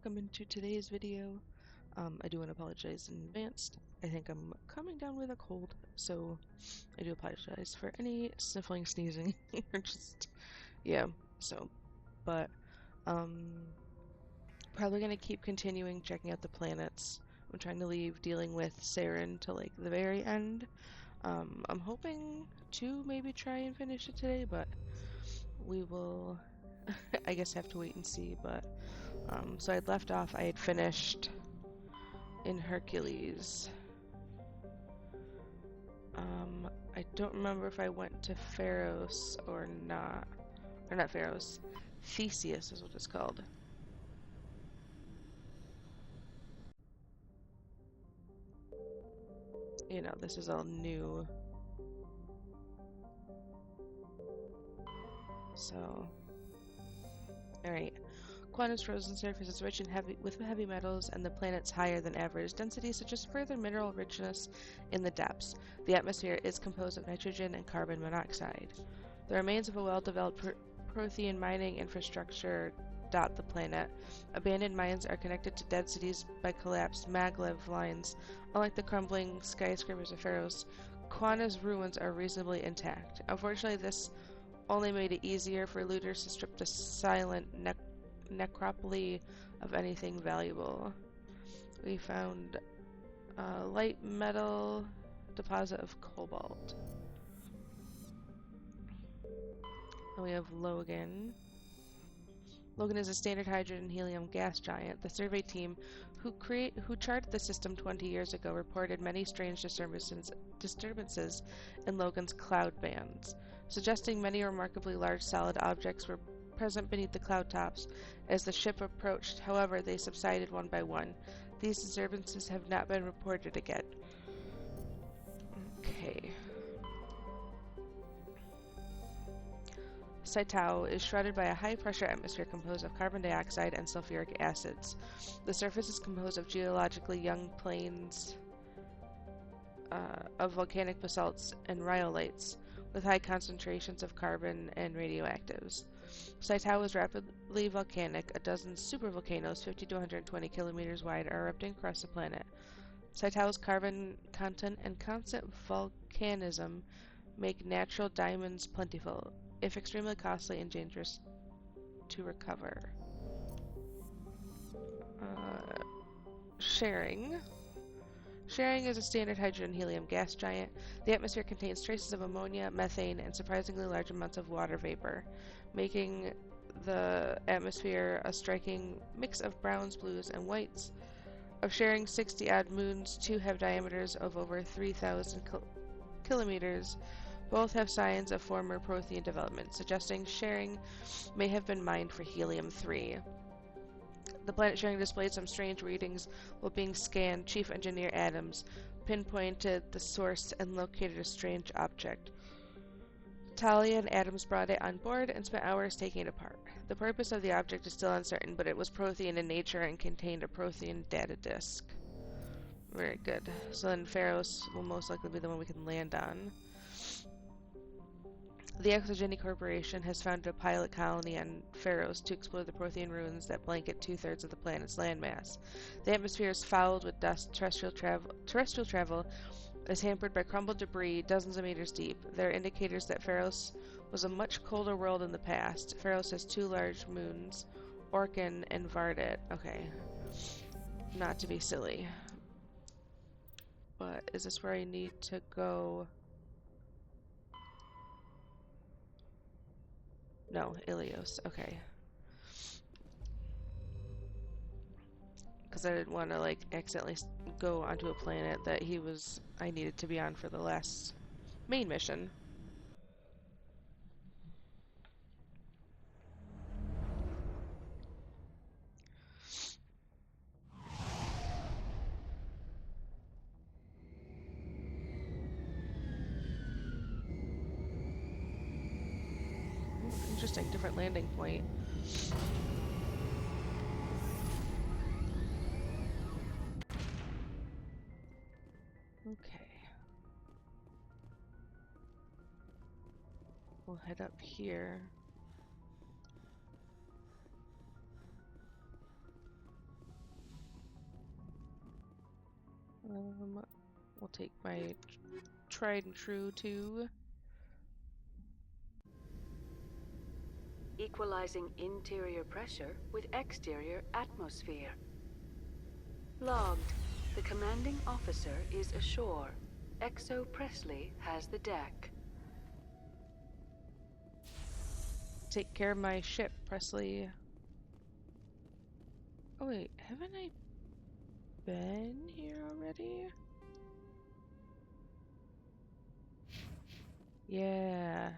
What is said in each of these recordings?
welcome into today's video. I do want to apologize in advance. I think I'm coming down with a cold, so I do apologize for any sniffling, sneezing, or just, yeah, but, probably gonna keep continuing checking out the planets. I'm trying to leave dealing with Saren to, like, the very end. I'm hoping to maybe try and finish it today, but we will, I guess, have to wait and see, but so I'd left off, I had finished in Hercules. I don't remember if I went to Pharos or not. Or not Pharos. Theseus is what it's called. You know, this is all new. So, alright. Quantum's frozen surface is rich with heavy metals, and the planet's higher than average density suggests further mineral richness in the depths. The atmosphere is composed of nitrogen and carbon monoxide. The remains of a well-developed Prothean mining infrastructure dot the planet. Abandoned mines are connected to dead cities by collapsed maglev lines. Unlike the crumbling skyscrapers of Pharos, Quana's ruins are reasonably intact. Unfortunately, this only made it easier for looters to strip the silent necropoli of anything valuable. We found a light metal deposit of cobalt. And we have Logan. Logan is a standard hydrogen and helium gas giant. The survey team who charted the system 20 years ago reported many strange disturbances in Logan's cloud bands, suggesting many remarkably large solid objects were present beneath the cloud tops as the ship approached. However, they subsided one by one. These disturbances have not been reported again. Okay. Saitao is shrouded by a high-pressure atmosphere composed of carbon dioxide and sulfuric acids. The surface is composed of geologically young plains of volcanic basalts and rhyolites, with high concentrations of carbon and radioactives. Saitao is rapidly volcanic. A dozen supervolcanoes, 50 to 120 kilometers wide, are erupting across the planet. Saitao's carbon content and constant volcanism make natural diamonds plentiful, if extremely costly and dangerous to recover. Sharing. Sharing is a standard hydrogen helium gas giant. The atmosphere contains traces of ammonia, methane, and surprisingly large amounts of water vapor, making the atmosphere a striking mix of browns, blues, and whites. Of Sharing's 60-odd moons, 2 have diameters of over 3,000 kilometers. Both have signs of former Prothean development, suggesting Sharing may have been mined for helium-3. The planet Sharing displayed some strange readings while being scanned. Chief Engineer Adams pinpointed the source and located a strange object. Talia and Adams brought it on board and spent hours taking it apart. The purpose of the object is still uncertain, but it was Prothean in nature and contained a Prothean data disk. Very good. So then Pharos will most likely be the one we can land on. The Exogeny Corporation has founded a pilot colony on Pharos to explore the Prothean ruins that blanket 2/3 of the planet's landmass. The atmosphere is fouled with dust. Terrestrial travel is hampered by crumbled debris dozens of meters deep. There are indicators that Pharos was a much colder world in the past. Pharos has 2 large moons, Orkan and Vardet. Okay. Not to be silly. But is this where I need to go? No, Ilios. Okay. Because I didn't want to, like, accidentally go onto a planet that I needed to be on for the last main mission. Interesting, different landing point. Okay. We'll head up here. We'll take my tried and true too. Equalizing interior pressure with exterior atmosphere. Logged. The commanding officer is ashore. Exo Presley has the deck. Take care of my ship, Presley. Oh wait, haven't I been here already? Yeah,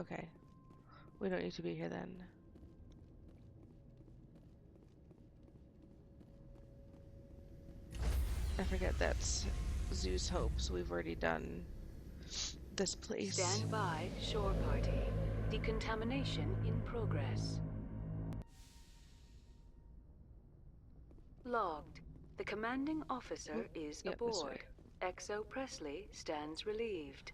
okay. We don't need to be here then. I forget that's Zeus Hope, so we've already done this place. Stand by, shore party. Decontamination in progress. Logged. The commanding officer is aboard. Exo Presley stands relieved.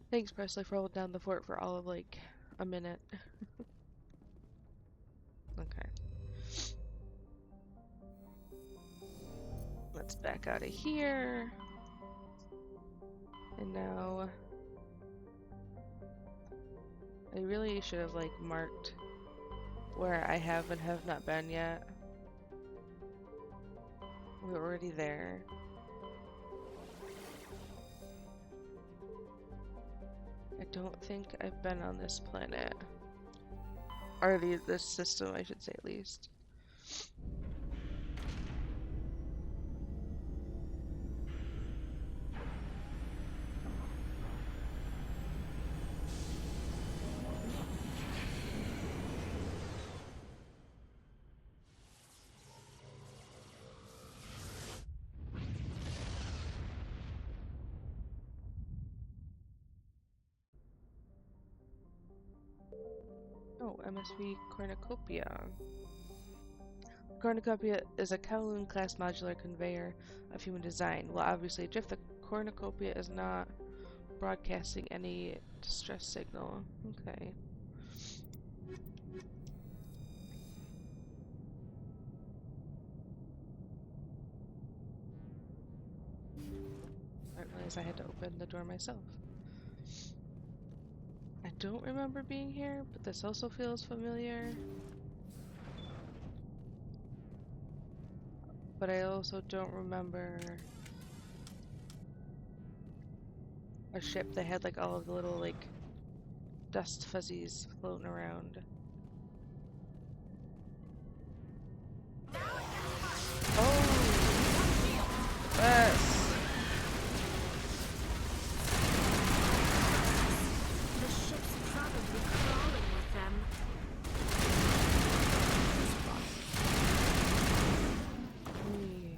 Thanks, Presley, for holding down the fort for all of like a minute. Okay. Let's back out of here. And now I really should have like marked where I have and have not been yet. We're already there. I don't think I've been on this planet. Or this system, I should say at least. Oh, MSV Cornucopia. Cornucopia is a Kowloon-class modular conveyor of human design. Well, obviously, if the Cornucopia is not broadcasting any distress signal. Okay. I didn't realize I had to open the door myself. I don't remember being here, but this also feels familiar. But I also don't remember a ship that had like all of the little like dust fuzzies floating around. Oh! Yes! The ship's probably crawling with them. Hey.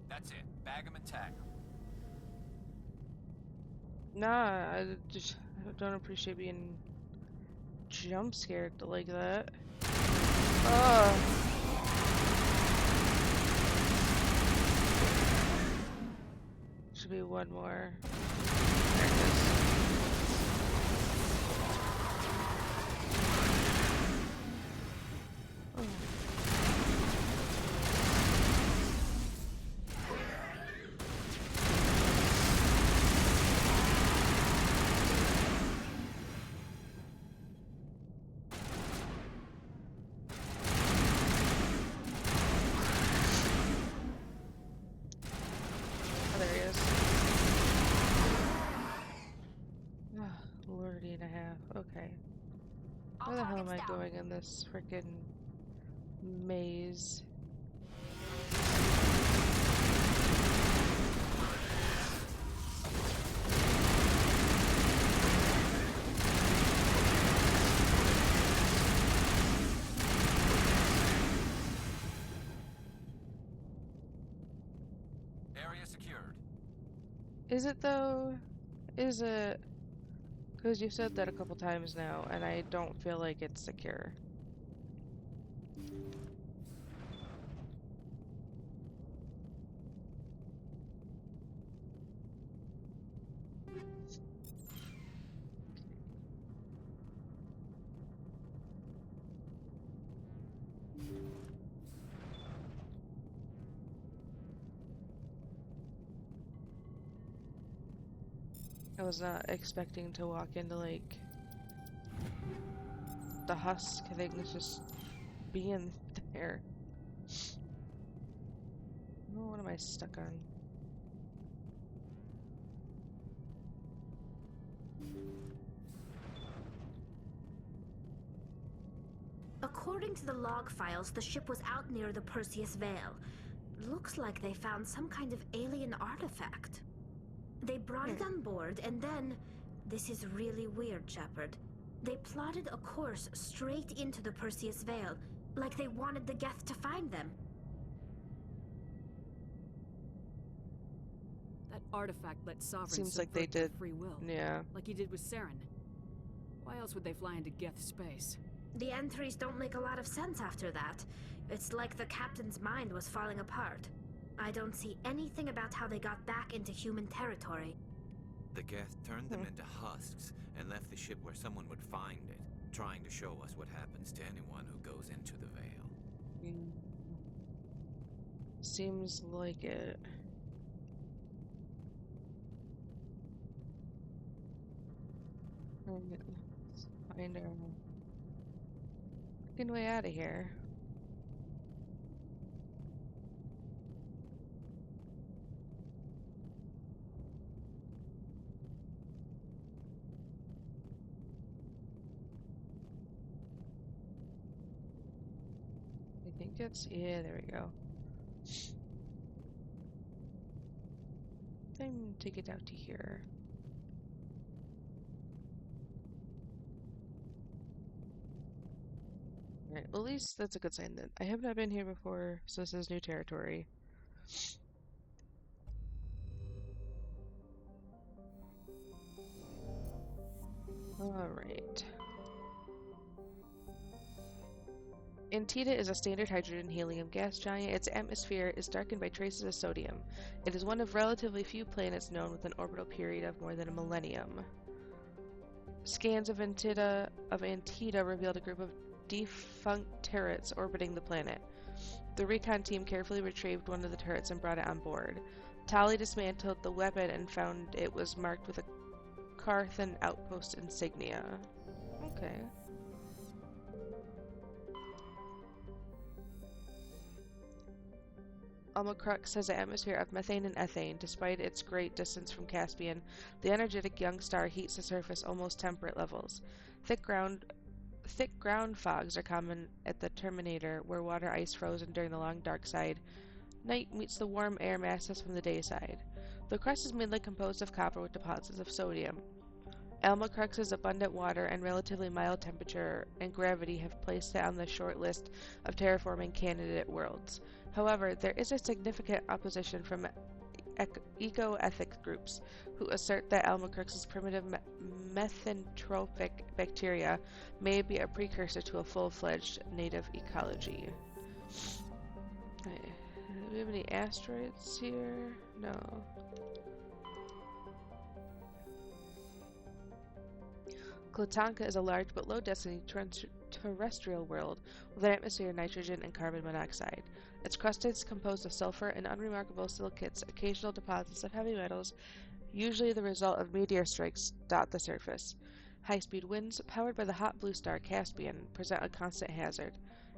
That's it. Bag 'em and tag 'em. Nah, I don't appreciate being jump scared like that. Should be one more. There it is. Oh. Oh, there he is. Lordy and a half. Okay. Where the hell am I going in this frickin' maze? Area secured. Is it though? Is it? Because you said that a couple times now, and I don't feel like it's secure. I was not expecting to walk into, like, the husk things just being there. Oh, what am I stuck on? According to the log files, the ship was out near the Perseus Veil. Looks like they found some kind of alien artifact. They brought it on board, and then... This is really weird, Shepard. They plotted a course straight into the Perseus Veil, like they wanted the Geth to find them. That artifact let Sovereign Seems like they subvert their did. free will, Yeah. like he did with Saren. Why else would they fly into Geth space? The entries don't make a lot of sense after that. It's like the captain's mind was falling apart. I don't see anything about how they got back into human territory. The Geth turned them into husks and left the ship where someone would find it, trying to show us what happens to anyone who goes into the Veil. Seems like it. Let's find our fucking way out of here. I think it's, yeah, there we go. Time to get out to here. Alright, well, at least that's a good sign that I have not been here before, so this is new territory. Alright. Antida is a standard hydrogen-helium gas giant. Its atmosphere is darkened by traces of sodium. It is one of relatively few planets known with an orbital period of more than a millennium. Scans of Antida revealed a group of defunct turrets orbiting the planet. The recon team carefully retrieved one of the turrets and brought it on board. Tali dismantled the weapon and found it was marked with a Carthan outpost insignia. Okay. Almacrux has an atmosphere of methane and ethane. Despite its great distance from Caspian, the energetic young star heats the surface almost temperate levels. Thick ground fogs are common at the Terminator, where water ice frozen during the long dark side night meets the warm air masses from the day side. The crust is mainly composed of copper with deposits of sodium. Almacrux's abundant water and relatively mild temperature and gravity have placed it on the short list of terraforming candidate worlds. However, there is a significant opposition from eco-ethic groups who assert that Almacrux's primitive methanthropic bacteria may be a precursor to a full-fledged native ecology. Okay. Do we have any asteroids here? No. Klotanka is a large but low-density terrestrial world with an atmosphere of nitrogen and carbon monoxide. Its crust is composed of sulfur and unremarkable silicates. Occasional deposits of heavy metals, usually the result of meteor strikes, dot the surface. High-speed winds, powered by the hot blue star Caspian, present a constant hazard.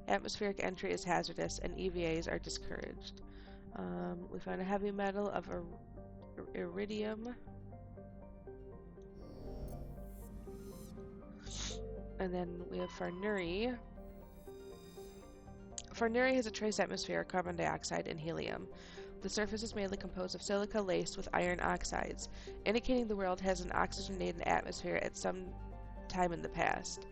Atmospheric entry is hazardous, and EVAs are discouraged. We found a heavy metal of iridium. And then we have Farnuri. Farnuri has a trace atmosphere of carbon dioxide and helium. The surface is mainly composed of silica laced with iron oxides, indicating the world has an oxygenated atmosphere at some time in the past.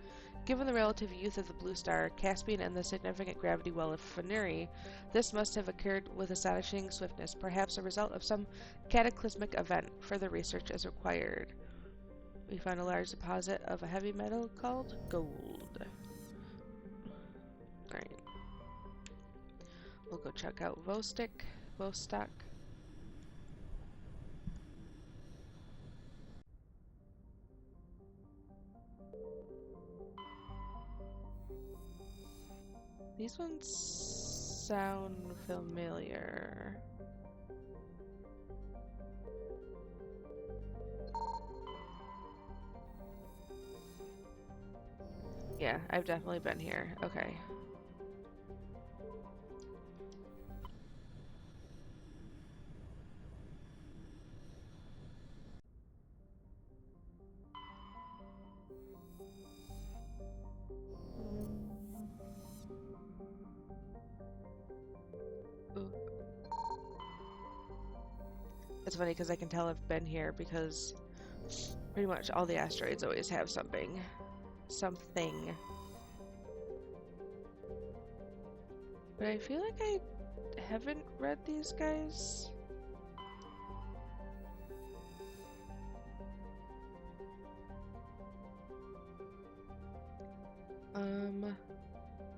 Given the relative youth of the blue star Caspian and the significant gravity well of Farnuri, this must have occurred with astonishing swiftness, perhaps a result of some cataclysmic event. Further research is required. We found a large deposit of a heavy metal called gold. Alright. We'll go check out Vostok. These ones sound familiar. Yeah, I've definitely been here. Okay. Ooh. It's funny because I can tell I've been here because pretty much all the asteroids always have something. Something. But I feel like I haven't read these guys.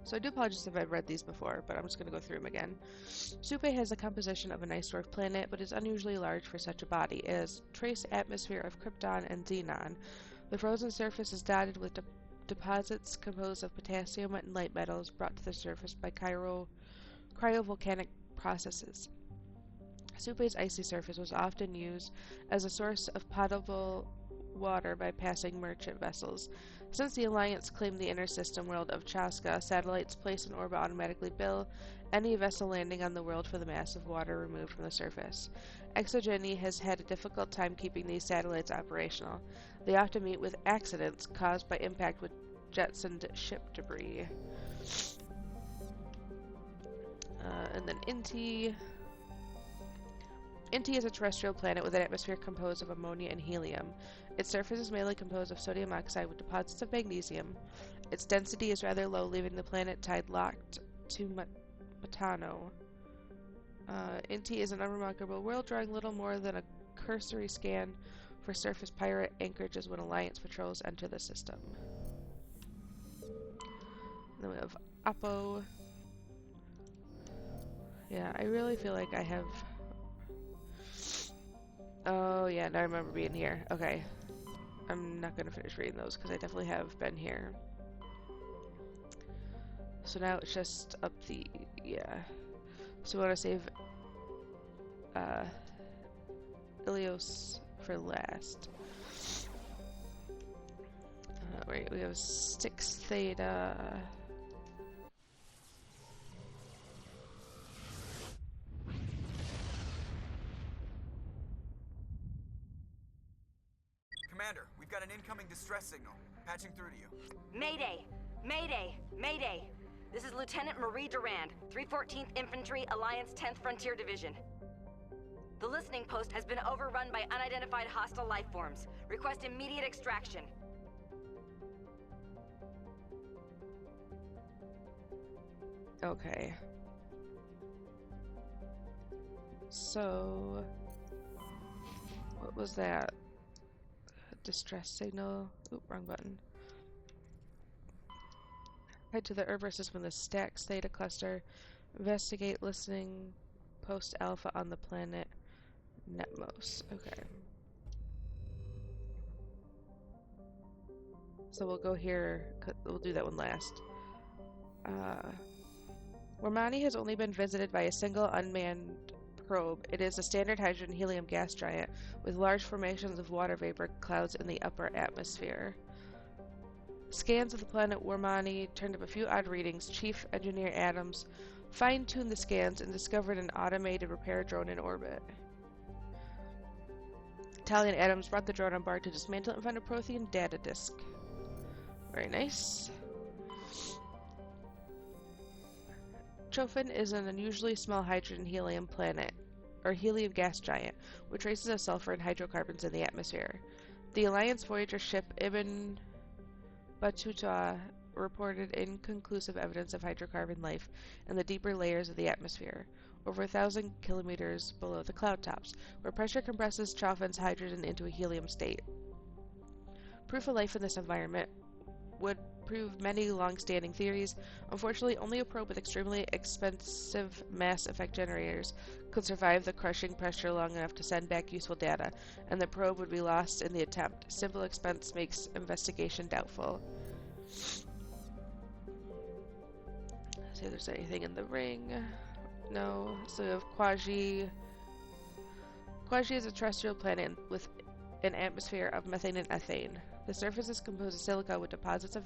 So I do apologize if I've read these before, but I'm just going to go through them again. Supe has the composition of a nice dwarf planet, but is unusually large for such a body. It has trace atmosphere of krypton and xenon. The frozen surface is dotted with deposits composed of potassium and light metals brought to the surface by cryovolcanic processes. Supe's icy surface was often used as a source of potable water by passing merchant vessels. Since the Alliance claimed the inner system world of Chaska, satellites placed in orbit automatically bill any vessel landing on the world for the mass of water removed from the surface. Exogeny has had a difficult time keeping these satellites operational. They often meet with accidents caused by impact with jettisoned ship debris. And then Inti. Inti is a terrestrial planet with an atmosphere composed of ammonia and helium. Its surface is mainly composed of sodium oxide with deposits of magnesium. Its density is rather low, leaving the planet tide-locked to Metano. Inti is an unremarkable world, drawing little more than a cursory scan for surface pirate anchorages when Alliance patrols enter the system. Then we have Apo. Yeah, I really feel like I have... Oh, yeah, now I remember being here. Okay. I'm not going to finish reading those because I definitely have been here. So now it's just up the... Yeah. So we want to save Ilios for last. Wait, we have 6 Theta... Commander, we've got an incoming distress signal. Patching through to you. Mayday! Mayday! Mayday! This is Lieutenant Marie Durand, 314th Infantry, Alliance 10th Frontier Division. The listening post has been overrun by unidentified hostile life forms. Request immediate extraction. Okay. So... What was that? Distress signal. Oop, wrong button. Head to the Urber system in the Stax Theta cluster. Investigate listening post alpha on the planet Netmos. Okay. So we'll go here. We'll do that one last. Wormani has only been visited by a single unmanned probe. It is a standard hydrogen helium gas giant with large formations of water vapor clouds in the upper atmosphere. Scans of the planet Wormani turned up a few odd readings. Chief Engineer Adams fine-tuned the scans and discovered an automated repair drone in orbit. Tally and Adams brought the drone on board to dismantle it and find a Prothean data disk. Very nice. Chofin is an unusually small hydrogen-helium planet, or helium gas giant, with traces of sulfur and hydrocarbons in the atmosphere. The Alliance Voyager ship Ibn Battuta reported inconclusive evidence of hydrocarbon life in the deeper layers of the atmosphere, over 1,000 kilometers below the cloud tops, where pressure compresses Chofin's hydrogen into a helium state. Proof of life in this environment would prove many long-standing theories. Unfortunately, only a probe with extremely expensive mass effect generators could survive the crushing pressure long enough to send back useful data, and the probe would be lost in the attempt. Simple expense makes investigation doubtful. See if there's anything in the ring. No. So we have Quaji. Quaji is a terrestrial planet with an atmosphere of methane and ethane. The surface is composed of silica with deposits of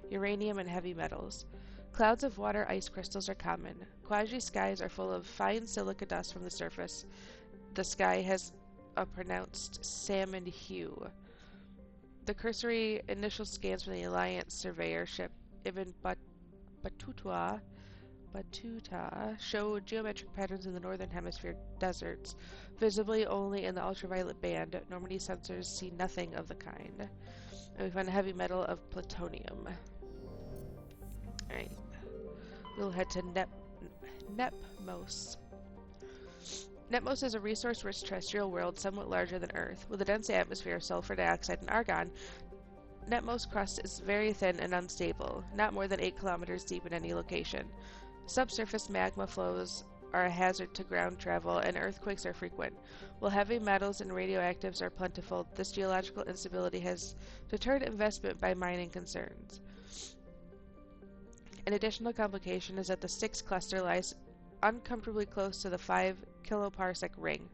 uranium, and heavy metals. Clouds of water ice crystals are common. Quasi skies are full of fine silica dust from the surface. The sky has a pronounced salmon hue. The cursory initial scans from the Alliance surveyor ship Ibn Battuta show geometric patterns in the northern hemisphere deserts, visibly only in the ultraviolet band. Normandy sensors see nothing of the kind. And we find a heavy metal of plutonium. Alright. We'll head to Nepmos. Nepmos is a resource-rich terrestrial world somewhat larger than Earth. With a dense atmosphere of sulfur dioxide and argon, Nepmos' crust is very thin and unstable, not more than 8 kilometers deep in any location. Subsurface magma flows are a hazard to ground travel, and earthquakes are frequent. While heavy metals and radioactives are plentiful, this geological instability has deterred investment by mining concerns. An additional complication is that the Styx cluster lies uncomfortably close to the 5 kiloparsec ring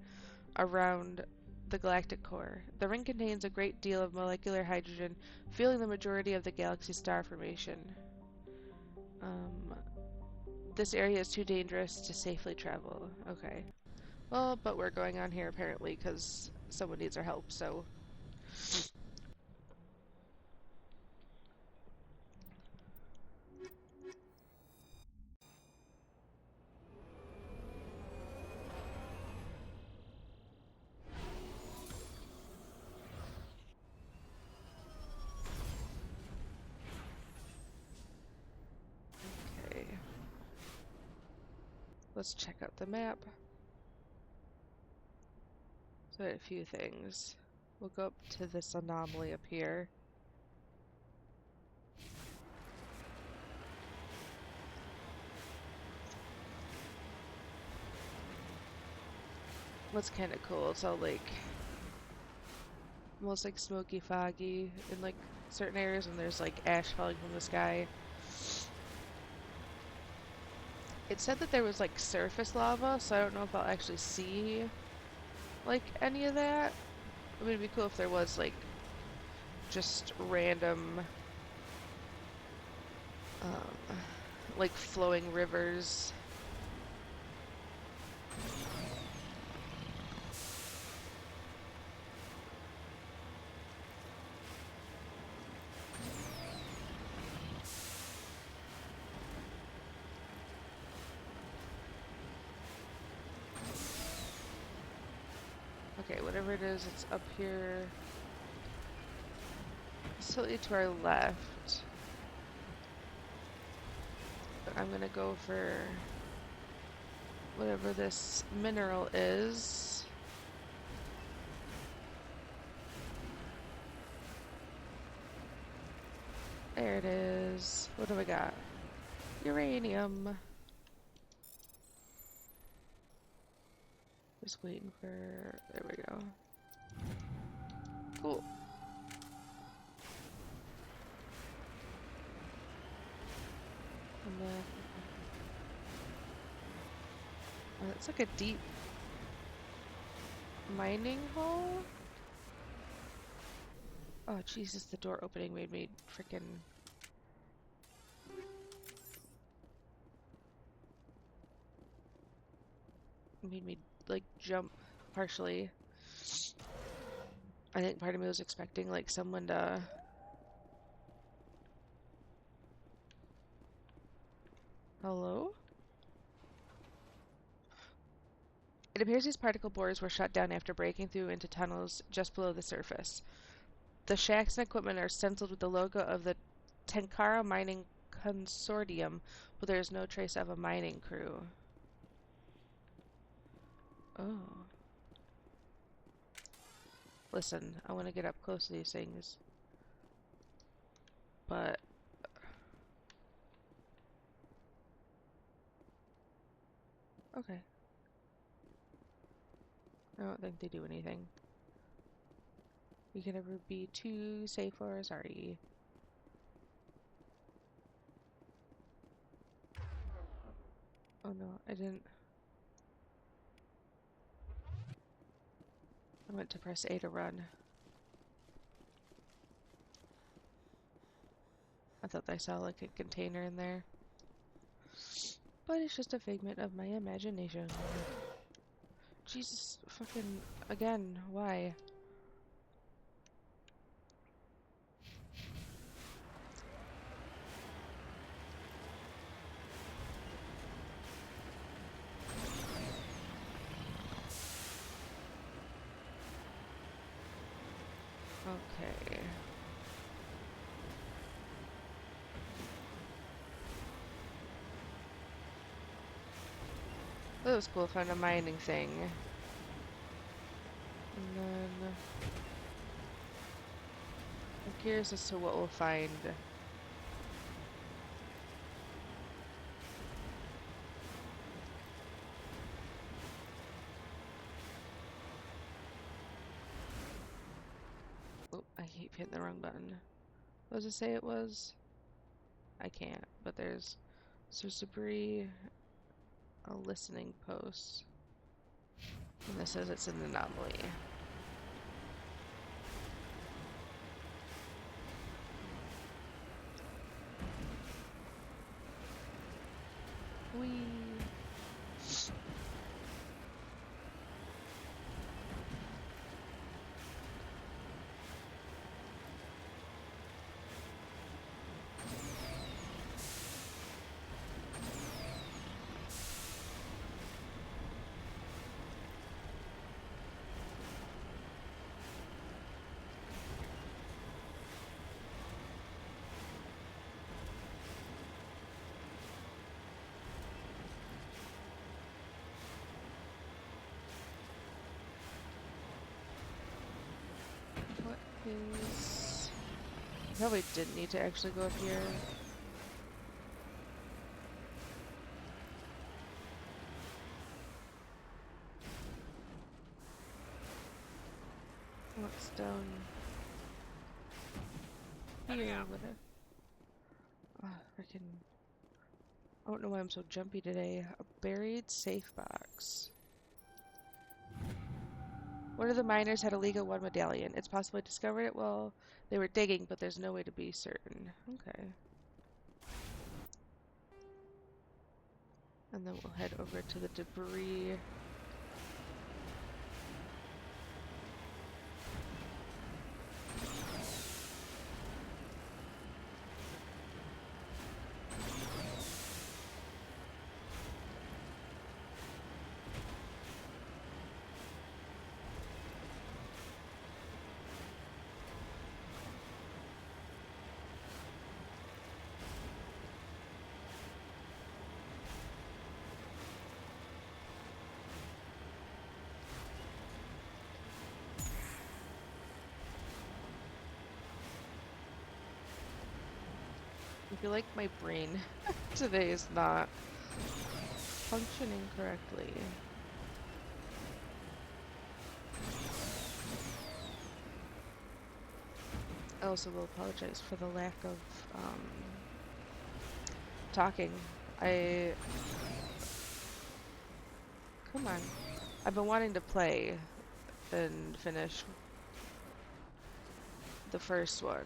around the galactic core. The ring contains a great deal of molecular hydrogen, fueling the majority of the galaxy's star formation. This area is too dangerous to safely travel. Okay. Well, but we're going on here apparently because someone needs our help, so... Let's check out the map. So a few things. We'll go up to this anomaly up here. What's kind of cool, it's all like almost like smoky, foggy in like certain areas, and there's like ash falling from the sky. It said that there was like surface lava, so I don't know if I'll actually see like any of that. I mean, it'd be cool if there was like just random like flowing rivers. Okay, whatever it is, it's up here. Slightly to our left. But I'm gonna go for whatever this mineral is. There it is. What do we got? Uranium. Just waiting for... There we go. Cool. And then... Oh, that's like a deep mining hole? Oh, Jesus, the door opening made me freaking... Made me like jump partially. I think part of me was expecting like someone to hello? It appears these particle bores were shut down after breaking through into tunnels just below the surface. The shacks and equipment are stenciled with the logo of the Tenkara Mining Consortium, but there is no trace of a mining crew. Oh. Listen, I want to get up close to these things. But... Okay. I don't think they do anything. You can never be too safe or sorry. Oh no, I didn't... I meant to press A to run. I thought I saw like a container in there. But it's just a figment of my imagination. Jesus fucking again, why? Okay. That was cool, found a mining thing. And then I'm curious as to what we'll find. Oh, I keep hitting the wrong button. What does it say it was? I can't, but there's source debris, a listening post. And this says it's an anomaly. Whee! What is... I probably didn't need to actually go up here. What's down here? What a... freaking... I don't know why I'm so jumpy today. A buried safe box. One of the miners had a Liga 1 medallion. It's possible I discovered it while they were digging, but there's no way to be certain. Okay. And then we'll head over to the debris. I feel like my brain today is not functioning correctly. I also will apologize for the lack of talking. Come on. I've been wanting to play and finish the first one.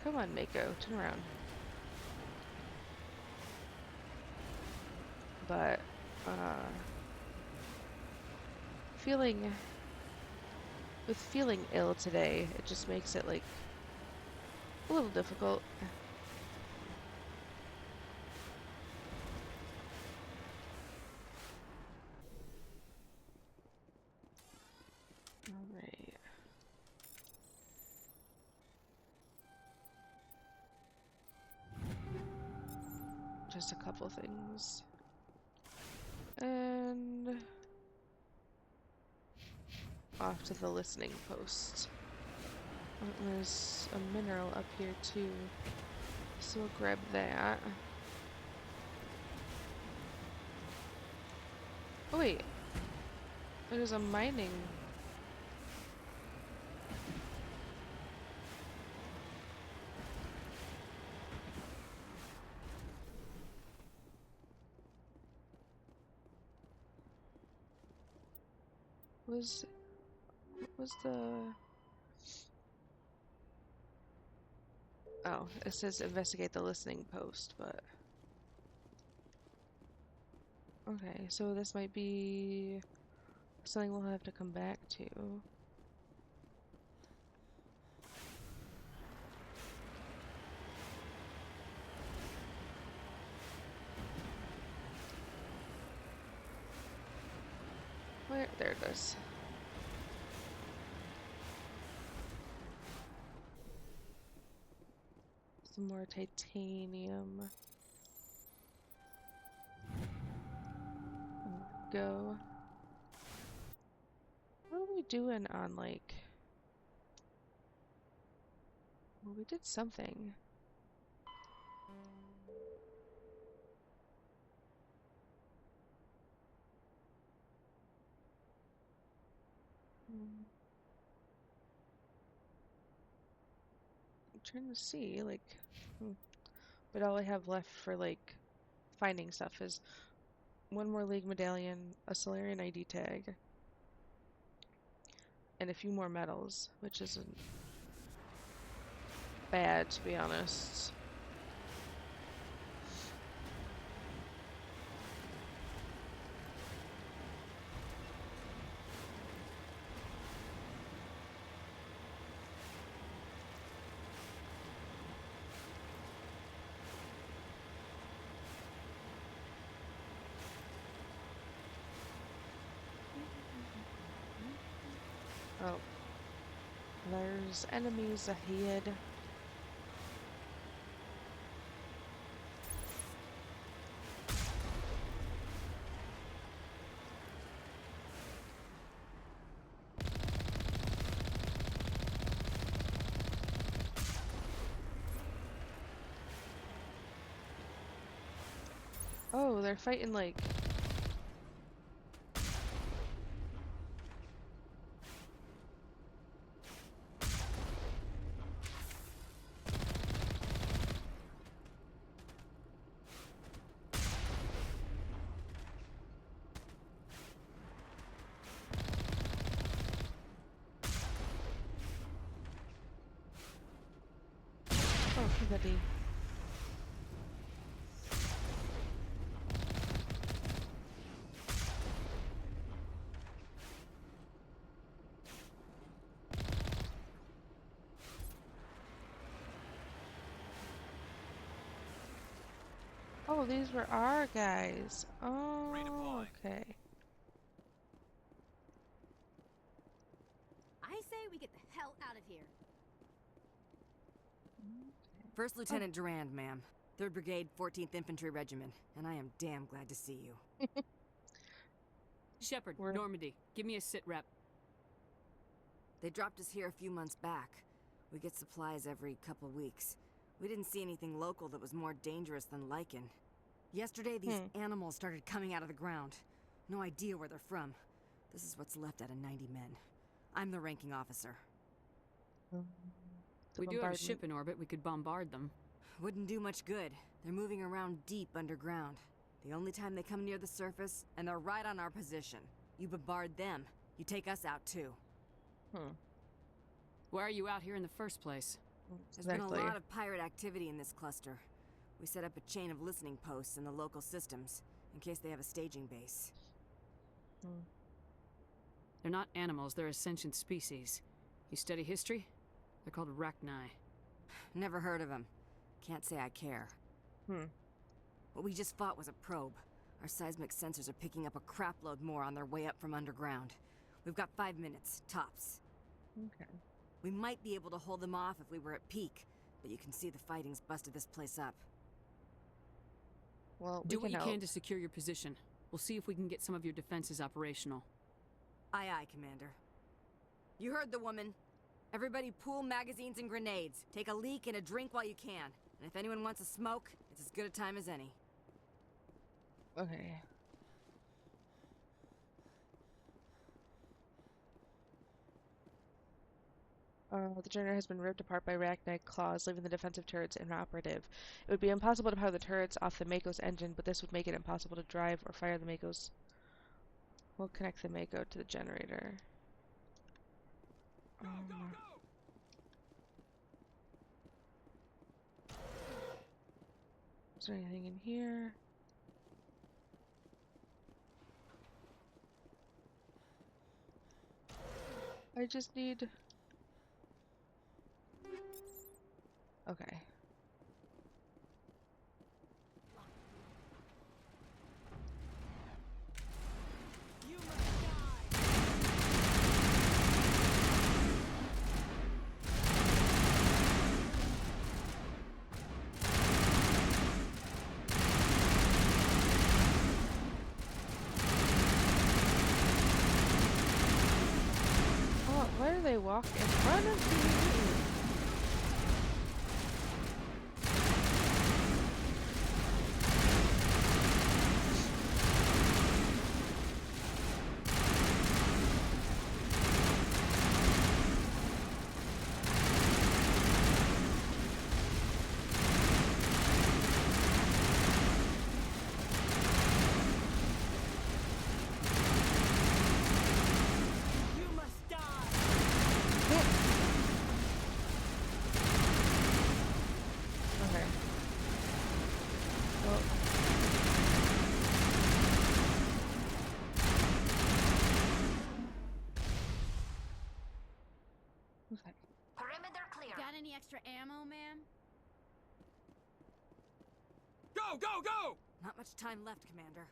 Come on, Mako, turn around. But, feeling ill today, it just makes it, like, a little difficult. Alright. Just a couple things. And off to the listening post. Oh, there's a mineral up here too, so we'll grab that. Oh wait, there's a mining. What was the... Oh, it says investigate the listening post, but... Okay, so this might be something we'll have to come back to. Where? There it is. Some more titanium. Go. What are we doing on, like... Well, we did something. I'm trying to see, like... But all I have left for, like, finding stuff is one more League medallion, a Solarian ID tag, and a few more medals, which isn't bad, to be honest. Oh. There's enemies ahead. Oh, they're fighting like... Oh, buddy. Oh, these were our guys. Oh, okay. I say we get the hell out of here. First Lieutenant Durand, ma'am. 3rd Brigade, 14th Infantry Regiment, and I am damn glad to see you. Shepard, Normandy, give me a sit rep. They dropped us here a few months back. We get supplies every couple weeks. We didn't see anything local that was more dangerous than lichen. Yesterday, these animals started coming out of the ground. No idea where they're from. This is what's left out of 90 men. I'm the ranking officer. We do have a ship in orbit. We could bombard them. Wouldn't do much good. They're moving around deep underground. The only time they come near the surface, and they're right on our position. You bombard them, you take us out too. Why are you out here in the first place? There's been a lot of pirate activity in this cluster. We set up a chain of listening posts in the local systems, in case they have a staging base. They're not animals, they're a sentient species. You study history? They're called Rachni. Never heard of them. Can't say I care. What we just fought was a probe. Our seismic sensors are picking up a crapload more on their way up from underground. We've got 5 minutes, tops. Okay. We might be able to hold them off if we were at peak, but you can see the fighting's busted this place up. Well, do what you can to secure your position. We'll see if we can get some of your defenses operational. Aye, aye, Commander. You heard the woman. Everybody pool magazines and grenades. Take a leak and a drink while you can. And if anyone wants a smoke, it's as good a time as any. Okay. The generator has been ripped apart by Rachni claws, leaving the defensive turrets inoperative. It would be impossible to power the turrets off the Mako's engine, but this would make it impossible to drive or fire the Mako's. We'll connect the Mako to the generator. Is there anything in here? I just need... Okay. Oh, why do they walk in front of me? Okay. Well. Okay. Perimeter clear. Got any extra ammo, ma'am? Go, go, go! Not much time left, Commander.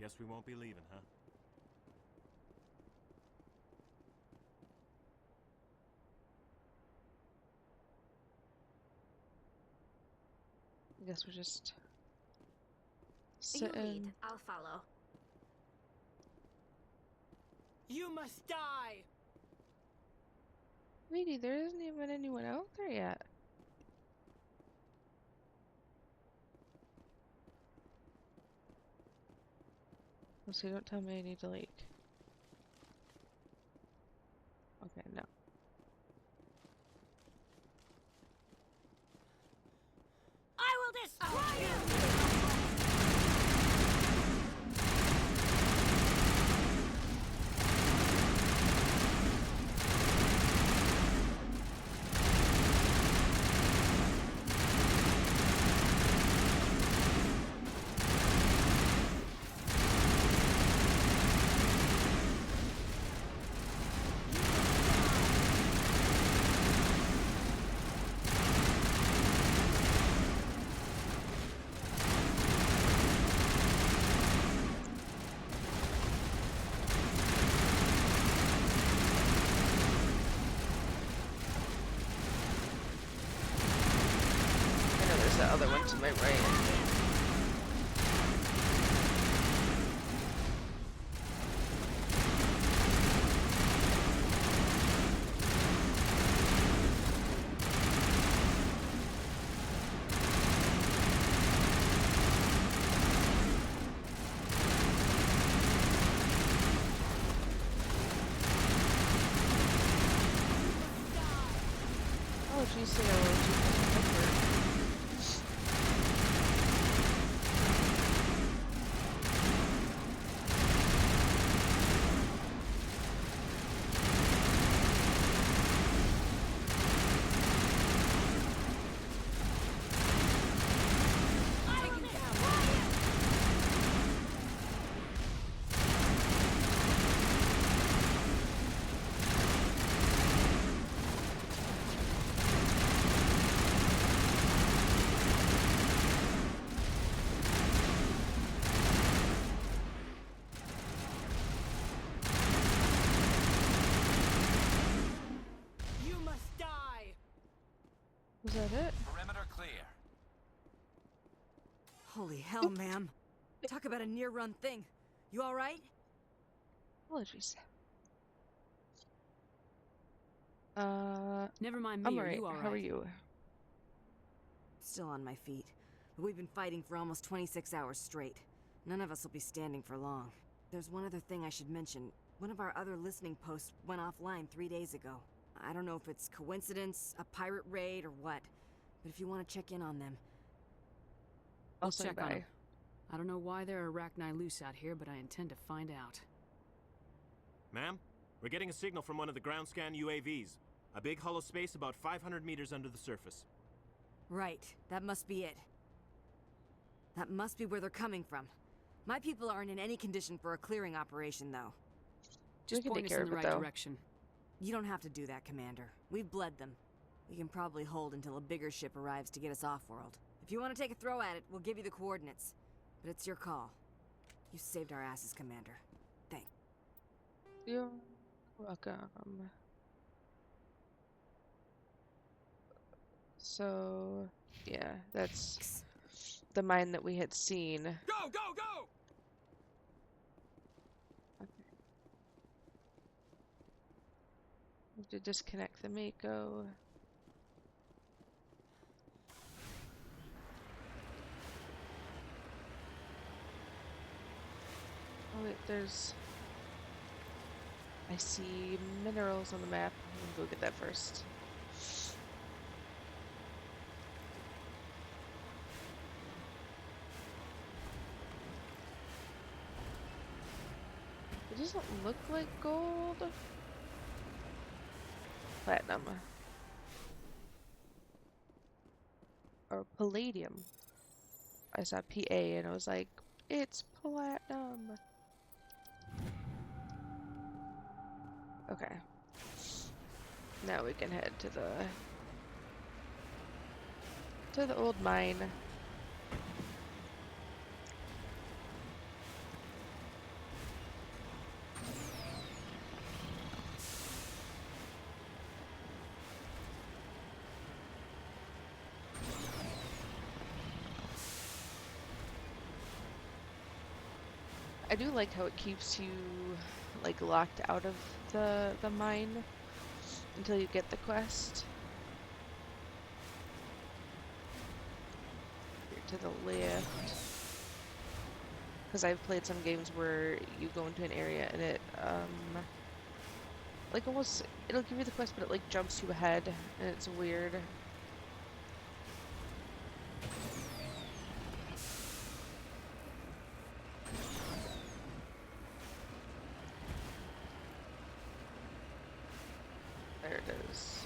Guess we won't be leaving, huh? I guess we're just You lead. sitting. I'll follow. You must die! Lady, there isn't even anyone out there yet. Oh, so don't tell me I need to like. Okay, no. I will destroy you! I know there's that other one to my right. Oh, geez, they got a little too much effort. You must die! Was that it? Perimeter clear. Holy hell, ma'am. Talk about a near-run thing. You alright? Apologies. Never mind I'm me, are alright. you alright? How are you? Still on my feet. But we've been fighting for almost 26 hours straight. None of us will be standing for long. There's one other thing I should mention. One of our other listening posts went offline 3 days ago. I don't know if it's coincidence, a pirate raid, or what. But if you want to check in on them. I'll check swing on by. 'em. I don't know why there are arachni loose out here, but I intend to find out. Ma'am, we're getting a signal from one of the ground scan UAVs. A big hollow space about 500 meters under the surface. Right. That must be it. That must be where they're coming from. My people aren't in any condition for a clearing operation, though. Just can point take us care in of the it, right though. direction. You don't have to do that, Commander. We've bled them. We can probably hold until a bigger ship arrives to get us off-world. If you want to take a throw at it, we'll give you the coordinates. But it's your call. You saved our asses, Commander. Thanks. You're welcome. So, yeah, that's the mine that we had seen. Go, go, go! We have to disconnect the Mako. Oh wait, there's... I see minerals on the map. I'm gonna go get that first. It doesn't look like gold. Platinum. Or palladium. I saw PA and I was like, it's platinum. Okay. Now we can head to the old mine. I do like how it keeps you like locked out of the mine until you get the quest. Here to the left. Because I've played some games where you go into an area and it like almost it'll give you the quest but it like jumps you ahead and it's weird. There it is.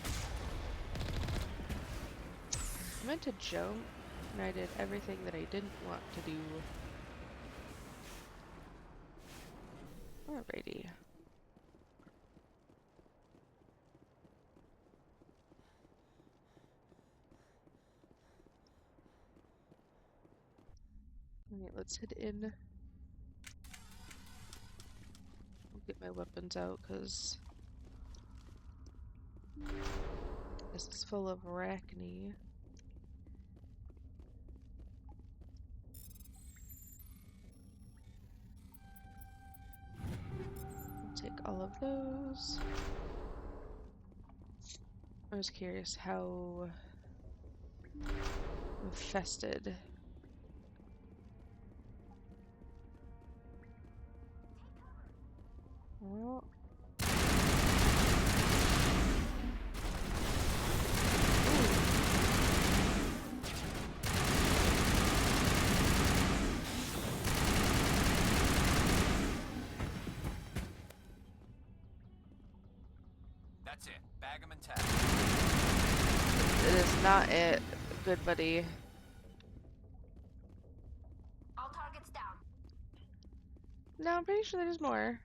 I meant to jump, and I did everything that I didn't want to do. Alrighty. Alright, let's head in. I'll get my weapons out, because this is full of arachne. I'll take all of those. I was curious how infested. Well, That's it. Bag 'em and tag. it is not it, good buddy. All targets down. No, I'm pretty sure there's more.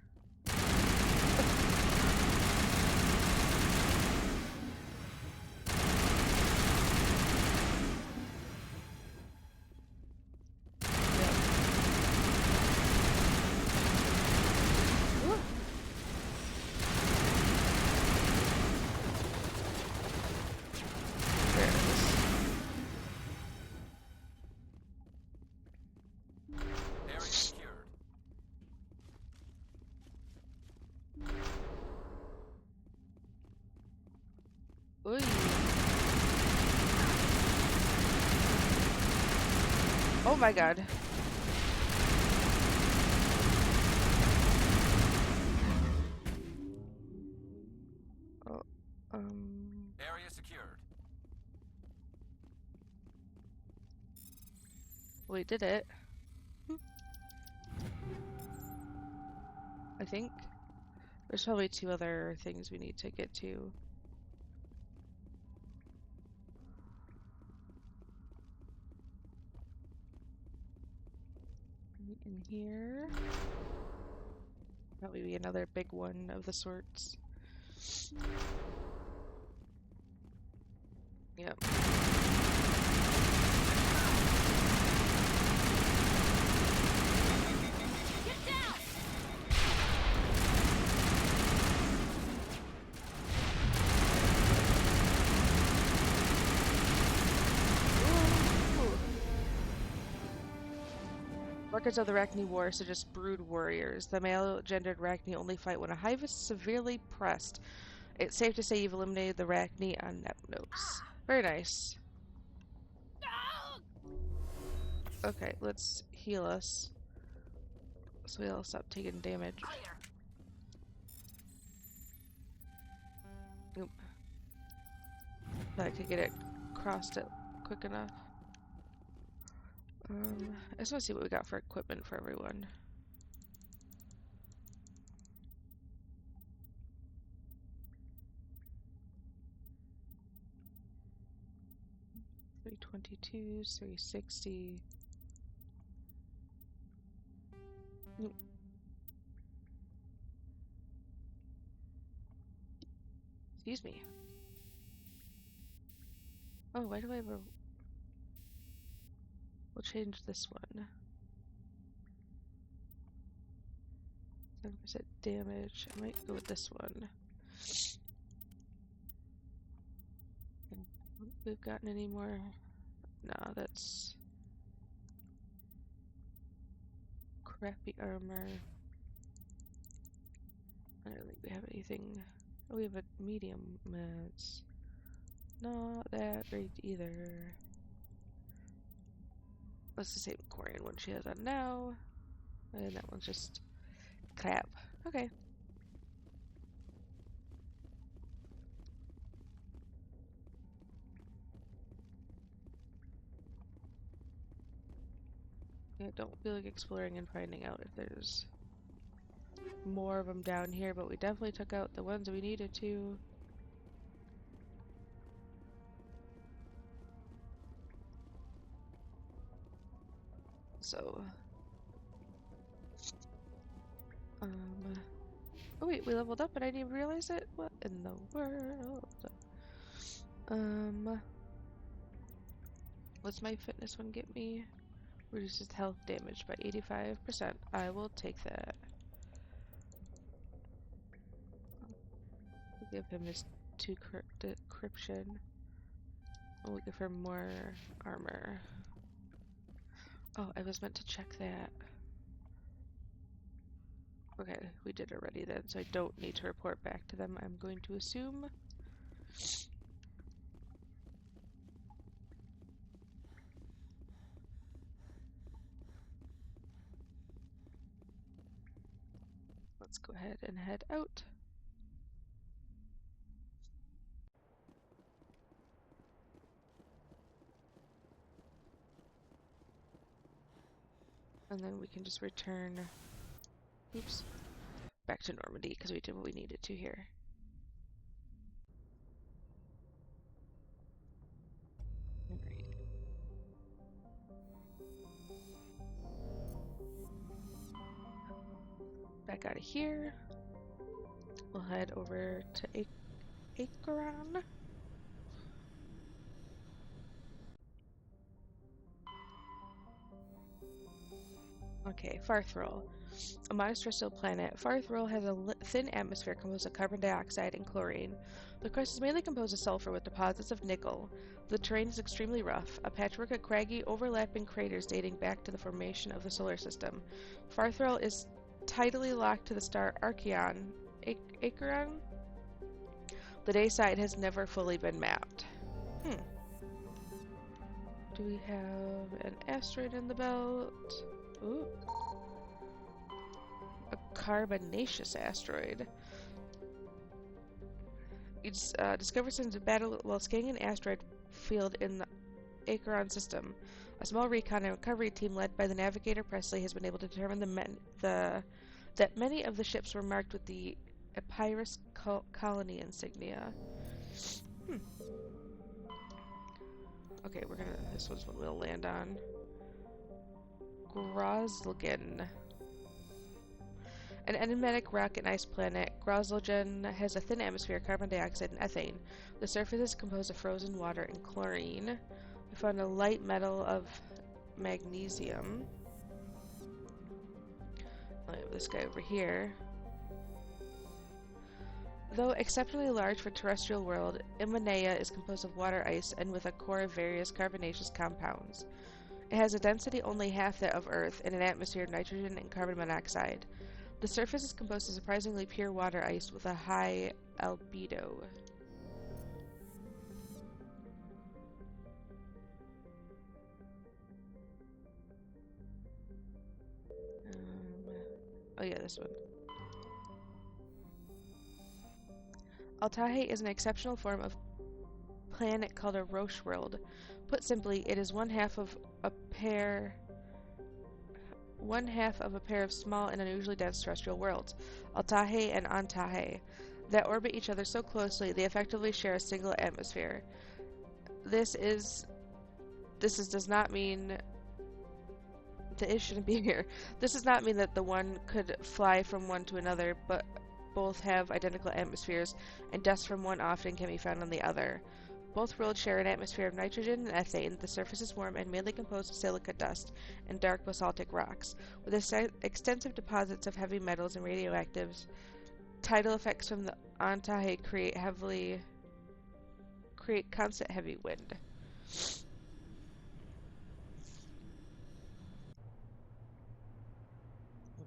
Area secured. Ooh. Oh my god. Oh, Area secured. we did it. I think. There's probably 2 other things we need to get to. in here. Probably be another big one of the sorts. Yep. Get down! Records of the Rachni War suggest brood warriors. The male-gendered Rachni only fight when a hive is severely pressed. It's safe to say you've eliminated the Rachni on Nepnos. Very nice. Okay, let's heal us. So we all stop taking damage. Oop. Thought I could get it crossed it quick enough. I just want to see what we got for equipment for everyone. $322, $360. Nope. Excuse me. Oh, why do I have a... We'll change this one. 7% damage. I might go with this one. We've gotten any more? No, that's crappy armor. I don't think we have anything. Oh, we have a medium. It's not that great either. That's the same Corian one she has on now. And that one's just crap. Okay. I don't feel like exploring and finding out if there's more of them down here, but we definitely took out the ones we needed to. So, oh wait, we leveled up and I didn't even realize it? What in the world? What's my fitness one get me? Reduces health damage by 85%. I will take that. We'll give him his 2 decryption. We'll give her more armor. Oh, I was meant to check that. Okay, we did already then, so I don't need to report back to them, I'm going to assume. Let's go ahead and head out. And then we can just return, oops, back to Normandy because we did what we needed to here. Alright. Back out of here. We'll head over to Acheron. Okay, Farthrul. A modest terrestrial planet, Farthrul has a thin atmosphere composed of carbon dioxide and chlorine. The crust is mainly composed of sulfur with deposits of nickel. The terrain is extremely rough, a patchwork of craggy, overlapping craters dating back to the formation of the solar system. Farthrul is tidally locked to the star Archeon. Acheron? The day side has never fully been mapped. Do we have an asteroid in the belt? Ooh. A carbonaceous asteroid. It's discovered since a battle while scanning an asteroid field in the Acheron system. A small recon and recovery team led by the navigator Presley has been able to determine that many of the ships were marked with the Epirus colony insignia. Okay, this one's what we'll land on. Grozlgen. An enigmatic rock and ice planet, Grozlgen has a thin atmosphere, carbon dioxide, and ethane. The surface is composed of frozen water and chlorine. We found a light metal of magnesium. I have this guy over here. Though exceptionally large for terrestrial world, Imanea is composed of water ice and with a core of various carbonaceous compounds. It has a density only half that of Earth and an atmosphere of nitrogen and carbon monoxide. The surface is composed of surprisingly pure water ice with a high albedo. Oh yeah, this one. Altair is an exceptional form of planet called a Roche world. Put simply, it is one half of a pair of small and unusually dense terrestrial worlds, Altair and Antair, that orbit each other so closely they effectively share a single atmosphere. This does not mean that it shouldn't be here. This does not mean that the one could fly from one to another, but both have identical atmospheres, and dust from one often can be found on the other. Both worlds share an atmosphere of nitrogen and ethane. The surface is warm and mainly composed of silica dust and dark basaltic rocks, with extensive deposits of heavy metals and radioactives. Tidal effects from the Antair create constant heavy wind.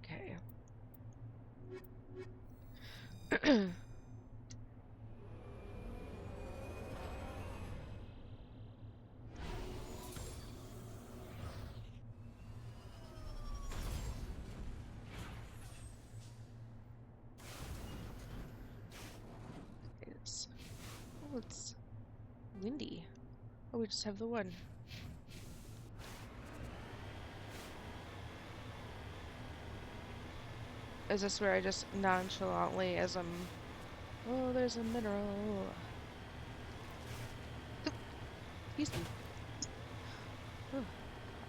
Okay. It's windy. Oh, we just have the one. Is this where I just nonchalantly, as I'm... Oh, there's a mineral. Oop. Excuse me. Oh,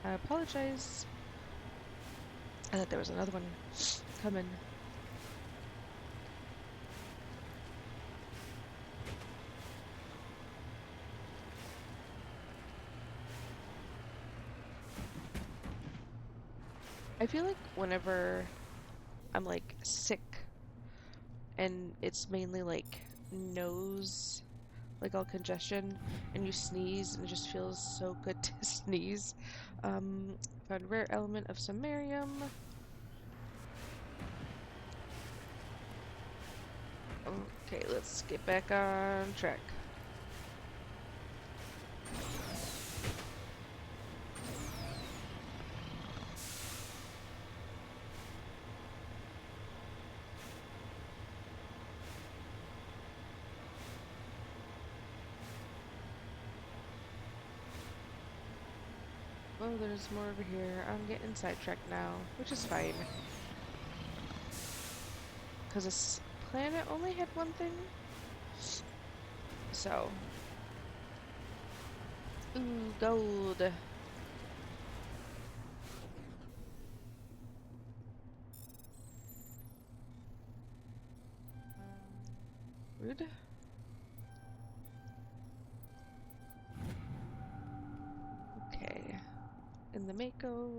I apologize. I thought there was another one coming. I feel like whenever I'm like sick and it's mainly like nose, like all congestion, and you sneeze and it just feels so good to sneeze. Found a rare element of samarium. Okay, let's get back on track. Oh, there's more over here. I'm getting sidetracked now, which is fine. Because this planet only had one thing. So. Ooh, gold. Rude. Okay. In the Mako.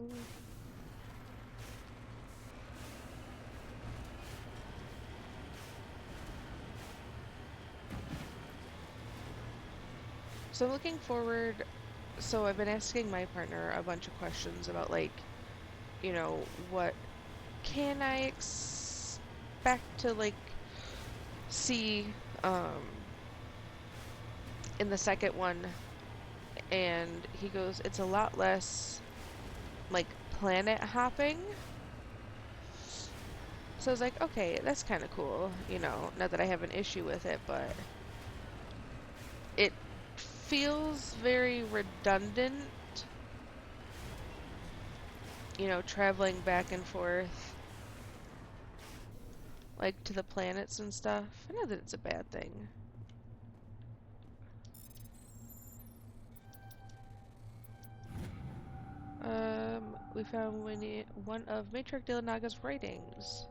So looking forward, so I've been asking my partner a bunch of questions about, like, you know, what can I expect to, like, see in the second one, and he goes, it's a lot less like planet hopping. So I was like, okay, that's kind of cool, you know, not that I have an issue with it, but it feels very redundant, you know, traveling back and forth like to the planets and stuff. I know that it's a bad thing. We found one of Matriarch Delanaga's writings.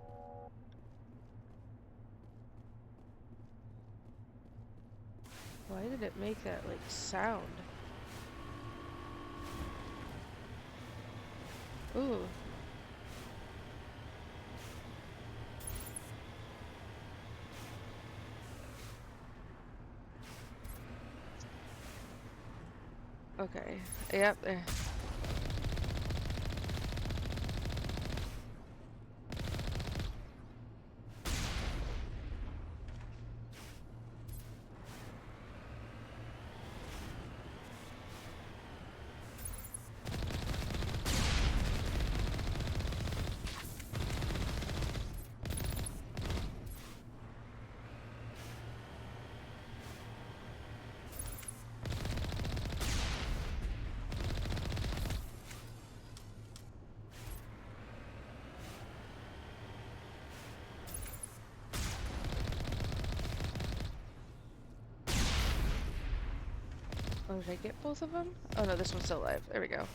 Why did it make that, like, sound? Ooh. Okay. Yep, there. Oh, did I get both of them? Oh no, this one's still alive. There we go.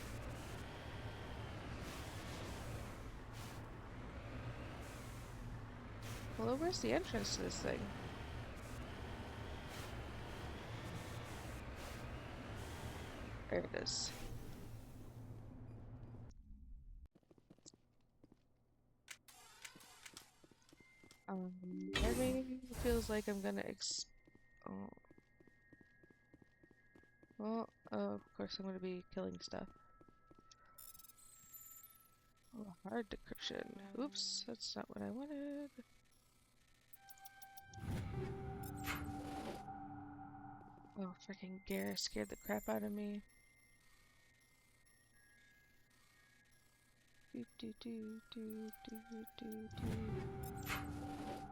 Well, where's the entrance to this thing? There it is. Part of me feels like I'm gonna oh. Well, of course I'm gonna be killing stuff. Oh, hard decryption. Oops, that's not what I wanted. Oh, freaking Garrus scared the crap out of me. Do do do do do do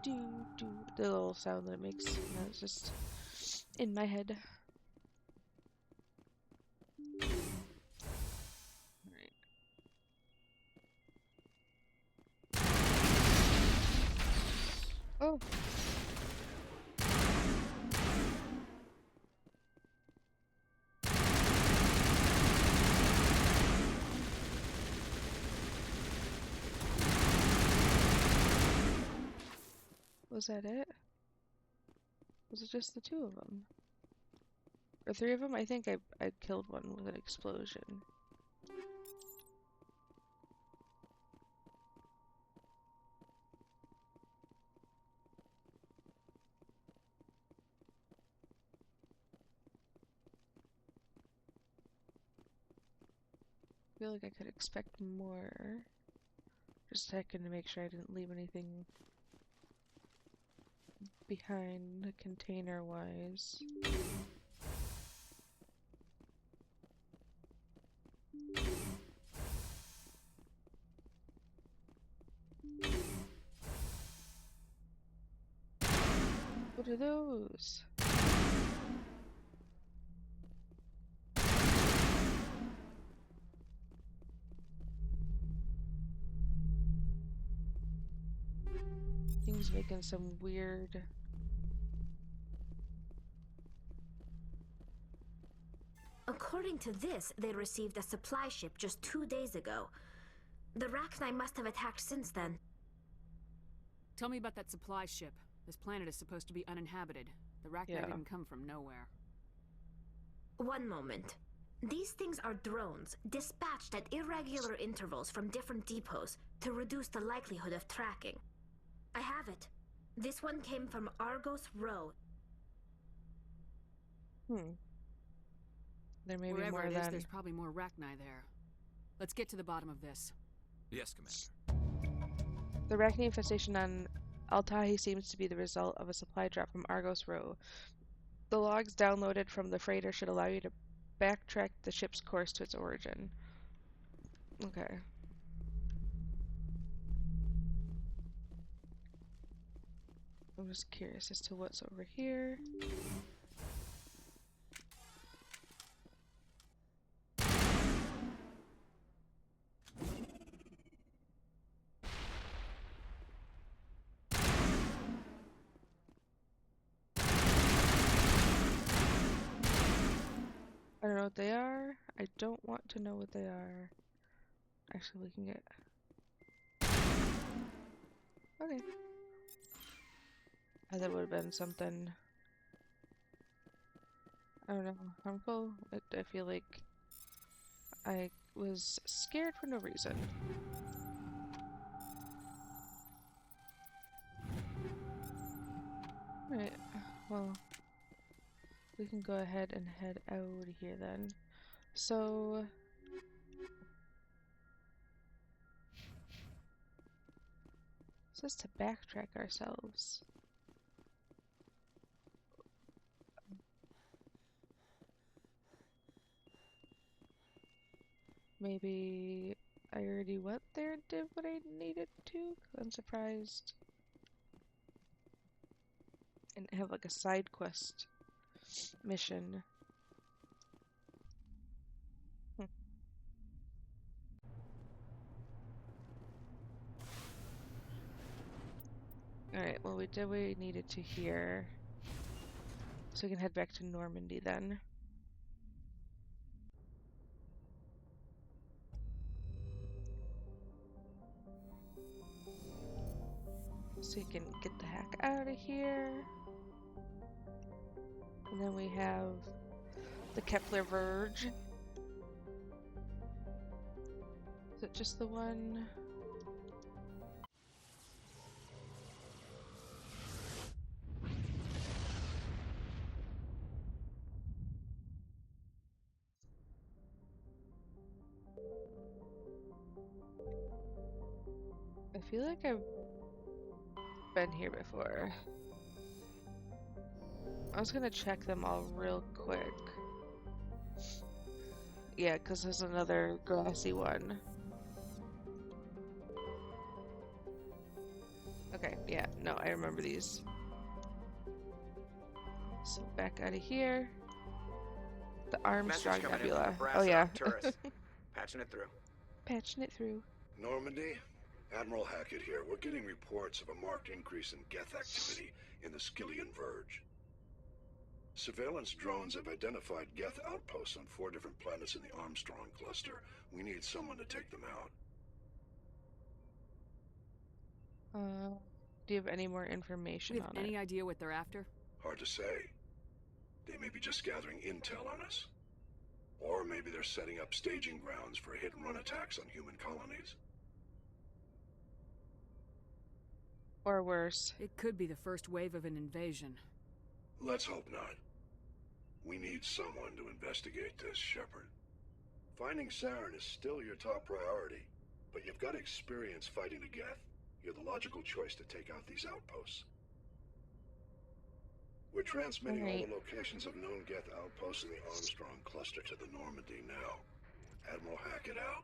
do do. The little sound that it makes. It's just in my head. Oh. Was that it? Was it just the two of them? Or three of them? I think I killed one with an explosion. I feel like I could expect more. Just checking to make sure I didn't leave anything behind container-wise. What are those? Things making some weird... According to this, they received a supply ship just 2 days ago. The Rachni must have attacked since then. Tell me about that supply ship. This planet is supposed to be uninhabited. The Rachni didn't come from nowhere. One moment. These things are drones, dispatched at irregular intervals from different depots to reduce the likelihood of tracking. I have it. This one came from Argos Row. There may be Wherever more it is, than... there's probably more Rachni there. Let's get to the bottom of this. Yes, Commander. The Rachni infestation on Altahi seems to be the result of a supply drop from Argos Row. The logs downloaded from the freighter should allow you to backtrack the ship's course to its origin. Okay. I'm just curious as to what's over here. I don't know what they are. I don't want to know what they are. Actually, we can get... Okay. I thought it would have been something... I don't know, harmful. I feel like I was scared for no reason. Alright, well, we can go ahead and head out here then. So... It says to backtrack ourselves. Maybe I already went there and did what I needed to? I'm surprised. And have like a side quest mission. Alright, well we did what we needed to here. So we can head back to Normandy then. So you can get the heck out of here. And then we have the Kepler Verge. Is it just the one? I feel like I've been here before. I was gonna check them all real quick. Yeah, because there's another grassy one. Okay, yeah, no, I remember these. So back out of here. The Armstrong Nebula. Oh yeah. Patching it through. Patching it through. Normandy? Admiral Hackett here. We're getting reports of a marked increase in Geth activity in the Skillian Verge. Surveillance drones have identified Geth outposts on 4 different planets in the Armstrong cluster. We need someone to take them out. Do you have any more information on it? Any idea what they're after? Hard to say. They may be just gathering intel on us. Or maybe they're setting up staging grounds for hit-and-run attacks on human colonies. Or worse. It could be the first wave of an invasion. Let's hope not. We need someone to investigate this, Shepard. Finding Saren is still your top priority, but you've got experience fighting the Geth. You're the logical choice to take out these outposts. We're transmitting all the locations of known Geth outposts in the Armstrong cluster to the Normandy now. Admiral Hackett out.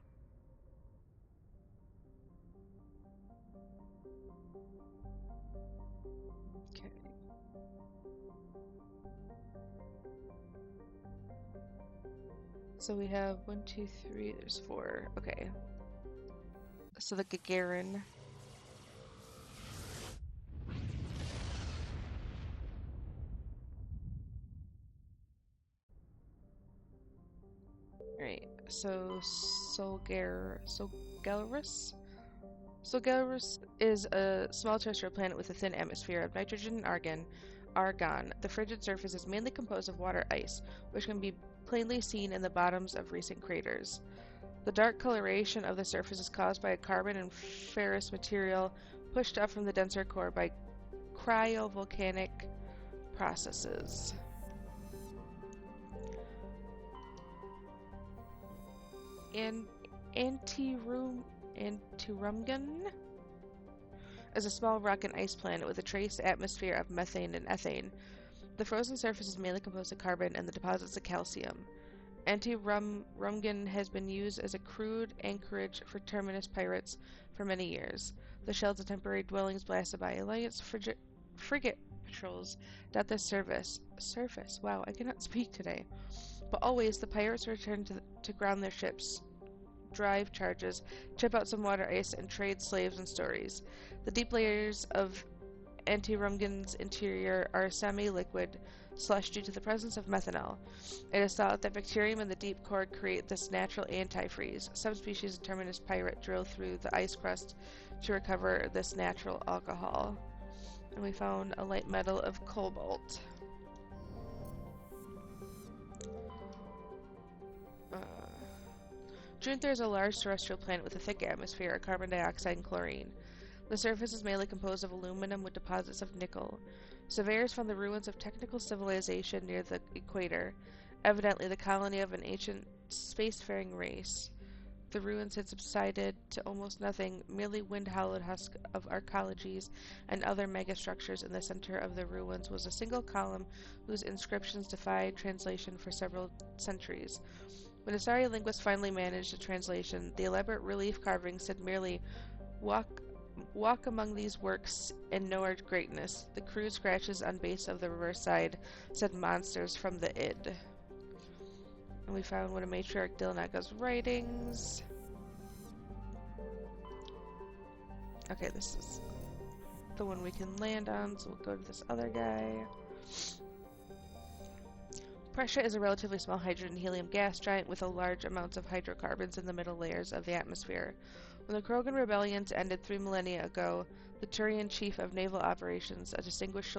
Okay. So we have 1, 2, 3, there's 4. Okay. So the Gagarin. Alright, so Solgaris? Solgaris is a small terrestrial planet with a thin atmosphere of nitrogen and argon. The frigid surface is mainly composed of water ice, which can be plainly seen in the bottoms of recent craters. The dark coloration of the surface is caused by a carbon and ferrous material pushed up from the denser core by cryovolcanic processes. Antirumgan is a small rock and ice planet with a trace atmosphere of methane and ethane. The frozen surface is mainly composed of carbon and the deposits of calcium. Antirumgan has been used as a crude anchorage for Terminus pirates for many years. The shells of temporary dwellings blasted by Alliance frigate patrols dot the surface. Wow, I cannot speak today. But always, the pirates return to ground their ships, drive charges, chip out some water ice, and trade slaves and stories. The deep layers of Antirumgan's interior are semi-liquid slush due to the presence of methanol. It is thought that bacterium in the deep core create this natural antifreeze. Subspecies of Terminus pyrite drill through the ice crust to recover this natural alcohol. And we found a light metal of cobalt. Junthor is a large terrestrial planet with a thick atmosphere of carbon dioxide and chlorine. The surface is mainly composed of aluminum with deposits of nickel. Surveyors found the ruins of technical civilization near the equator, evidently the colony of an ancient spacefaring race. The ruins had subsided to almost nothing, merely wind-hollowed husks of arcologies and other megastructures. In the center of the ruins was a single column whose inscriptions defied translation for several centuries. When Asari linguists finally managed a translation, the elaborate relief carvings said merely, Walk among these works and know our greatness. The crude scratches on base of the reverse side said monsters from the id. And we found one of Matriarch Dilnaga's writings. Okay, this is the one we can land on, so we'll go to this other guy. Prussia is a relatively small hydrogen helium gas giant with a large amounts of hydrocarbons in the middle layers of the atmosphere. When the Krogan rebellions ended 3 millennia ago, the Turian chief of naval operations, a distinguished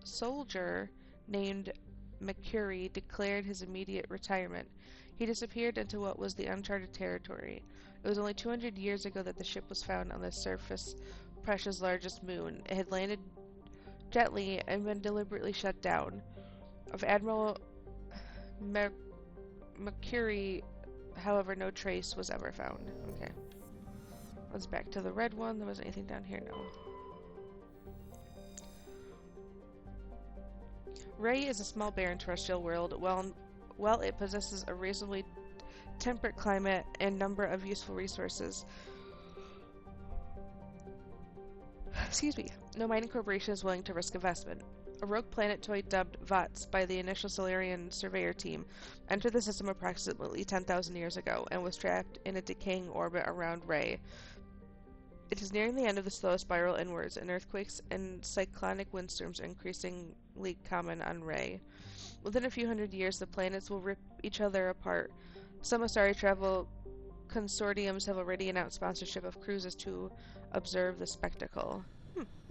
soldier named Mercury, declared his immediate retirement. He disappeared into what was the uncharted territory. It was only 200 years ago that the ship was found on the surface of Prussia's largest moon. It had landed gently and been deliberately shut down. Of Admiral Mercury, however, no trace was ever found. Okay. Let's back to the red one. There wasn't anything down here, no. Ray is a small barren terrestrial world. While it possesses a reasonably temperate climate and number of useful resources, no mining corporation is willing to risk investment. A rogue planetoid dubbed VOTS by the initial Solarian surveyor team entered the system approximately 10,000 years ago and was trapped in a decaying orbit around Ray. It is nearing the end of the slow spiral inwards, and earthquakes and cyclonic windstorms are increasingly common on Ray. Within a few hundred years, the planets will rip each other apart. Some Asari travel consortiums have already announced sponsorship of cruises to observe the spectacle.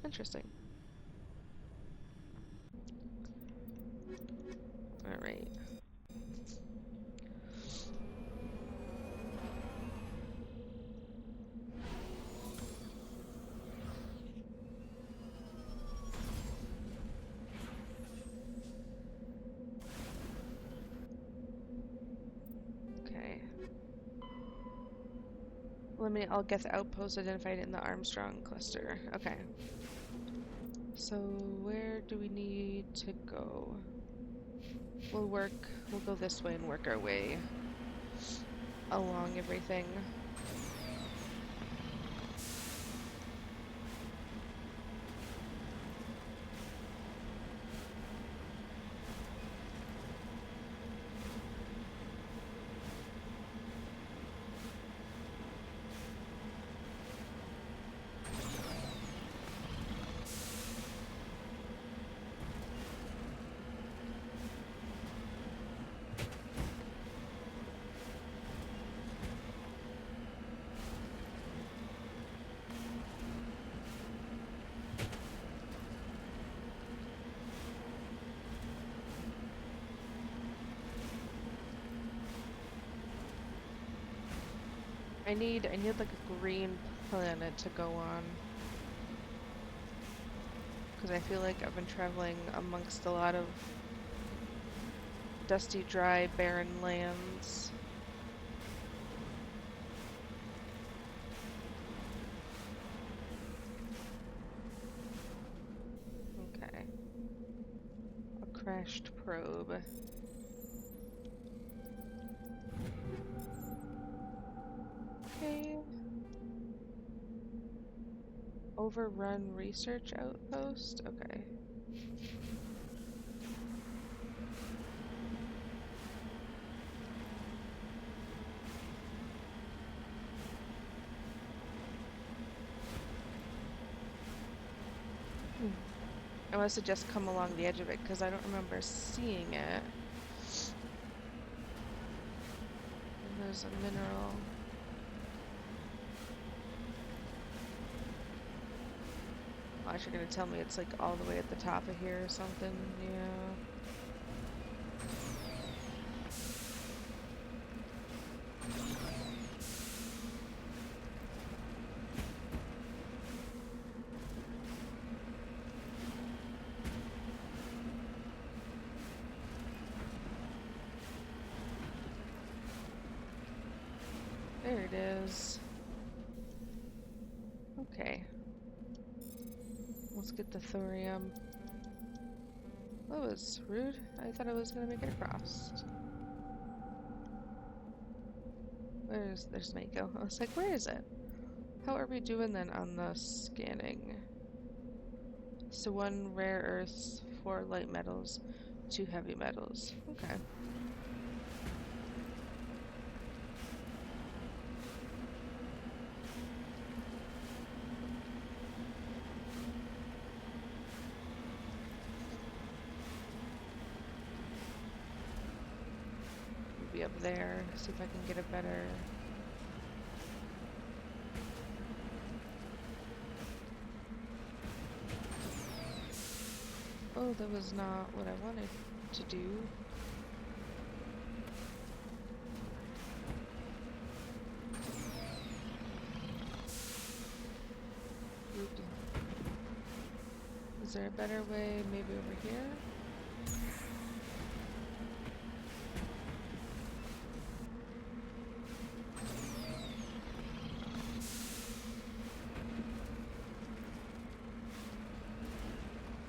Interesting. Alright. Okay. Eliminate all Geth outposts identified in the Armstrong cluster. Okay. So where do we need to go? We'll go this way and work our way along everything. I need like a green planet to go on, because I feel like I've been traveling amongst a lot of dusty, dry, barren lands. Okay. A crashed probe. Okay. Overrun research outpost? Okay. I must have just come along the edge of it because I don't remember seeing it. And there's a mineral. Watch, you're gonna tell me it's like all the way at the top of here or something. Yeah. There it is. Okay. Let's get the thorium. That was rude. I thought I was gonna make it across. There's Mako. I was like, where is it? How are we doing then on the scanning? So 1 rare earths, 4 light metals, 2 heavy metals. Okay. Up there, see if I can get a better. Oh, that was not what I wanted to do. Oops. Is there a better way? Maybe over here?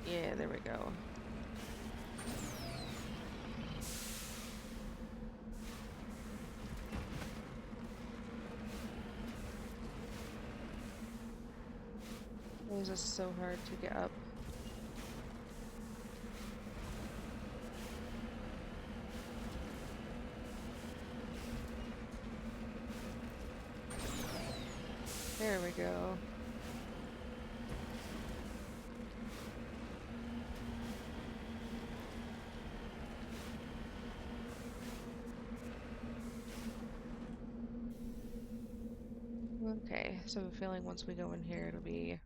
Yeah, there we go. This is so hard to get up. There we go. Okay, so I have a feeling once we go in here, it'll be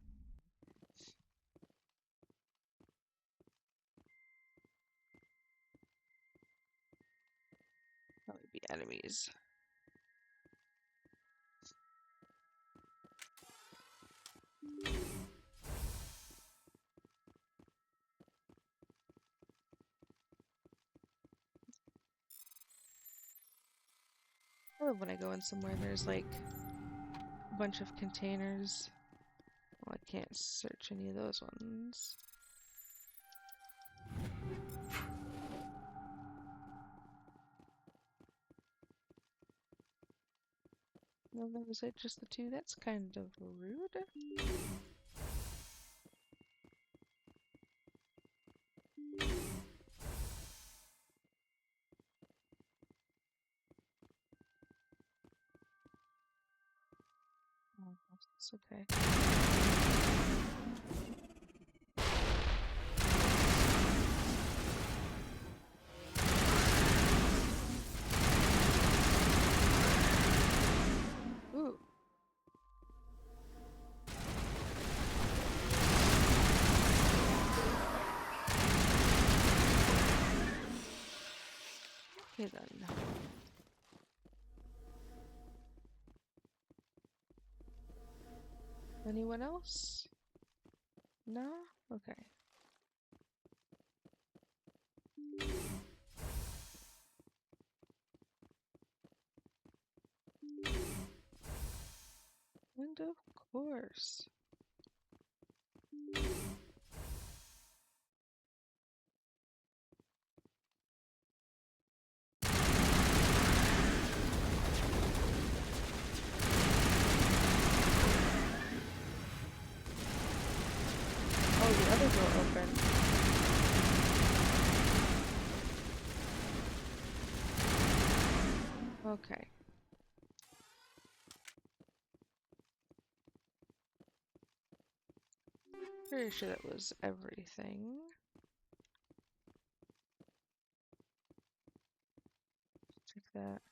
probably be enemies. I love when I go in somewhere there's like a bunch of containers. Well, I can't search any of those ones. Well, that was it, just the 2? That's kind of rude. Oh, that's okay. Ooh. Okay then. Anyone else? No? Okay. And of course. Oh, the other door opened. Okay. Pretty sure that was everything. Check that.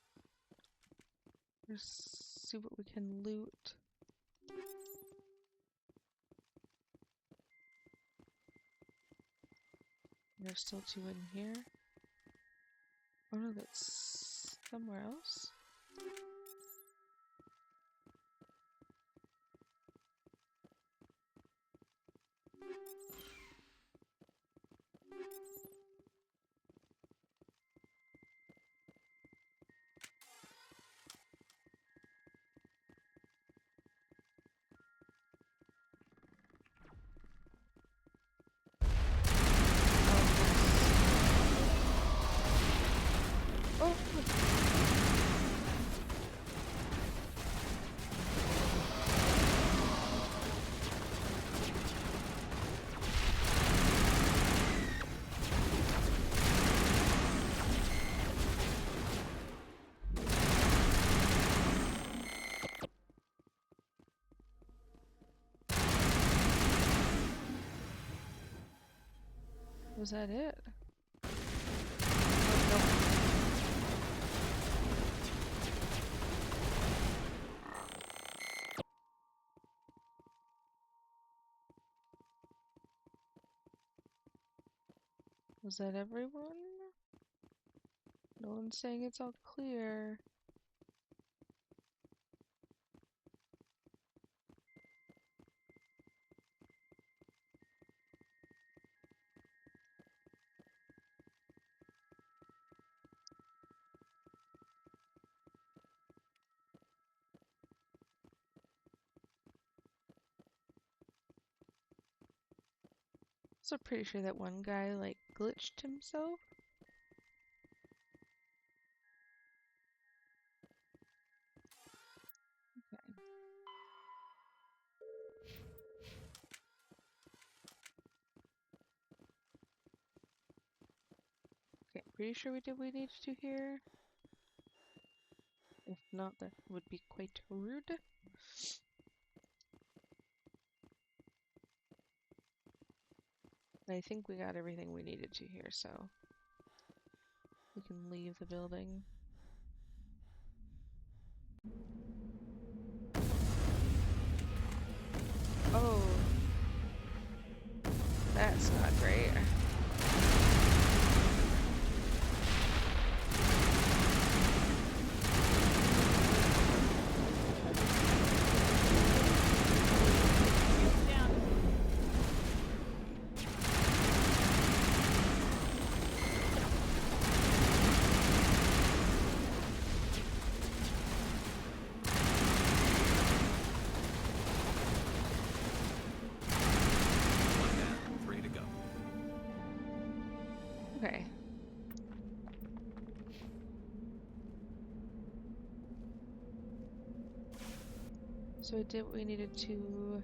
Let's see what we can loot. There's still 2 in here. Oh no, that's somewhere else. Oh! Was that it? Oh, no. Was that everyone? No one's saying it's all clear. So pretty sure that one guy like glitched himself. Okay. Okay, pretty sure we did what we needed to here. If not, that would be quite rude. I think we got everything we needed to here, so we can leave the building. Oh, that's not great. Okay. So we did what we needed to.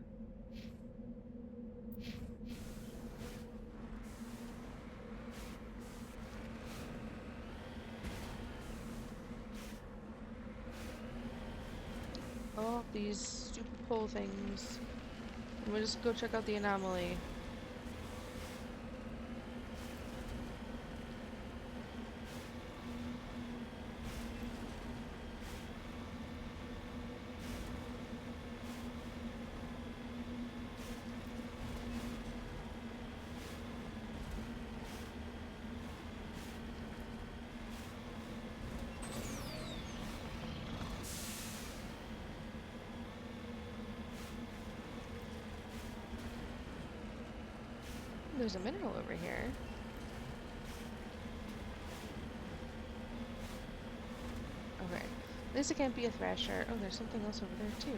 Oh, these stupid pole things. We'll just go check out the anomaly. There's a mineral over here. Okay. At least it can't be a thrasher. Oh, there's something else over there too.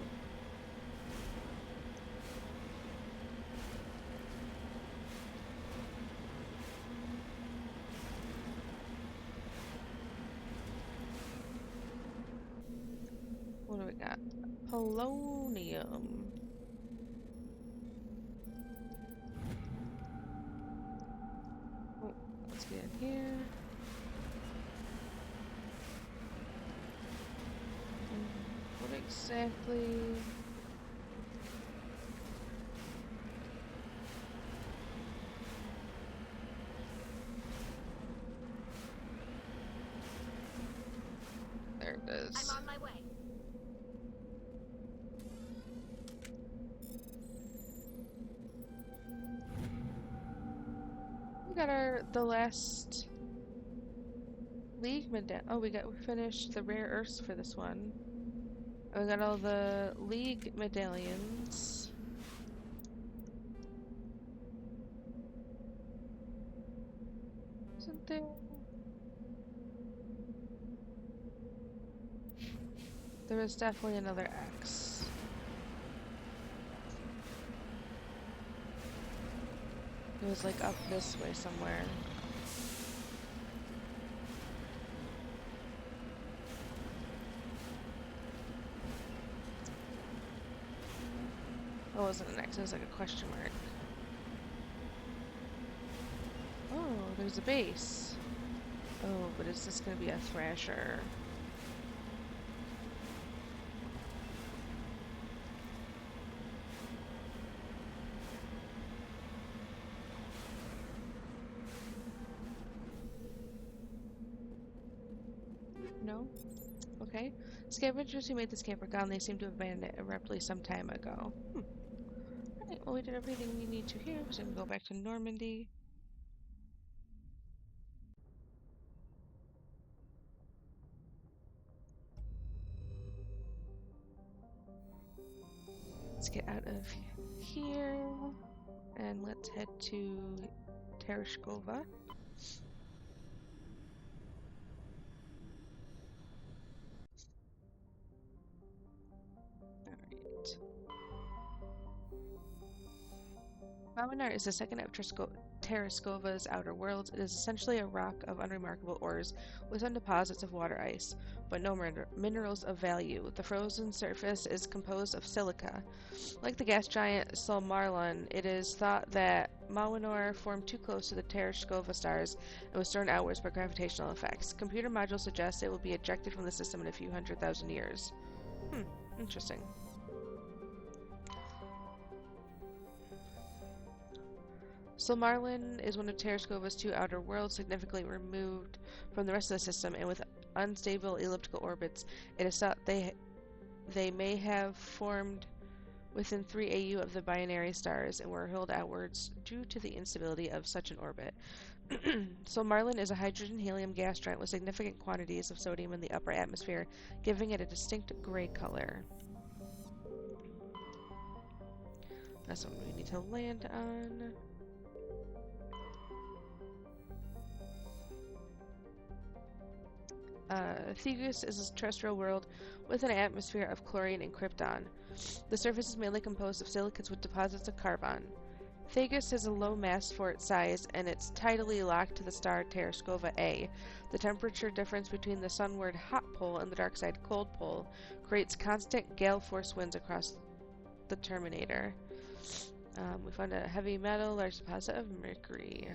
What do we got? Polonium. Oh, let's get in here. What exactly? We got the last League medallion. Oh, we finished the rare earths for this one. And we got all the League medallions. Isn't there? There was definitely another X. It was like up this way somewhere. Oh, it wasn't an X, it was like a question mark. Oh, there's a base. Oh, but is this gonna be a Thrasher? No? Okay. Scavengers who made this camp are gone. They seem to have abandoned it abruptly some time ago. Alright, well we did everything we need to here, so we can go back to Normandy. Let's get out of here, and let's head to Tereshkova. Alright. Malinar is the second of Tereskova's outer worlds. It is essentially a rock of unremarkable ores with some deposits of water ice, but no minerals of value. The frozen surface is composed of silica. Like the gas giant Solmarlon, it is thought that Malinor formed too close to the Tereshkova stars and was thrown outwards by gravitational effects. Computer modules suggest it will be ejected from the system in a few 100,000 years. Interesting. Solmarlon is one of Tereskova's two outer worlds, significantly removed from the rest of the system, and with unstable elliptical orbits. It is thought they may have formed within 3 AU of the binary stars and were hurled outwards due to the instability of such an orbit. Solmarlon is a hydrogen-helium gas giant with significant quantities of sodium in the upper atmosphere, giving it a distinct gray color. That's what we need to land on. Thegus is a terrestrial world with an atmosphere of chlorine and krypton. The surface is mainly composed of silicates with deposits of carbon. Thegus is a low mass for its size, and it's tidally locked to the star Tereshkova A. The temperature difference between the sunward hot pole and the dark side cold pole creates constant gale force winds across the Terminator. We found a heavy metal, large deposit of mercury.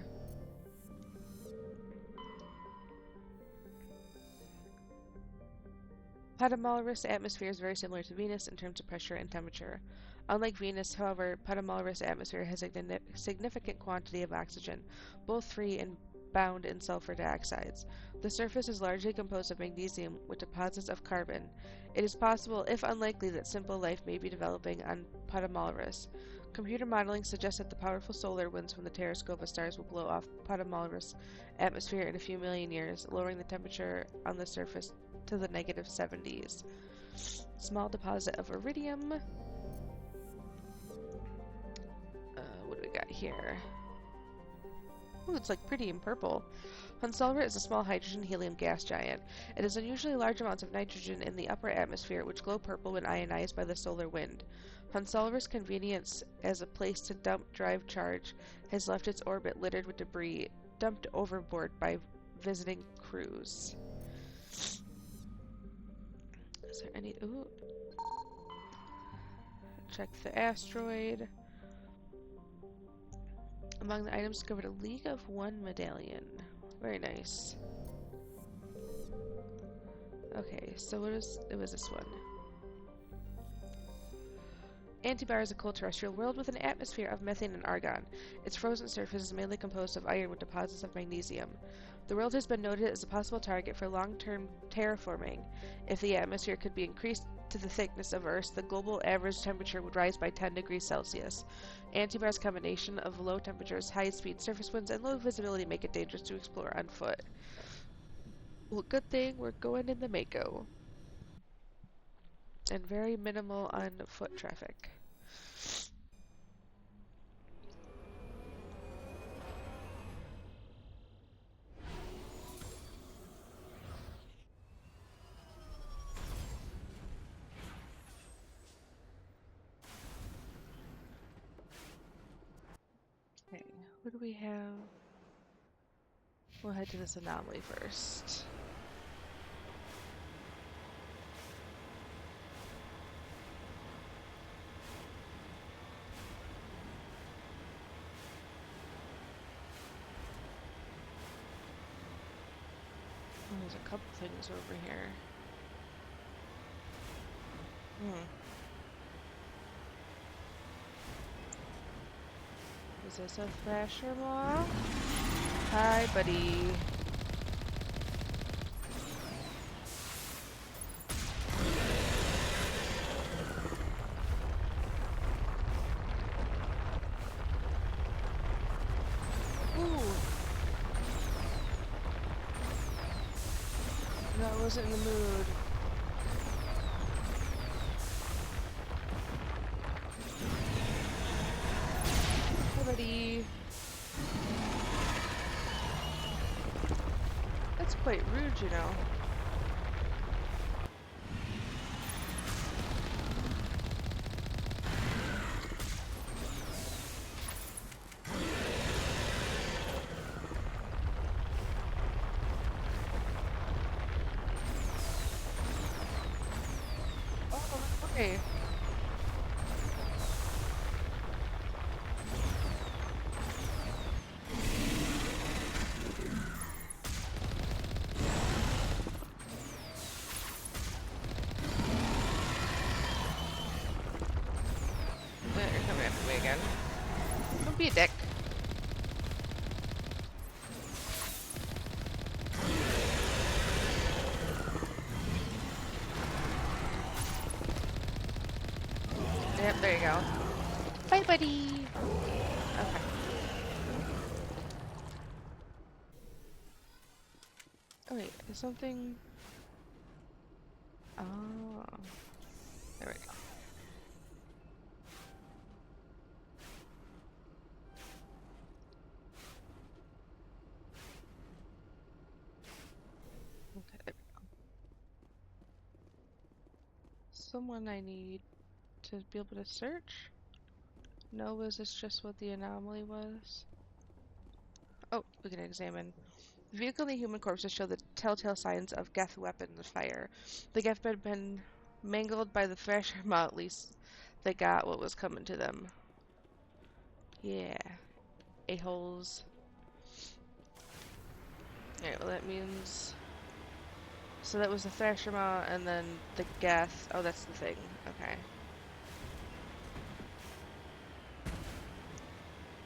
Patamalris atmosphere is very similar to Venus in terms of pressure and temperature. Unlike Venus, however, Patamalris atmosphere has a significant quantity of oxygen, both free and bound in sulfur dioxides. The surface is largely composed of magnesium with deposits of carbon. It is possible, if unlikely, that simple life may be developing on Patamalris. Computer modeling suggests that the powerful solar winds from the Tereshkova stars will blow off Patamalris atmosphere in a few million years, lowering the temperature on the surface to the -70s. Small deposit of iridium. What do we got here? Ooh, it's like pretty in purple. Hunsalra is a small hydrogen-helium gas giant. It has unusually large amounts of nitrogen in the upper atmosphere, which glow purple when ionized by the solar wind. Hunsalra's convenience as a place to dump drive charge has left its orbit littered with debris dumped overboard by visiting crews. Is there any... Ooh. Check the asteroid. Among the items discovered, a League of One medallion. Very nice. Okay, so it was this one. Antibar is a cold terrestrial world with an atmosphere of methane and argon. Its frozen surface is mainly composed of iron with deposits of magnesium. The world has been noted as a possible target for long-term terraforming. If the atmosphere could be increased to the thickness of Earth, the global average temperature would rise by 10 degrees Celsius. Antibar's combination of low temperatures, high-speed surface winds, and low visibility make it dangerous to explore on foot. Well, good thing we're going in the Mako. And very minimal on foot traffic. Okay, what do we have? We'll head to this anomaly first. Oh, there's a couple things over here. Is this a Thrasher Maw? Hi, buddy. I wasn't in the mood. Hey, buddy. That's quite rude, you know. Okay. You're coming after me again. Don't be a dick. Yep, there you go. Bye, buddy! Okay. Oh wait, is something... Oh. There we go. Okay, there we go. Someone I need to be able to search? No, was this just what the anomaly was? Oh, we can examine. The vehicle and the human corpses show the telltale signs of Geth weapons fire. The Geth had been mangled by the Thrasher Maw, at least they got what was coming to them. Yeah. A-holes. Alright, well that means... So that was the Thrasher Maw and then the Geth. Oh, that's the thing. Okay.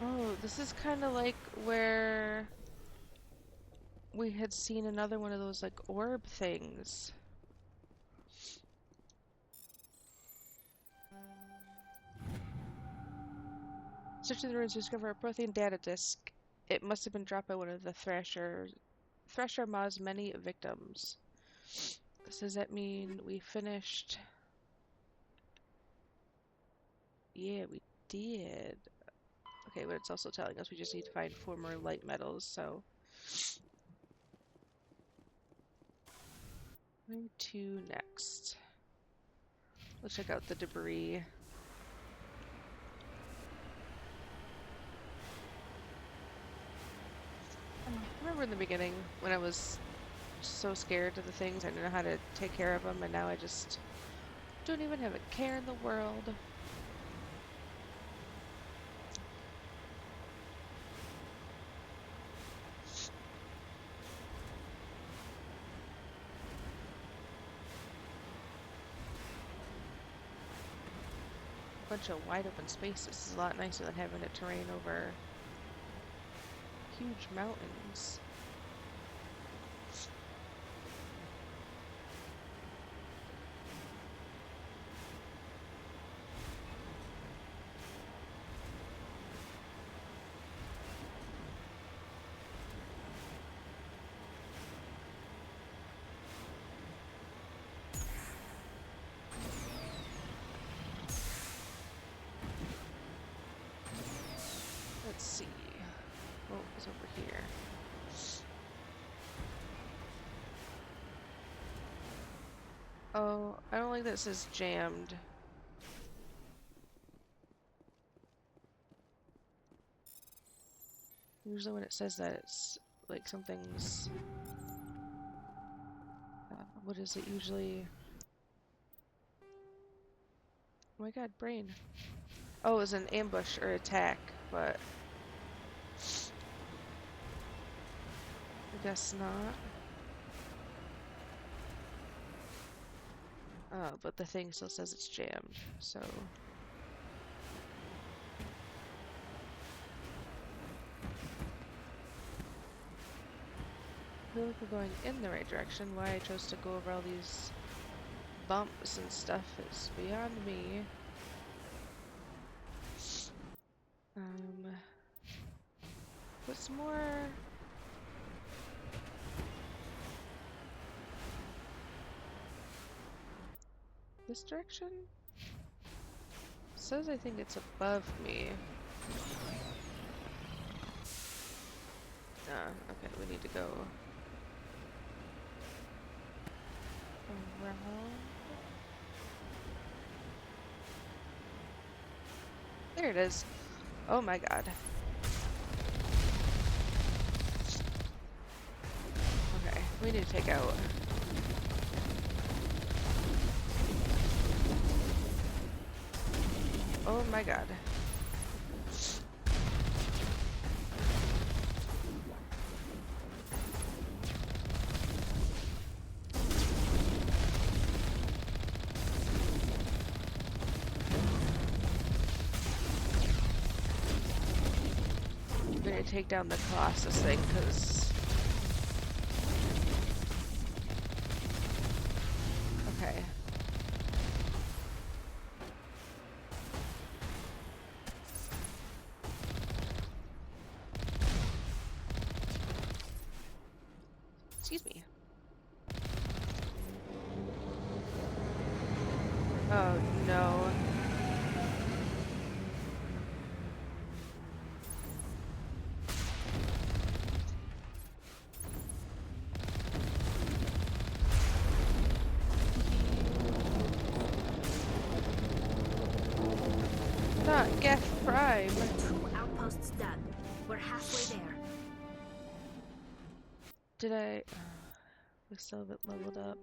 Oh, this is kind of like where we had seen another one of those like orb things. Searching the ruins to discover a Prothean data disk. It must have been dropped by one of the Thrasher Maw's many victims. So does that mean we finished? Yeah, we did. Okay, but it's also telling us we just need to find 4 more light metals, so... Where to next? Let's check out the debris. Remember in the beginning when I was so scared of the things, I didn't know how to take care of them, and now I just don't even have a care in the world. bunch of wide open space. This is a lot nicer than having it terrain over huge mountains. Let's see. What was over here? Oh, I don't like that it says jammed. Usually when it says that, it's like something's... what is it usually? Oh my god, brain. Oh, it was an ambush or attack, but... I guess not. But the thing still says it's jammed, so... I feel like we're going in the right direction. Why I chose to go over all these bumps and stuff is beyond me. What's more... this direction? It says I think it's above me. Okay, we need to go around. There it is. Oh my god. Okay, we need to take out. Oh my god. I'm gonna take down the Colossus thing, because... okay. Excuse me. Oh no. Not Geth Prime. 2 outposts done. We're halfway there. Did I... we still haven't leveled up.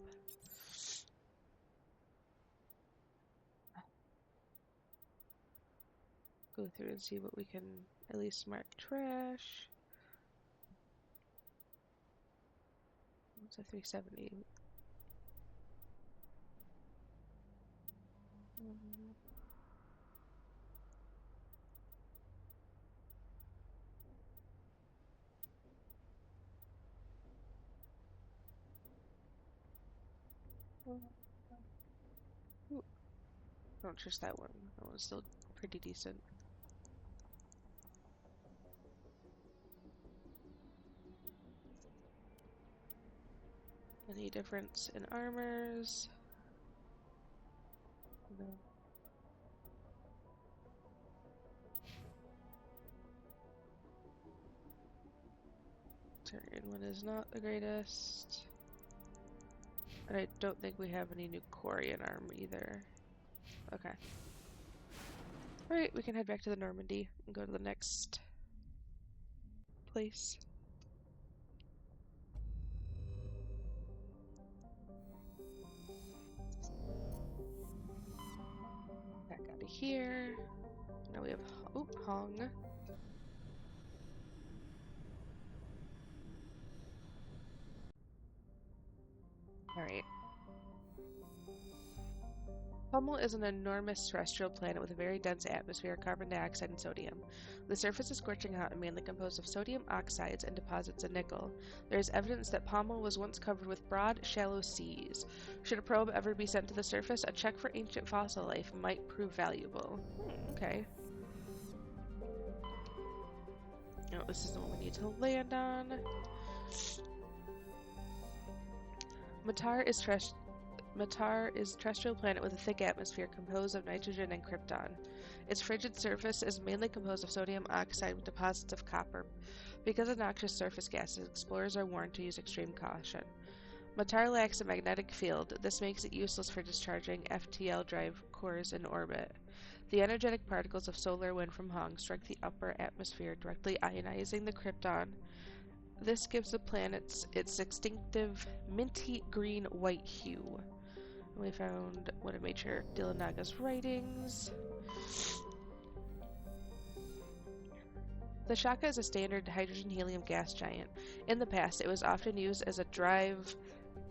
Go through and see what we can at least mark trash. It's a 370. Ooh. Don't trust that one. That one's still pretty decent. Any difference in armors? No. Tyrion one is not the greatest. And I don't think we have any new Quarian armor either. Okay. Alright, we can head back to the Normandy and go to the next place. Back out of here. Now we have Hong. Alright. Pummel is an enormous terrestrial planet with a very dense atmosphere of carbon dioxide and sodium. The surface is scorching hot and mainly composed of sodium oxides and deposits of nickel. There is evidence that Pummel was once covered with broad, shallow seas. Should a probe ever be sent to the surface, a check for ancient fossil life might prove valuable. Okay. Oh, this is the one we need to land on. Matar is a terrestrial planet with a thick atmosphere composed of nitrogen and krypton. Its frigid surface is mainly composed of sodium oxide with deposits of copper. Because of noxious surface gases, explorers are warned to use extreme caution. Matar lacks a magnetic field. This makes it useless for discharging FTL drive cores in orbit. The energetic particles of solar wind from Hong strike the upper atmosphere, directly ionizing the krypton. This gives the planet its distinctive minty green-white hue. We found one of Major Dillanaga's writings. The Shaka is a standard hydrogen-helium gas giant. In the past, it was often used as a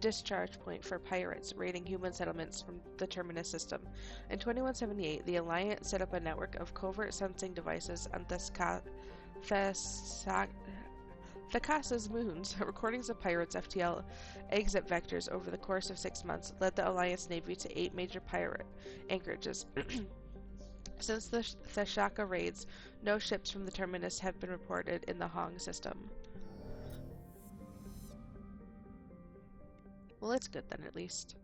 discharge point for pirates raiding human settlements from the Terminus system. In 2178, the Alliance set up a network of covert sensing devices on Thakasa's moons. Recordings of pirates' FTL exit vectors over the course of 6 months led the Alliance Navy to 8 major pirate anchorages. Since the Thashaka raids, no ships from the Terminus have been reported in the Hong system. Well, that's good then, at least.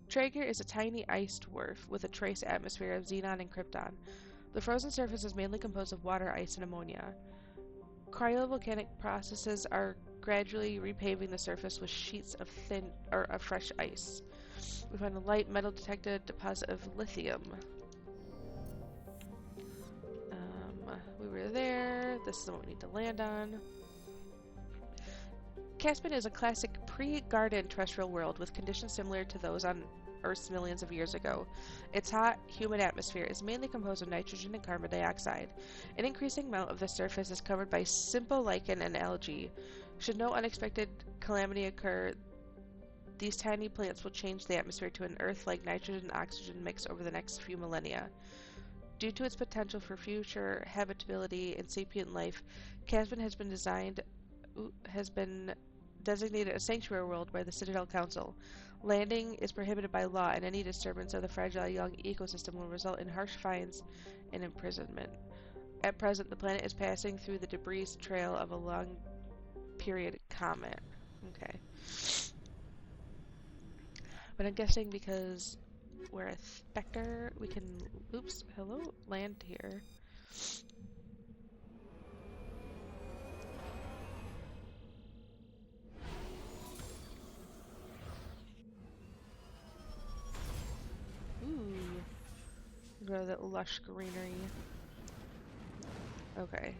Traeger is a tiny ice dwarf with a trace atmosphere of xenon and krypton. The frozen surface is mainly composed of water, ice, and ammonia. Cryovolcanic processes are gradually repaving the surface with sheets of fresh ice. We found a light metal detected deposit of lithium. We were there. This is the one we need to land on. Caspian is a classic pre-garden terrestrial world with conditions similar to those on Earth's millions of years ago. Its hot, humid atmosphere is mainly composed of nitrogen and carbon dioxide. An increasing amount of the surface is covered by simple lichen and algae. Should no unexpected calamity occur, these tiny plants will change the atmosphere to an Earth-like nitrogen-oxygen mix over the next few millennia. Due to its potential for future habitability and sapient life, Caspian has been designated a sanctuary world by the Citadel Council. Landing is prohibited by law, and any disturbance of the fragile young ecosystem will result in harsh fines and imprisonment. At present, the planet is passing through the debris trail of a long-period comet. Okay. But I'm guessing because we're a Spectre, we can... Oops, hello? Land here. Ooh. Go to that lush greenery. Okay.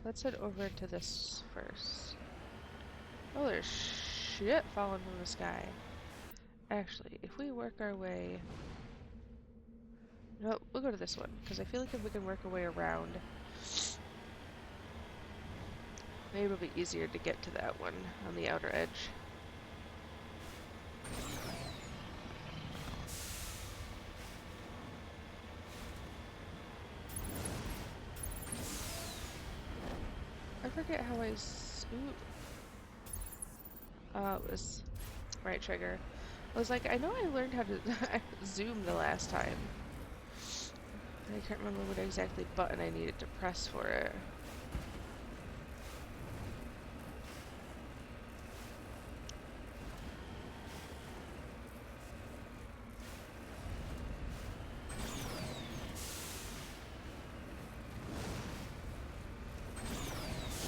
Let's head over to this first. Oh, there's shit falling from the sky. Actually, if we work our way... No, we'll go to this one, because I feel like if we can work our way around, maybe it'll be easier to get to that one on the outer edge. I forget how I... Oh, it was... Right trigger. I was like, I know I learned how to zoom the last time. I can't remember what exactly button I needed to press for it.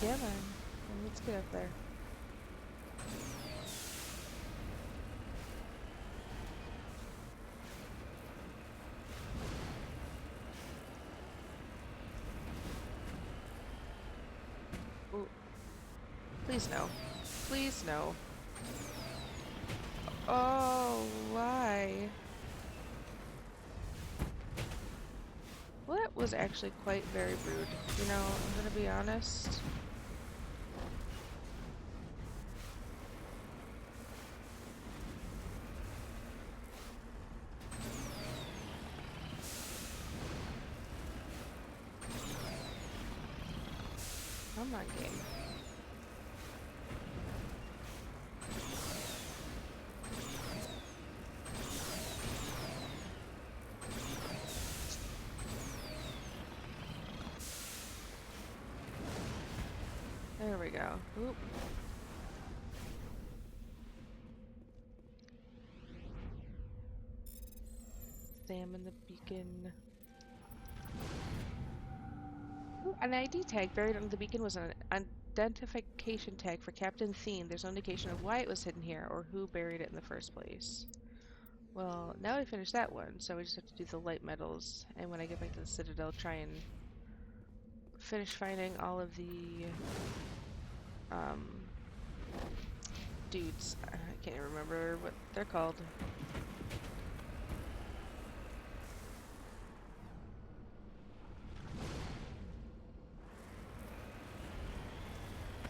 Come on. Let's get up there. Ooh. Please no. Please no. Oh, why? Well, that was actually quite very rude. You know, I'm gonna be honest. Come on, game. There we go. Oop. Examine the beacon. Ooh, an ID tag buried under the beacon was an identification tag for Captain Thien. There's no indication of why it was hidden here or who buried it in the first place. Well, now we finished that one, so we just have to do the light metals, and when I get back to the Citadel, try and finish finding all of the dudes. I can't even remember what they're called.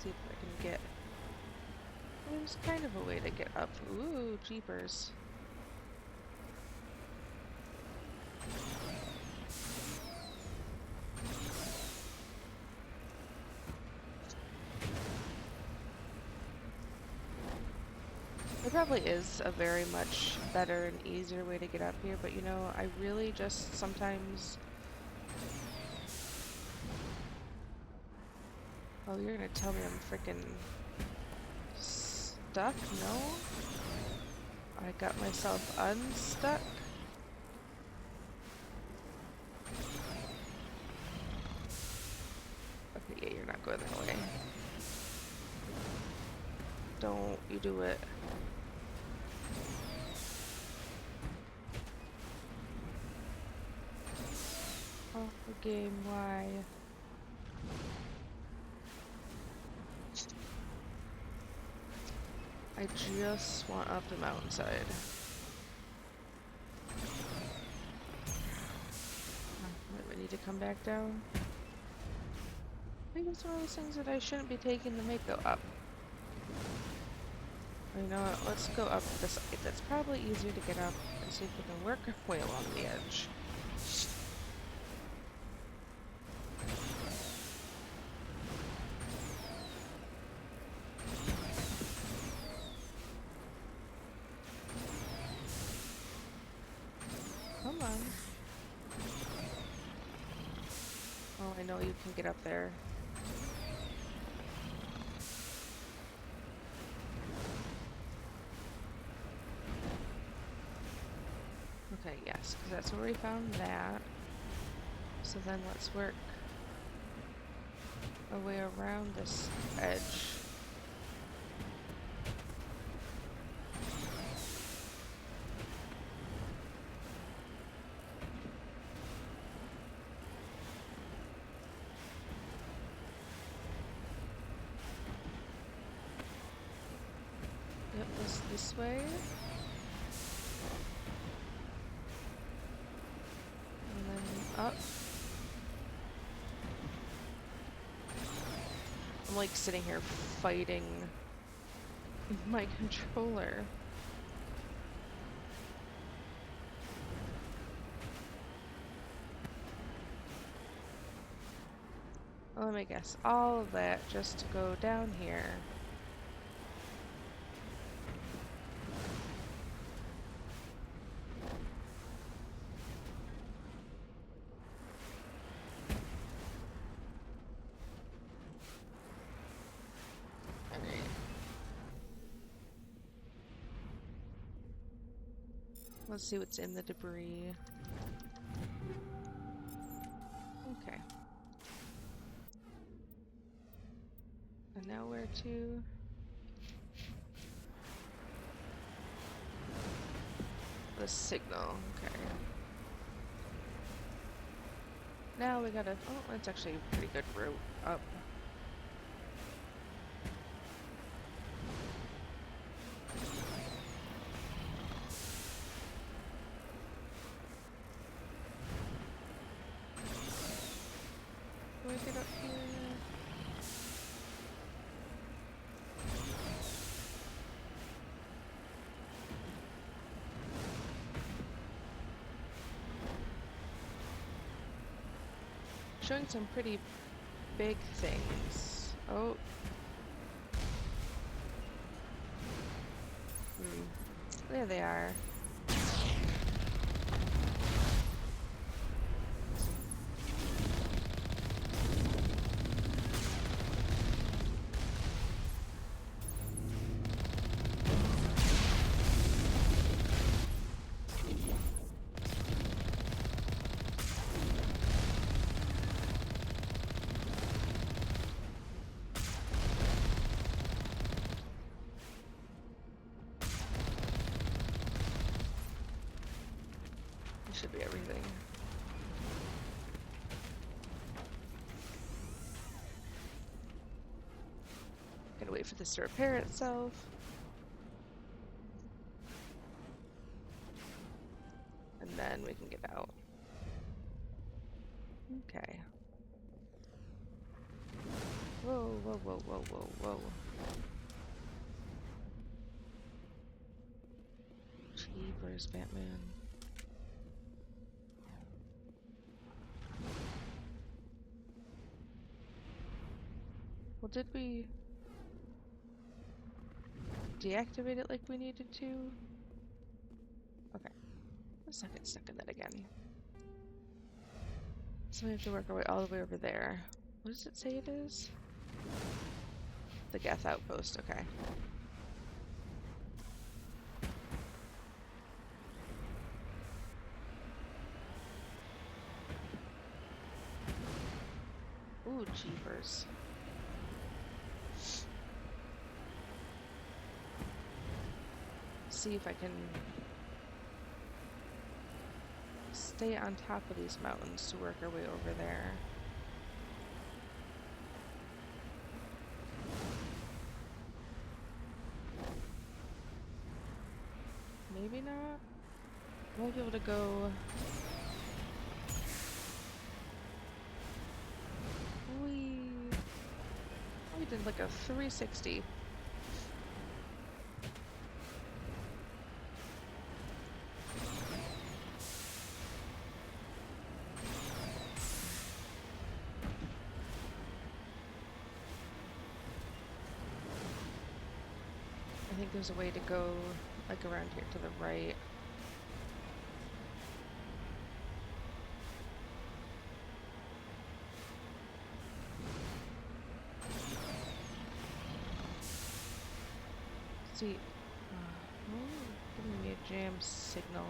See if I can get... There's kind of a way to get up. Ooh, jeepers. There probably is a very much better and easier way to get up here, but you know, I really just sometimes... Oh, you're gonna tell me I'm freaking stuck? No? I got myself unstuck? Okay, yeah, you're not going that way. Don't you do it. Oh, the game, why? I just want up the mountainside. Might we need to come back down? I think it's one of those things that I shouldn't be taking to make go up. You know what, let's go up this side. That's probably easier to get up and see if we can work our way along the edge. Come on. Oh, I know you can get up there. Okay, yes, because that's where we found that. So then let's work our way around this edge. Yep, this way. Up. I'm like sitting here fighting my controller. Well, let me guess. All of that just to go down here. Let's see what's in the debris. Okay. And now where to? The signal. Okay. Now we gotta... Oh, that's actually a pretty good route up. Get up here. Showing some pretty big things. Oh. There they are. Should be everything. Gotta wait for this to repair itself. And then we can get out. Okay. Whoa, whoa, whoa, whoa, whoa, whoa. Jeepers, Batman. Well, did we deactivate it like we needed to? Okay. Let's not get stuck in that again. So we have to work our way all the way over there. What does it say it is? The Geth outpost, okay. Ooh, jeepers. See if I can stay on top of these mountains to work our way over there. Maybe not. I might be able to go. We did like a 360. I think there's a way to go like around here to the right. See, giving me a jam signal.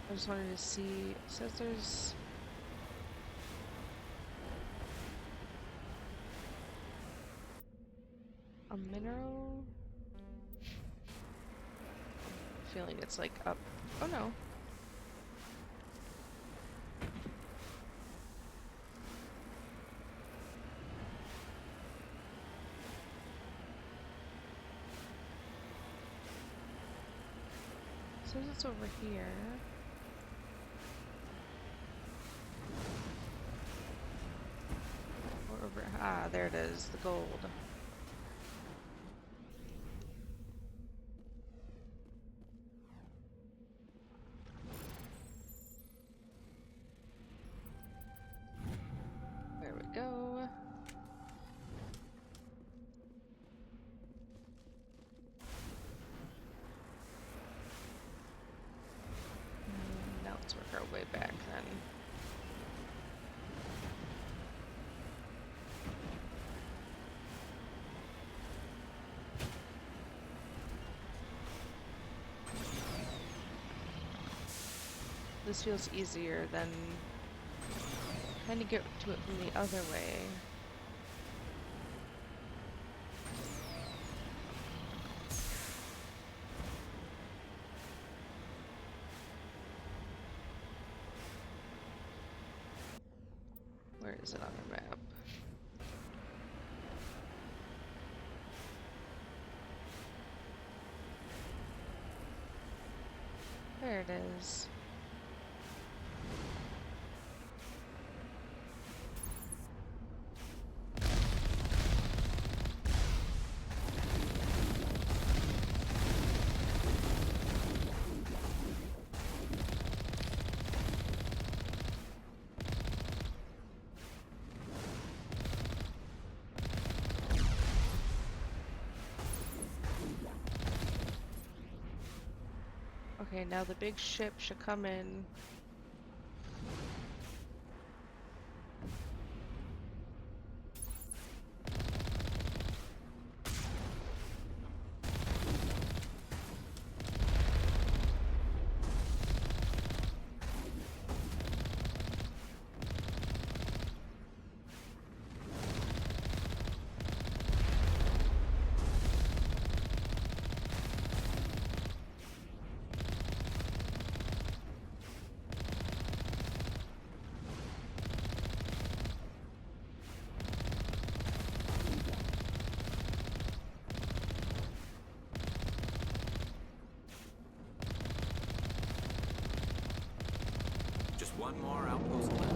I just wanted to see, it says there's a mineral. I'm feeling it's like up. Oh no. Says it's over here. Or over, ah, there it is, the gold. There we go. Now let's work our way back then. This feels easier than trying to get to it from the other way. Where is it on the map? There it is. Okay, now the big ship should come in. One more outpost left.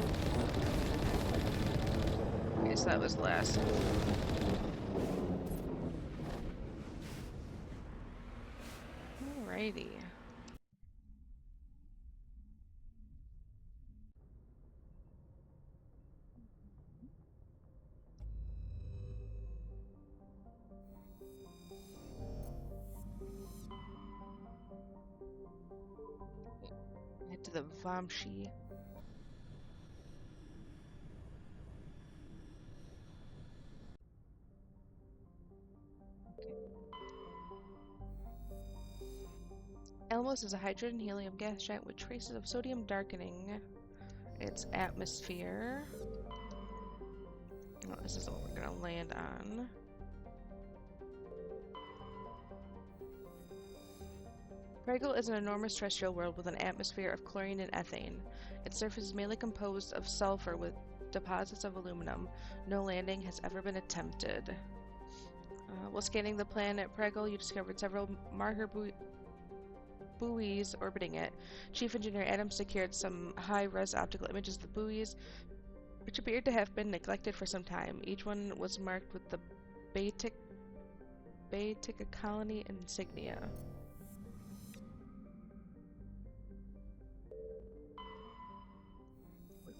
Okay, so that was the last. Alrighty. Head to the Vamshi. Elmos is a hydrogen helium gas giant with traces of sodium darkening its atmosphere. Oh, this is what we're gonna land on. Pregel is an enormous terrestrial world with an atmosphere of chlorine and ethane. Its surface is mainly composed of sulfur with deposits of aluminum. No landing has ever been attempted. While scanning the planet Pregel, you discovered several marker buoys orbiting it. Chief Engineer Adams secured some high-res optical images of the buoys, which appeared to have been neglected for some time. Each one was marked with the Baetica colony insignia.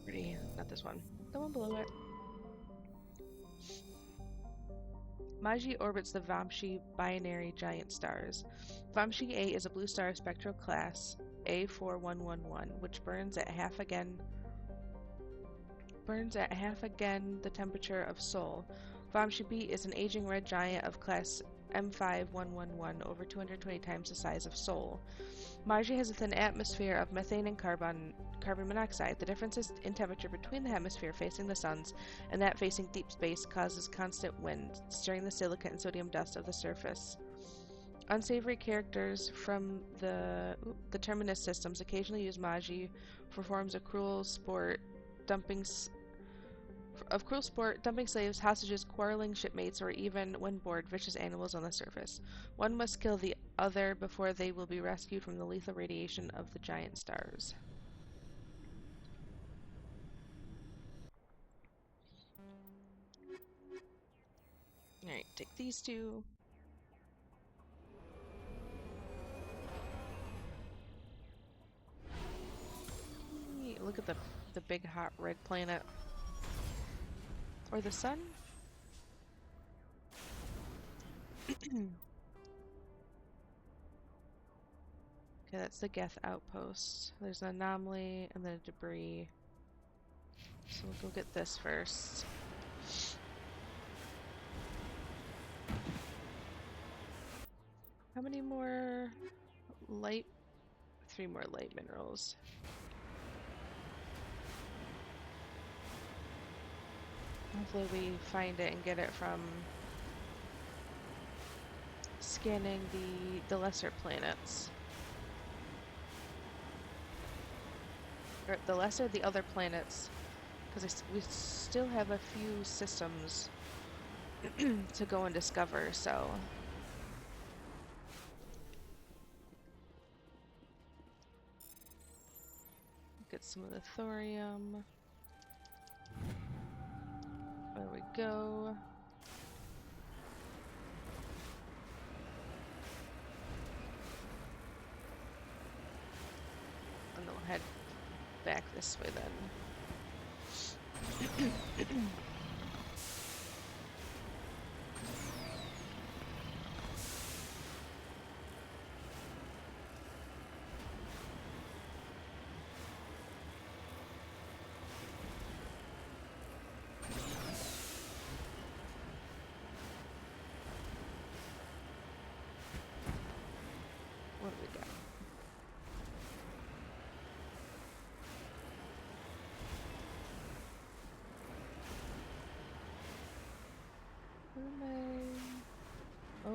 Pretty, not this one. The one below it. Maji orbits the Vamshi binary giant stars. Vamshi A is a blue star of spectral class A4111, which burns at half again the temperature of Sol. Vamshi B is an aging red giant of class M5111, over 220 times the size of Sol. Maji has a thin atmosphere of methane and carbon monoxide. The differences in temperature between the hemisphere facing the suns and that facing deep space causes constant wind, stirring the silica and sodium dust of the surface. Unsavory characters from the Terminus systems occasionally use Maji for forms of cruel sport, dumping slaves, hostages, quarreling shipmates, or even, when bored, vicious animals on the surface. One must kill the other before they will be rescued from the lethal radiation of the giant stars. Alright, take these two. Look at the big hot red planet. Or the sun? Okay, that's the Geth outpost. There's an anomaly and then a debris. So we'll go get this first. How many more light? 3 more light minerals. Hopefully we find it and get it from scanning the lesser planets. Or the other planets. Because we still have a few systems to go and discover, so... Get some of the thorium. There we go. And then we'll head back this way then.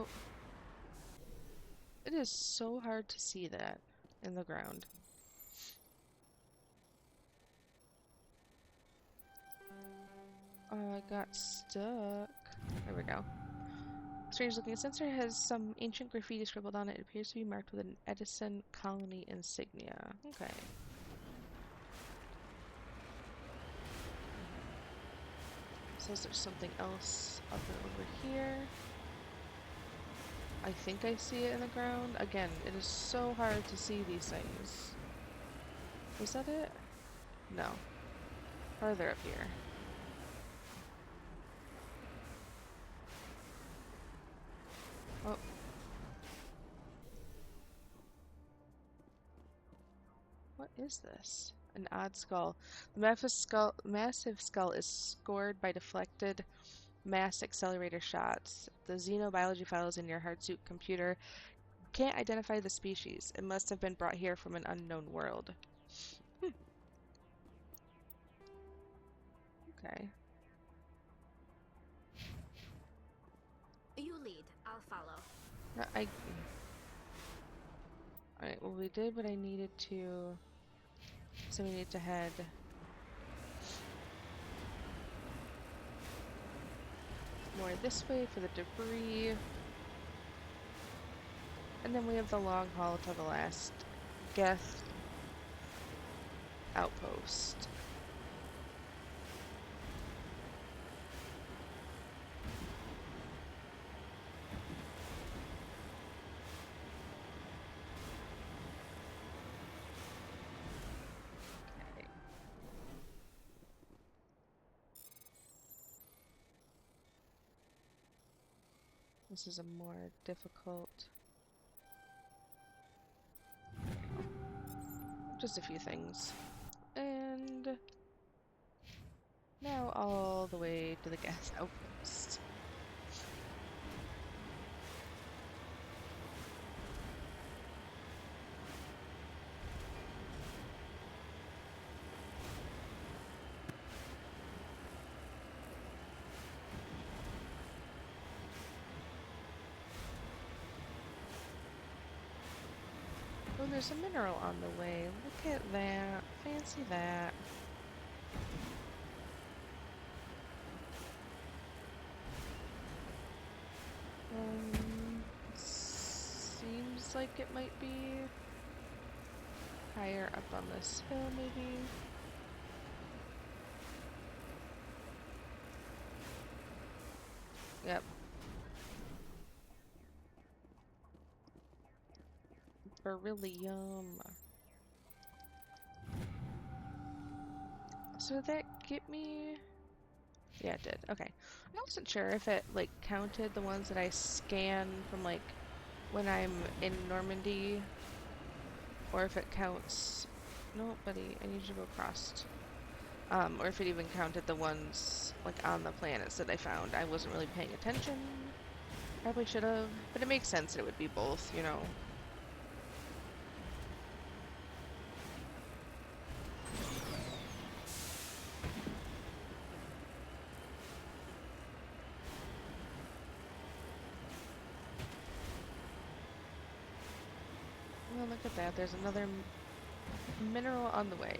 Oh. It is so hard to see that in the ground. I got stuck. There we go. Strange looking sensor has some ancient graffiti scribbled on it. It appears to be marked with an Edison colony insignia. Okay. Says there's something else up and over here. I think I see it in the ground. Again, it is so hard to see these things. Was that it? No. Farther up here. Oh. What is this? An odd skull. The massive skull is scored by deflected mass accelerator shots. The xenobiology files in your hardsuit computer can't identify the species. It must have been brought here from an unknown world. Okay. You lead. I'll follow. Alright, well we did what I needed to. So we need to head more this way for the debris. And then we have the long haul to the last Geth outpost. This is a more difficult. Just a few things. And now all the way to the Geth outpost. Oh, there's a mineral on the way. Look at that. Fancy that. Seems like it might be higher up on this hill, maybe. Yep. Beryllium. So did that get me? Yeah, it did. Okay. I wasn't sure if it like counted the ones that I scan from like when I'm in Normandy, or if it counts. No, buddy, I need you to go across. Or if it even counted the ones like on the planets that I found. I wasn't really paying attention. Probably should have, but it makes sense that it would be both, you know. Well, look at that. There's another mineral on the way.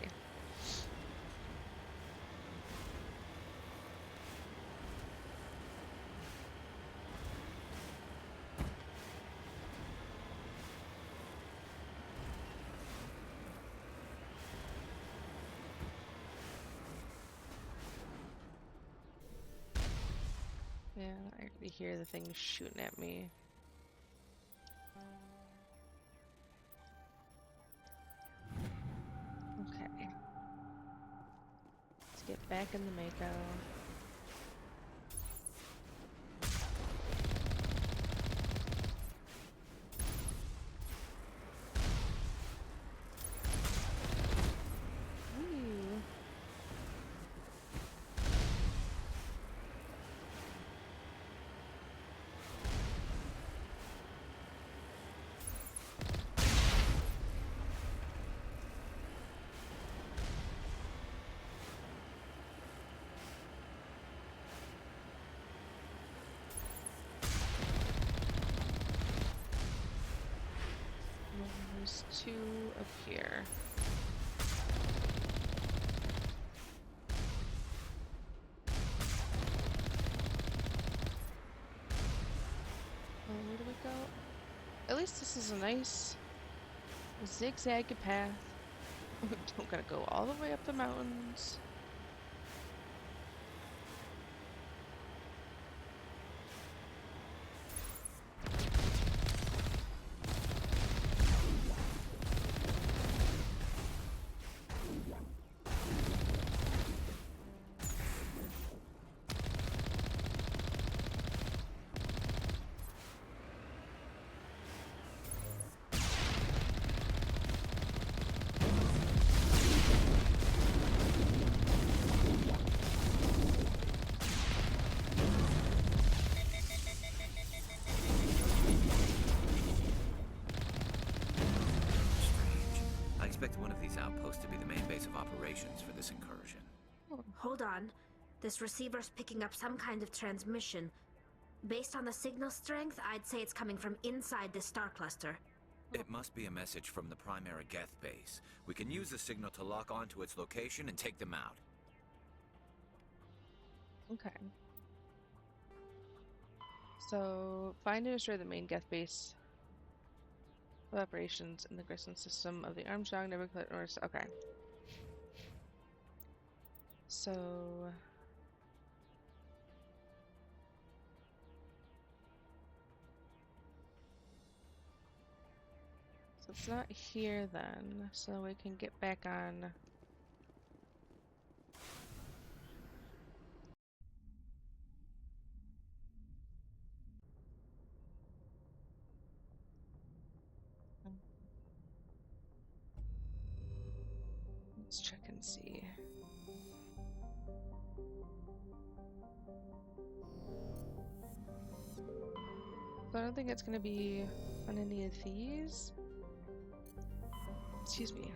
Yeah, I already hear the thing shooting at me. Okay. Let's get back in the Mako. 2 up here. Where do we go? At least this is a nice zigzag path. We don't gotta go all the way up the mountains. I expect one of these outposts to be the main base of operations for this incursion. Hold on. This receiver's picking up some kind of transmission. Based on the signal strength, I'd say it's coming from inside this star cluster. It must be a message from the Primera Geth base. We can use the signal to lock onto its location and take them out. Okay. So, find and destroy the main Geth base of operations in the Grissom system of the Armstrong Nebula. Okay. So it's not here then, so we can get back on. Let's check and see. So I don't think it's going to be on any of these. Excuse me.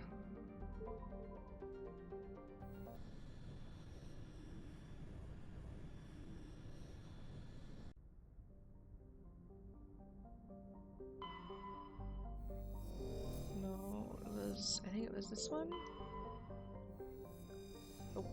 No, I think it was this one. Oh.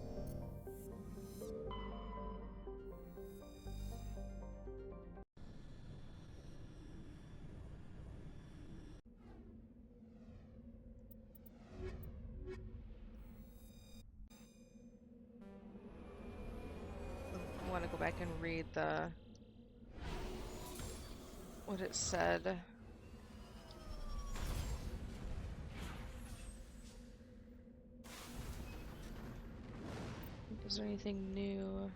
I want to go back and read what it said. Is there anything new?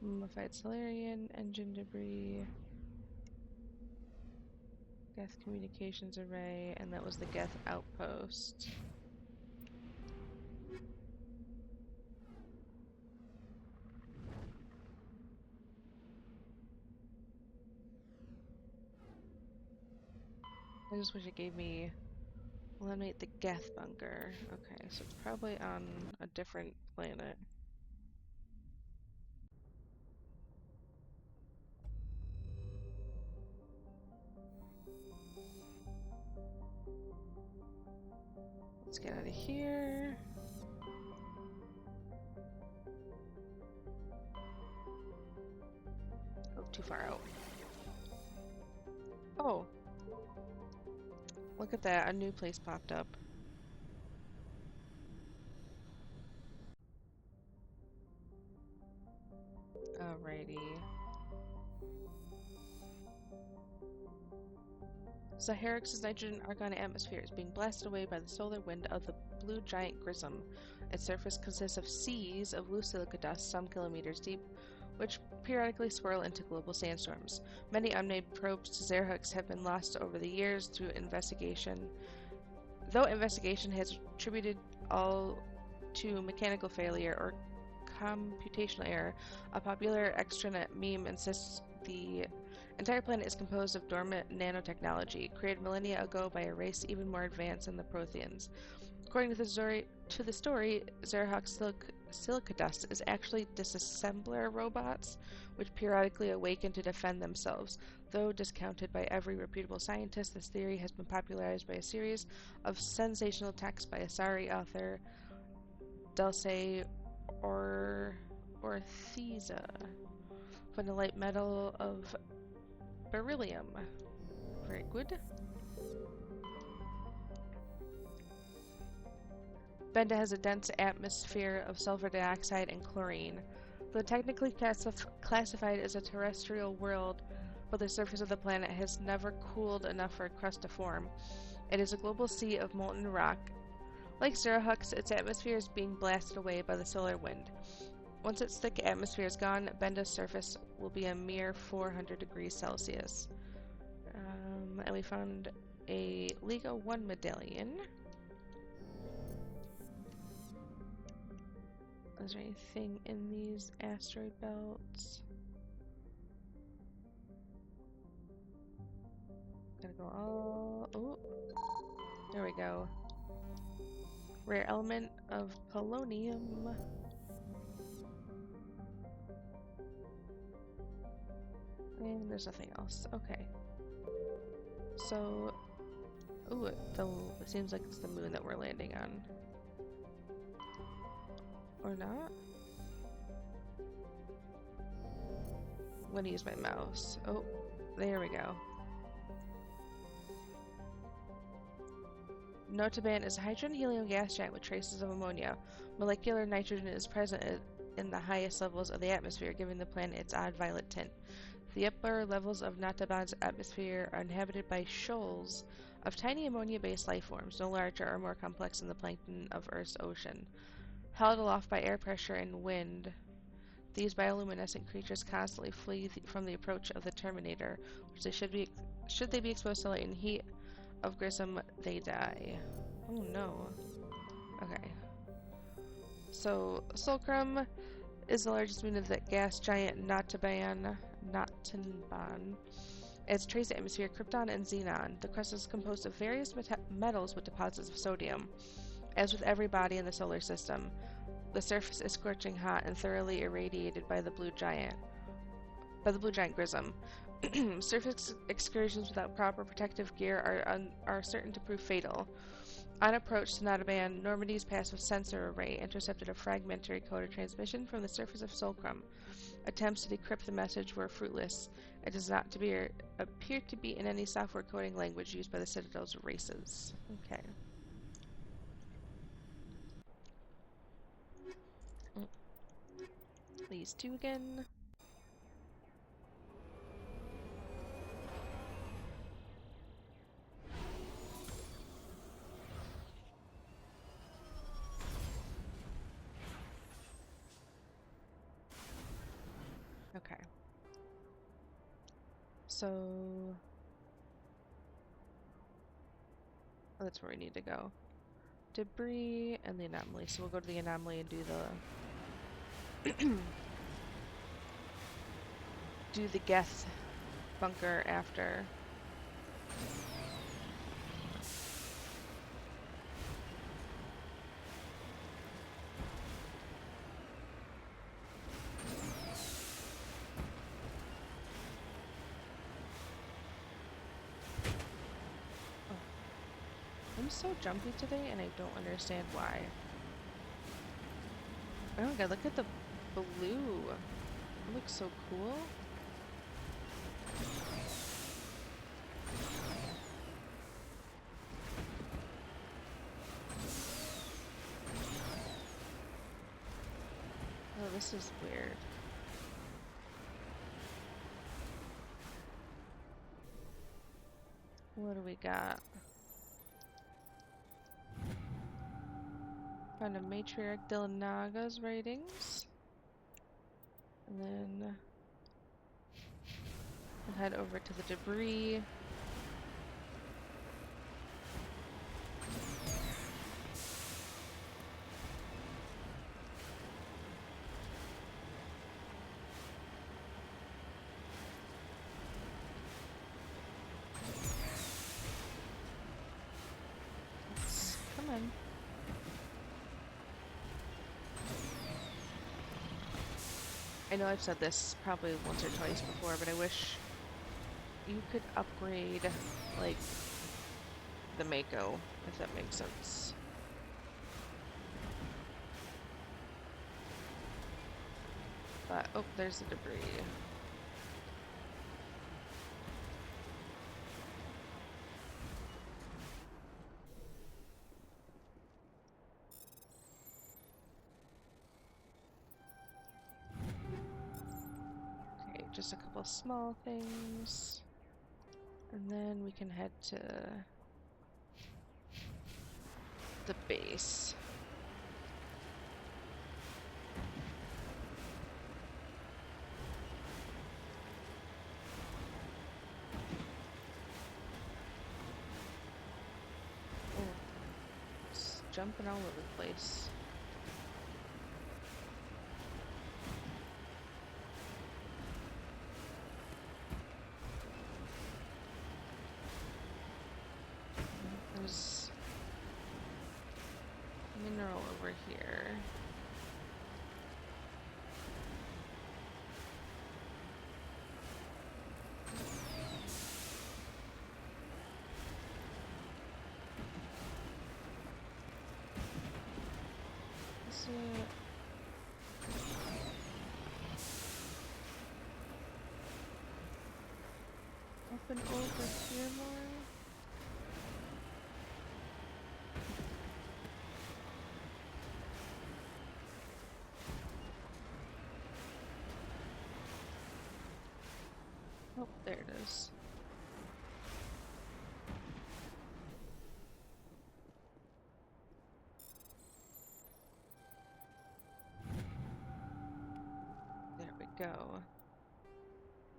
Mummified Solarian, engine debris, Geth communications array, and that was the Geth outpost. I just wish it gave me eliminate the Geth bunker. Okay, so it's probably on a different planet. Let's get out of here. Oh, too far out. Oh. Look at that, a new place popped up. Alrighty. Zaharix's nitrogen argon atmosphere is being blasted away by the solar wind of the blue giant Grissom. Its surface consists of seas of loose silica dust some kilometers deep, which periodically swirl into global sandstorms. Many unmade probes to Zaharix have been lost over the years through investigation. Though investigation has attributed all to mechanical failure or computational error, a popular extranet meme insists the entire planet is composed of dormant nanotechnology, created millennia ago by a race even more advanced than the Protheans. According to the story, Zaharix silica dust is actually disassembler robots, which periodically awaken to defend themselves. Though discounted by every reputable scientist, this theory has been popularized by a series of sensational texts by Asari author Dulce Orthiza from the light metal of beryllium. Very good. Benda has a dense atmosphere of sulfur dioxide and chlorine. Though technically classified as a terrestrial world, but the surface of the planet has never cooled enough for a crust to form. It is a global sea of molten rock. Like Zerahux, its atmosphere is being blasted away by the solar wind. Once its thick atmosphere is gone, Benda's surface will be a mere 400 degrees Celsius. And we found a Liga 1 medallion. Is there anything in these asteroid belts? Gotta go all... Oh! There we go. Rare element of polonium. And there's nothing else. Okay. So... Ooh, it seems like it's the moon that we're landing on. Or not? I'm gonna use my mouse. Oh, there we go. Notaban is a hydrogen-helium gas giant with traces of ammonia. Molecular nitrogen is present in the highest levels of the atmosphere, giving the planet its odd violet tint. The upper levels of Notaban's atmosphere are inhabited by shoals of tiny ammonia-based life forms, no larger or more complex than the plankton of Earth's ocean. Held aloft by air pressure and wind, these bioluminescent creatures constantly flee from the approach of the Terminator, which they should they be exposed to light and heat of Grissom, they die. Oh no. Okay. So, Solcrum is the largest moon of the gas giant Notaban. Its trace atmosphere, krypton and xenon. The crust is composed of various metals with deposits of sodium. As with every body in the solar system, the surface is scorching hot and thoroughly irradiated by the blue giant Grissom. Surface excursions without proper protective gear are certain to prove fatal. On approach to Notaban, Normandy's passive sensor array intercepted a fragmentary coded transmission from the surface of Solcrum. Attempts to decrypt the message were fruitless. It does not appear to be in any software coding language used by the Citadel's races. Okay. These two again. Okay. So that's where we need to go. Debris and the anomaly. So we'll go to the anomaly and do the Geth bunker after. I'm so jumpy today and I don't understand why. Oh my god, look at the blue. It looks so cool. Oh, this is weird. What do we got? Found a Matriarch Dillinaga's writings. And then we'll head over to the debris. Come on. I know I've said this probably once or twice before, but I wish you could upgrade, like, the Mako, if that makes sense. But, oh, there's the debris. Okay, just a couple small things. And then we can head to the base. Oh, it's jumping all over the place. There's mineral over here. Is it... up and over here more? Oh, there it is. There we go.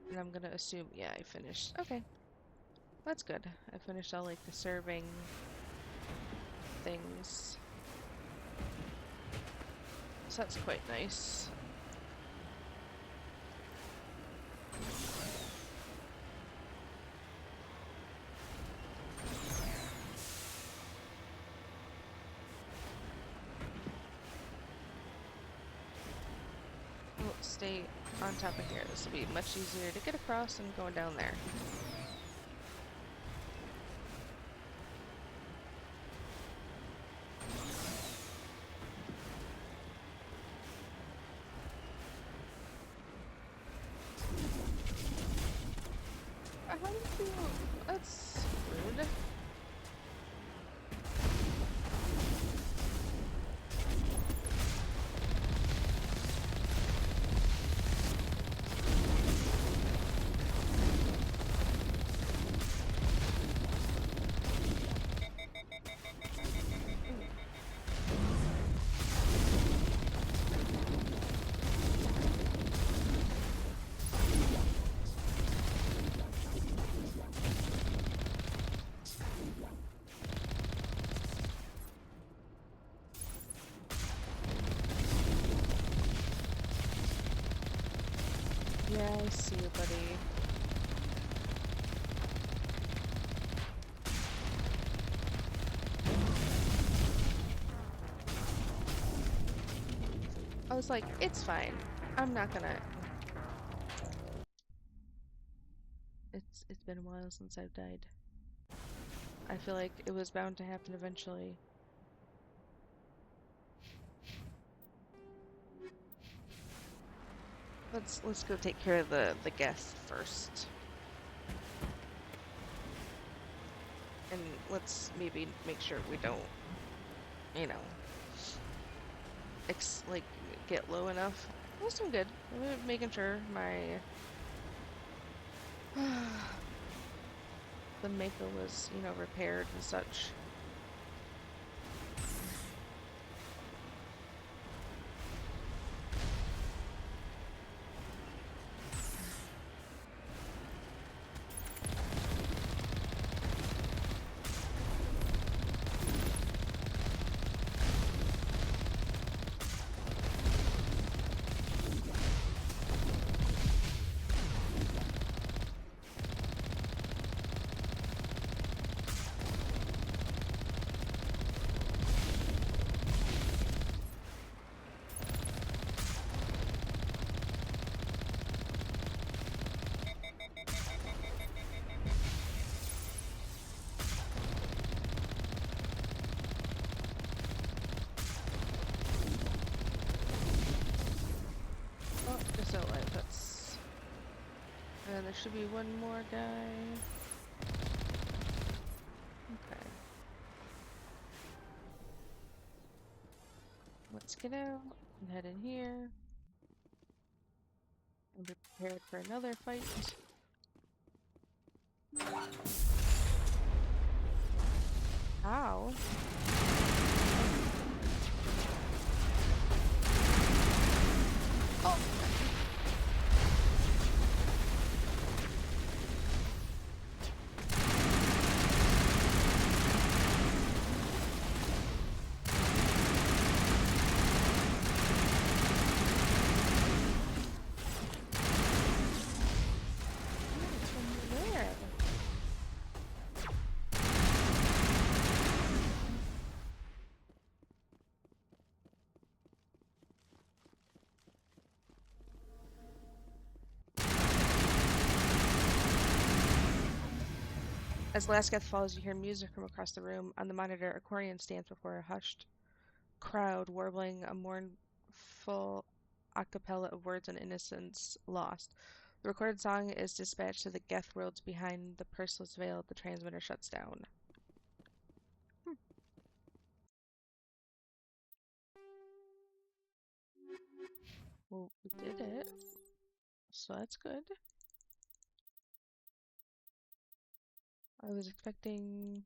And I'm gonna assume, yeah, I finished. Okay. That's good. I finished all, like, the serving things. So that's quite nice. We'll stay on top of here. This will be much easier to get across than going down there. How do you feel? That's rude. Yeah, I see you, buddy. I was like, it's fine. I'm not gonna... It's been a while since I've died. I feel like it was bound to happen eventually. Let's go take care of the guest first. And let's maybe make sure we don't, you know, like get low enough. That's doing good. I'm making sure my the Mako was, you know, repaired and such. then there should be one more guy. Okay. Let's get out and head in here. And be prepared for another fight. How? Oh! Where? As Last Geth falls, you hear music from across the room. On the monitor, Aquarian stands before a hushed crowd, warbling a mournful a cappella of words and innocence lost. The recorded song is dispatched to the Geth worlds behind the Purseless Veil. The transmitter shuts down. Well, we did it. So that's good. I was expecting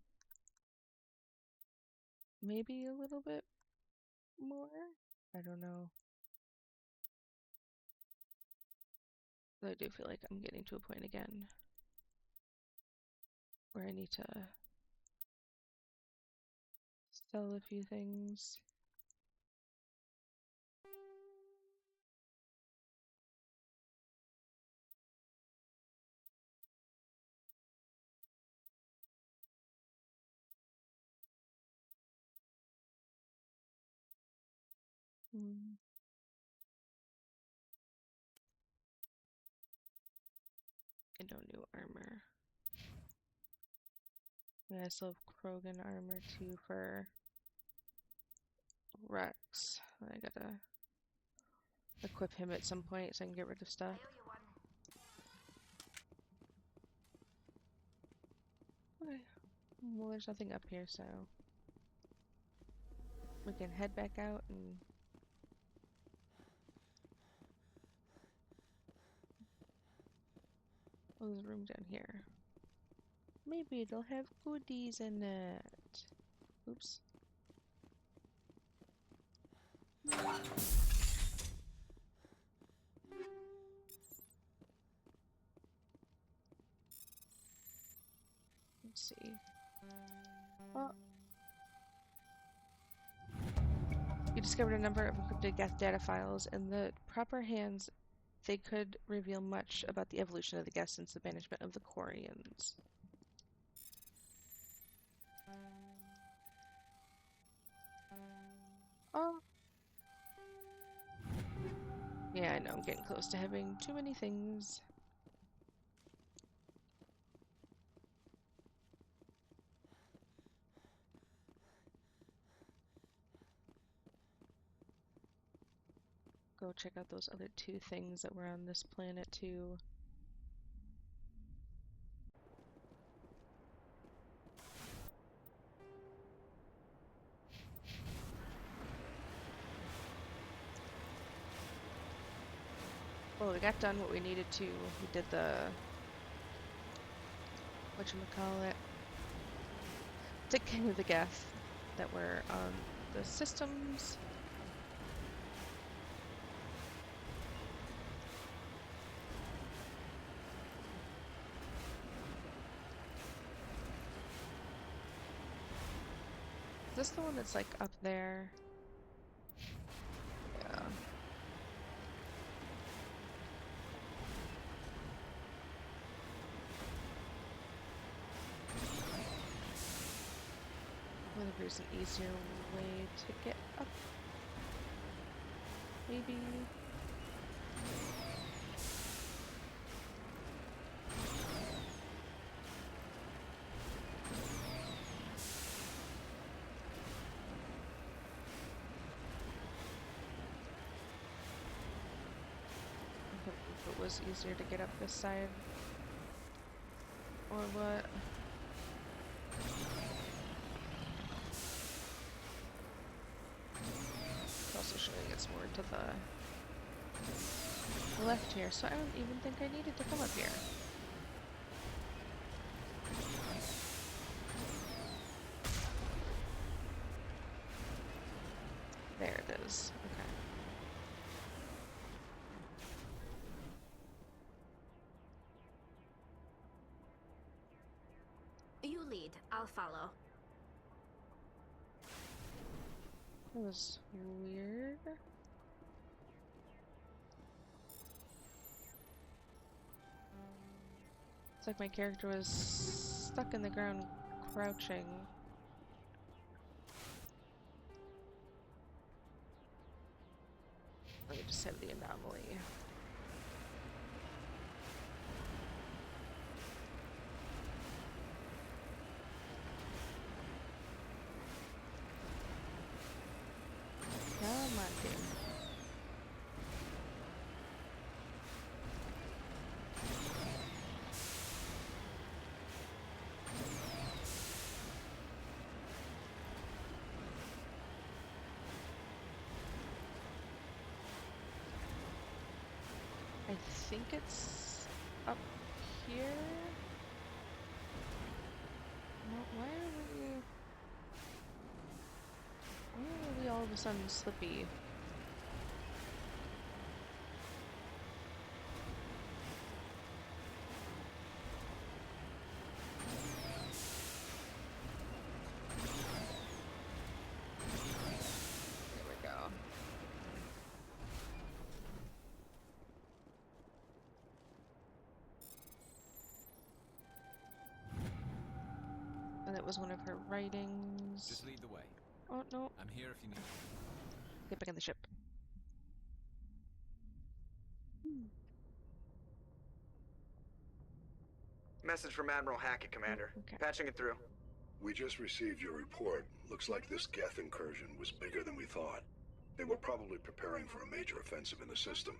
maybe a little bit more. I don't know. But I do feel like I'm getting to a point again where I need to sell a few things. I don't do armor. Yeah, I still have Krogan armor too for Rex. I gotta equip him at some point so I can get rid of stuff. Okay. Well, there's nothing up here, so we can head back out and oh, there's a room down here. Maybe it'll have goodies in it. Oops. Let's see. Well, you discovered a number of encrypted Geth data files. In the proper hands, they could reveal much about the evolution of the Geth since the banishment of the Quarians. Oh. Yeah, I know, I'm getting close to having too many things. Go check out those other two things that were on this planet too. Well, we got done what we needed to. We did the whatchamacallit, took care of the Geth that were on the systems. Is this the one that's like up there? Yeah. Whether there's an easier way to get up. Maybe. If it was easier to get up this side. Or what? It's also showing it's more to the left here, so I don't even think I needed to come up here. There it is. Okay. You lead. I'll follow. That was weird. It's like my character was stuck in the ground, crouching. Let me just have the anomaly. Come on, game. I think it's up here. No, why are we all of a sudden slippy? There we go. And it was one of her writings. Just lead the way. Oh, no. I'm here if you need me. Get back in the ship. Message from Admiral Hackett, Commander. Okay. Patching it through. We just received your report. Looks like this Geth incursion was bigger than we thought. They were probably preparing for a major offensive in the system.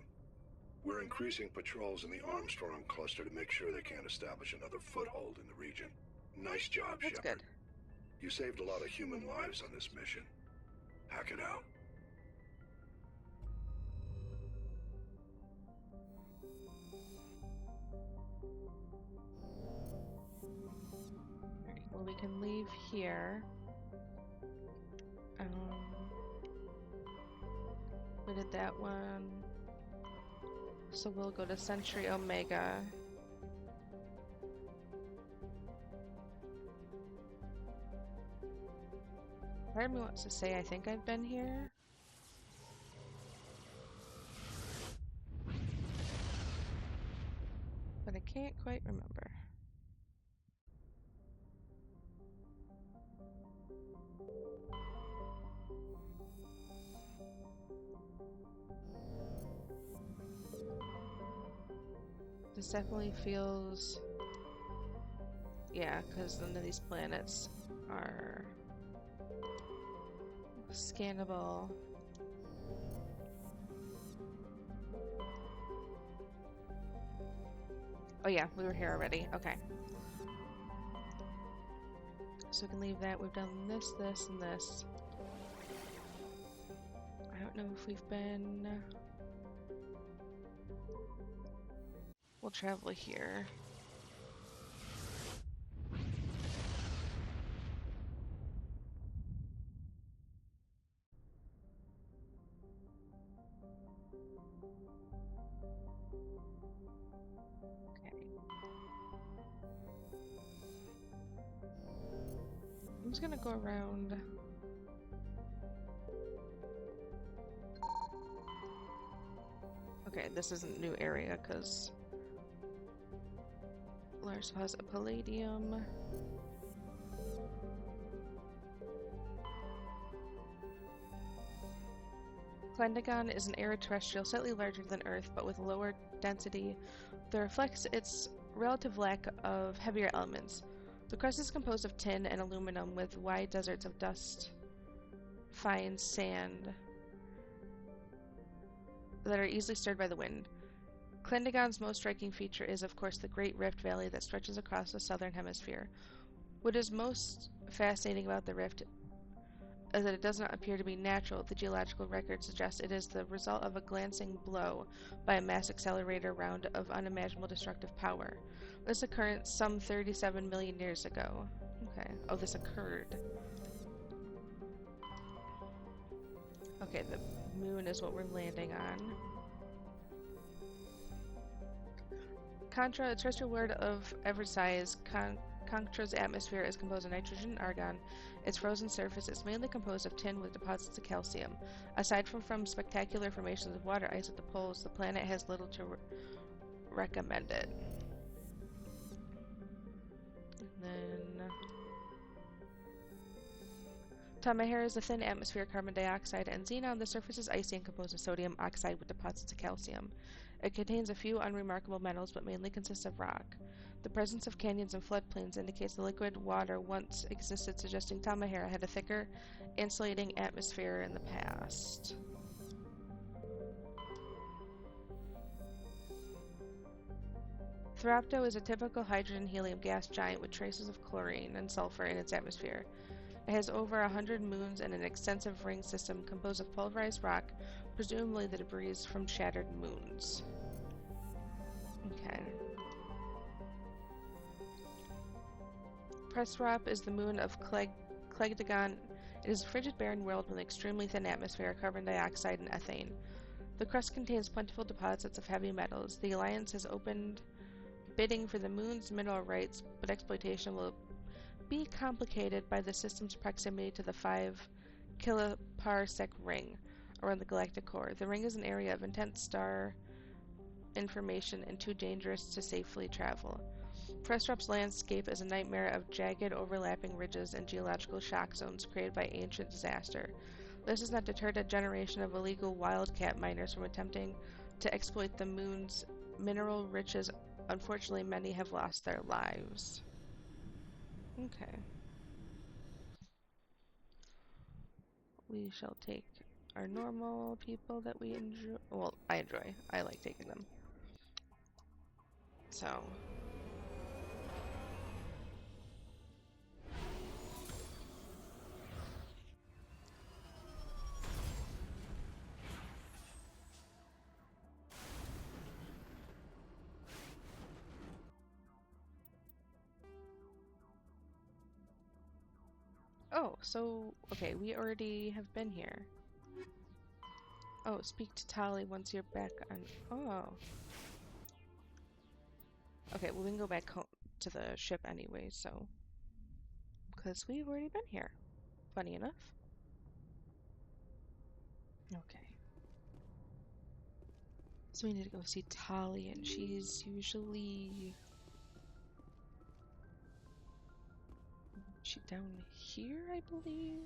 We're increasing patrols in the Armstrong cluster to make sure they can't establish another foothold in the region. Nice job, That's Shepard. good. You saved a lot of human lives on this mission. Hackett out. Alright, well, we can leave here. We did that one. So we'll go to Century Omega. Part of me wants to say I think I've been here. But I can't quite remember. This definitely feels... Yeah, because none of these planets are scannable. Oh yeah, we were here already. Okay. So we can leave that. We've done this, this, and this. I don't know if we've been... We'll travel here. I'm just gonna go around. Okay, this isn't a new area because Lars has a palladium. Klendagon is an aeroterrestrial slightly larger than Earth but with lower density that reflects its relative lack of heavier elements. The crust is composed of tin and aluminum with wide deserts of dust, fine sand that are easily stirred by the wind. Klindagon's most striking feature is, of course, the Great Rift Valley that stretches across the southern hemisphere. What is most fascinating about the rift is that it does not appear to be natural. The geological record suggests it is the result of a glancing blow by a mass accelerator round of unimaginable destructive power. This occurred some 37 million years ago. Okay. Oh, this occurred. Okay, the moon is what we're landing on. Contra, a terrestrial world of every size, Contra's atmosphere is composed of nitrogen and argon. Its frozen surface is mainly composed of tin with deposits of calcium. Aside from spectacular formations of water ice at the poles, the planet has little to recommend it. And then Tamahera is a thin atmosphere of carbon dioxide, and xenon. The surface is icy and composed of sodium oxide with deposits of calcium. It contains a few unremarkable metals, but mainly consists of rock. The presence of canyons and floodplains indicates the liquid water once existed, suggesting Tamahera had a thicker, insulating atmosphere in the past. Thrapto is a typical hydrogen-helium gas giant with traces of chlorine and sulfur in its atmosphere. It has over 100 moons and an extensive ring system composed of pulverized rock, presumably the debris from shattered moons. Okay. Presrop is the moon of Klegdagon. It is a frigid, barren world with an extremely thin atmosphere of carbon dioxide and ethane. The crust contains plentiful deposits of heavy metals. The Alliance has opened bidding for the moon's mineral rights, but exploitation will be complicated by the system's proximity to the 5 kiloparsec ring around the galactic core. The ring is an area of intense star information and too dangerous to safely travel. Presrop's landscape is a nightmare of jagged, overlapping ridges and geological shock zones created by ancient disaster. This has not deterred a generation of illegal wildcat miners from attempting to exploit the moon's mineral riches. Unfortunately, many have lost their lives. Okay. We shall take our normal people that we enjoy. Well, I enjoy. I like taking them. So. Oh, so, okay, we already have been here. Oh, speak to Tali once you're back on... Oh. Okay, well, we can go back home to the ship anyway, so... Because we've already been here. Funny enough. Okay. So we need to go see Tali, and she's usually... She down here, I believe?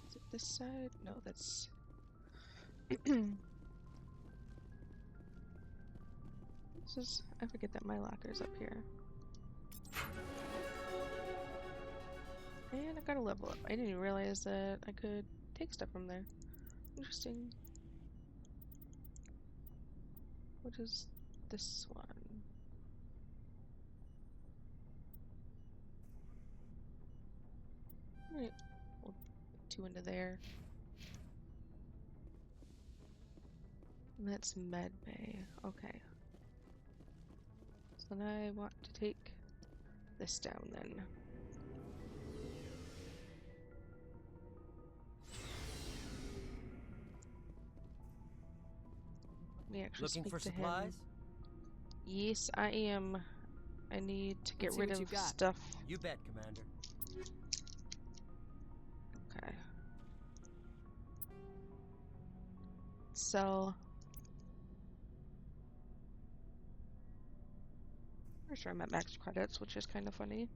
Is it this side? No, that's... This is... I forget that my locker's up here. And I gotta level up. I didn't even realize that I could take stuff from there. Interesting. What is this one? Alright, we'll put 2 into there. And that's medbay. Okay. So now I want to take this down then. We actually Looking speak for to supplies? him. Yes, I am. I need to get Let's see rid what of you've got. stuff. You bet, Commander. Okay. Sell. Pretty sure I'm at max credits, which is kind of funny.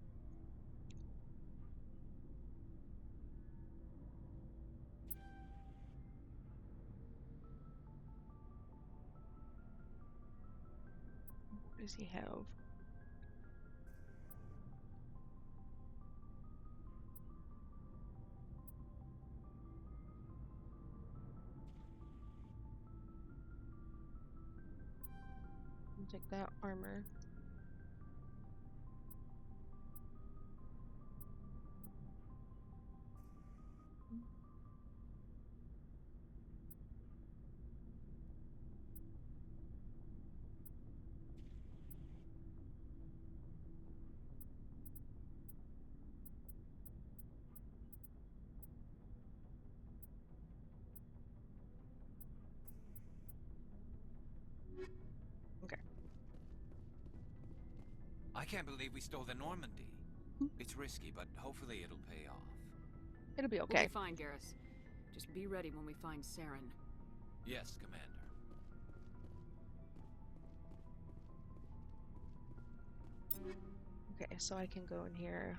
What does he have? Take that armor. I can't believe we stole the Normandy. It's risky, but hopefully it'll pay off. It'll be We'll okay. be fine, Garrus. Just be ready when we find Saren. Yes, Commander. Okay, so I can go in here.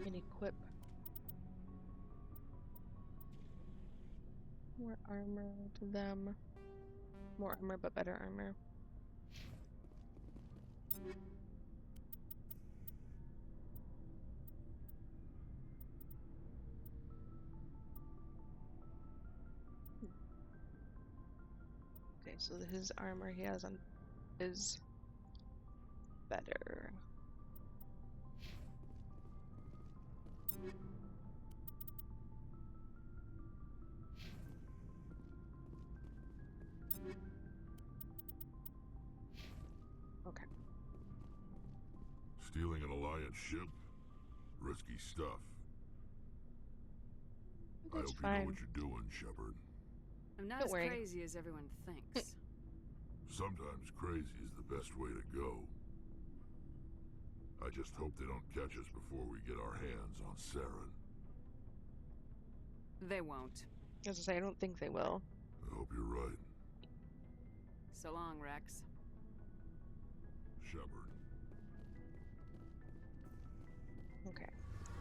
And equip more armor to them. More armor, but better armor. Okay, so his armor he has on is better. Okay. Stealing an Alliance ship? Risky stuff. I That's hope you fine. know what you're doing, Shepard. I'm not Don't as worry. crazy as everyone thinks. Sometimes crazy is the best way to go. I just hope they don't catch us before we get our hands on Saren. They won't. As I say, I don't think they will. I hope you're right, So long, Rex. Shepard. Okay.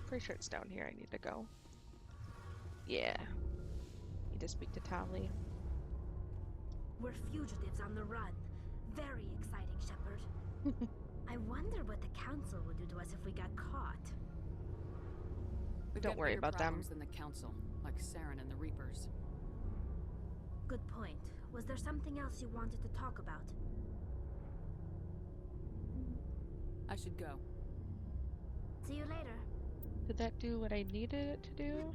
Pretty sure it's down here I need to go. Yeah. Need to speak to Tali. We're fugitives on the run. Very exciting, Shepard. I wonder what the Council would do to us if we got caught. We've Don't got worry bigger about them. problems than the Council, like Saren and the Reapers. Good point. Was there something else you wanted to talk about? I should go. See you later. Did that do what I needed it to do?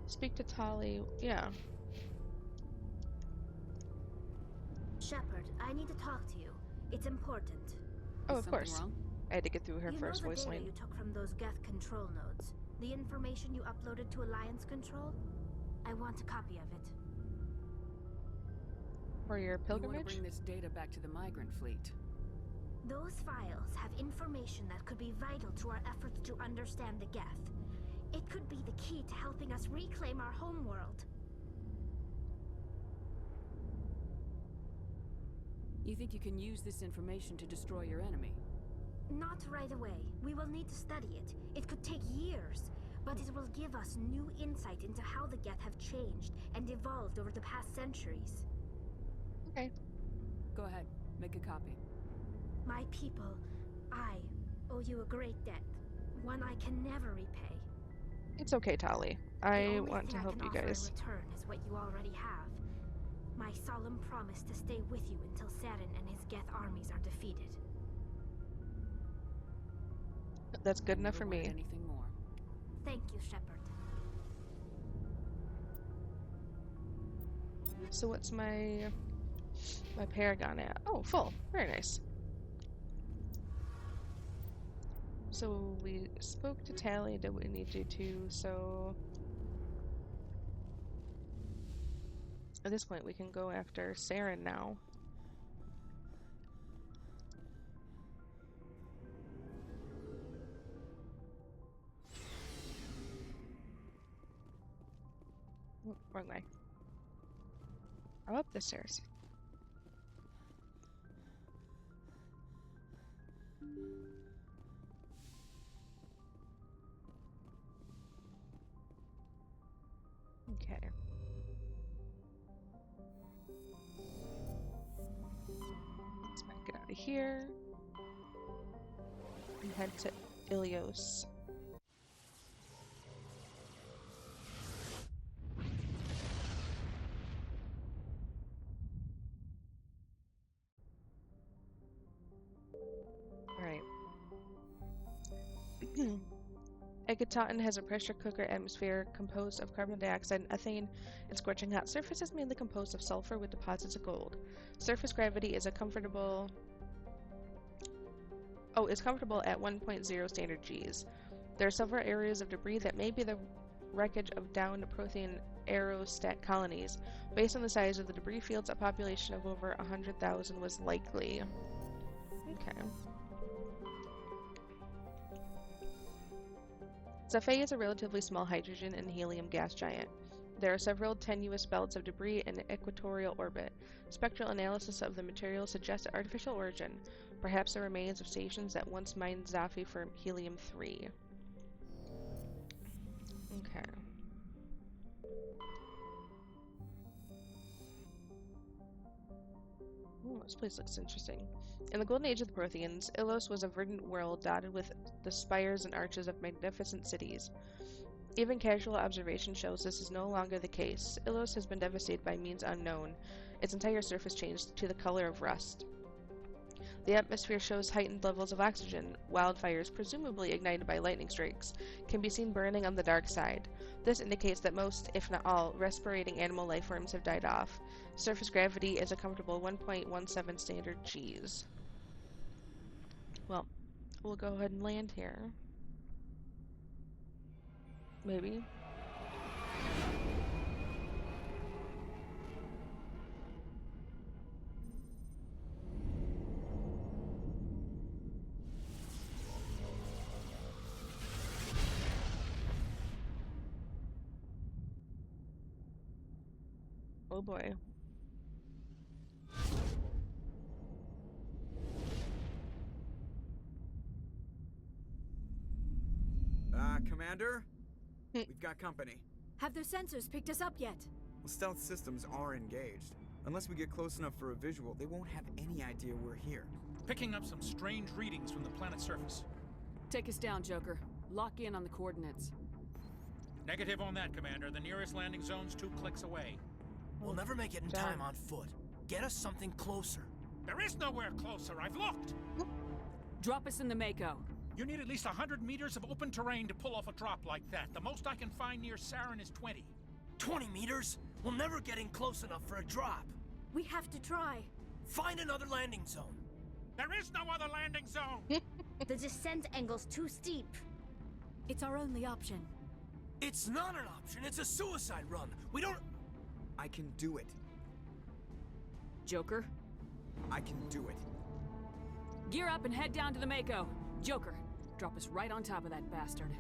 Speak to Tali. Yeah. Shepard, I need to talk to you. It's important. Oh, Is of something course. wrong? I had to get through her You first know the voice data line. you took from those Geth control nodes? The information you uploaded to Alliance Control? I want a copy of it. For your You want to pilgrimage? bring this data back to the migrant fleet. Those files have information that could be vital to our efforts to understand the Geth. It could be the key to helping us reclaim our homeworld. You think you can use this information to destroy your enemy? Not right away. We will need to study it. It could take years, but it will give us new insight into how the Geth have changed and evolved over the past centuries. Okay. Go ahead, make a copy. My people, I owe you a great debt, one I can never repay. It's okay, Tali. The I only want thing to I help can you offer guys. in return is what you already have. My solemn promise to stay with you until Saren and his Geth armies are defeated. That's good enough Never for wanted me. Anything more? Thank you, Shepard. So what's my Paragon at? Oh, full. Very nice. So we spoke to Tali, did what we needed to, so at this point we can go after Saren now. Oh, wrong way. I'm up the stairs. Okay. Let's get out of here and head to Ilios. Ekataten has a pressure cooker atmosphere composed of carbon dioxide and ethane. Its scorching hot surface is mainly composed of sulfur with deposits of gold. Surface gravity is comfortable at 1.0 standard Gs. There are several areas of debris that may be the wreckage of downed Prothean aerostat colonies. Based on the size of the debris fields, a population of over 100,000 was likely. Okay. Zephae is a relatively small hydrogen and helium gas giant. There are several tenuous belts of debris in equatorial orbit. Spectral analysis of the material suggests artificial origin, perhaps the remains of stations that once mined Zephae for helium-3. Okay. Ooh, this place looks interesting. In the golden age of the Protheans, Ilos was a verdant world dotted with the spires and arches of magnificent cities. Even casual observation shows this is no longer the case. Ilos has been devastated by means unknown. Its entire surface changed to the color of rust. The atmosphere shows heightened levels of oxygen. Wildfires, presumably ignited by lightning strikes, can be seen burning on the dark side. This indicates that most, if not all, respirating animal lifeforms have died off. Surface gravity is a comfortable 1.17 standard Gs. Well, we'll go ahead and land here. Maybe. Oh boy. Commander? We've got company. Have their sensors picked us up yet? Well, stealth systems are engaged. Unless we get close enough for a visual, they won't have any idea we're here. Picking up some strange readings from the planet's surface. Take us down, Joker. Lock in on the coordinates. Negative on that, Commander. The nearest landing zone's 2 clicks away. We'll never make it in time on foot. Get us something closer. There is nowhere closer. I've looked. Drop us in the Mako. You need at least 100 meters of open terrain to pull off a drop like that. The most I can find near Saren is 20. 20 meters? We'll never get in close enough for a drop. We have to try. Find another landing zone. There is no other landing zone! The descent angle's too steep. It's our only option. It's not an option. It's a suicide run. We don't... I can do it. Joker? I can do it. Gear up and head down to the Mako. Joker, drop us right on top of that bastard.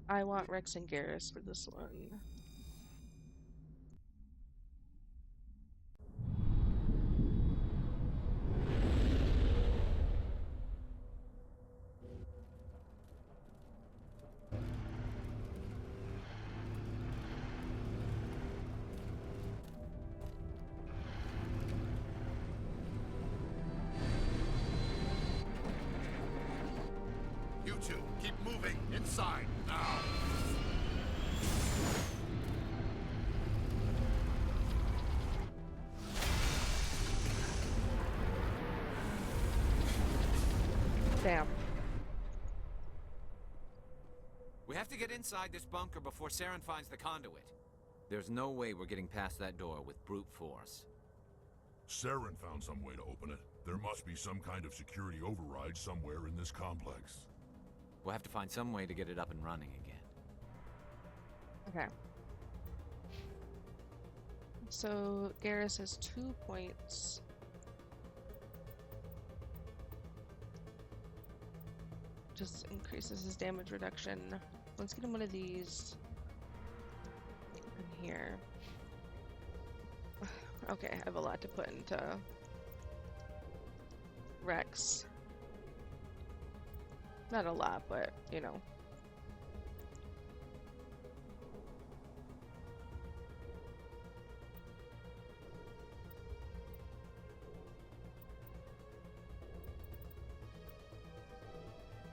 I want Rex and Garrus for this one. You two, keep moving inside now. Damn. We have to get inside this bunker before Saren finds the conduit. There's no way we're getting past that door with brute force. Saren found some way to open it. There must be some kind of security override somewhere in this complex. We'll have to find some way to get it up and running again. Okay. So Garrus has 2 points. Just increases his damage reduction. Let's get him one of these in here. Okay, I have a lot to put into Rex. Not a lot, but you know.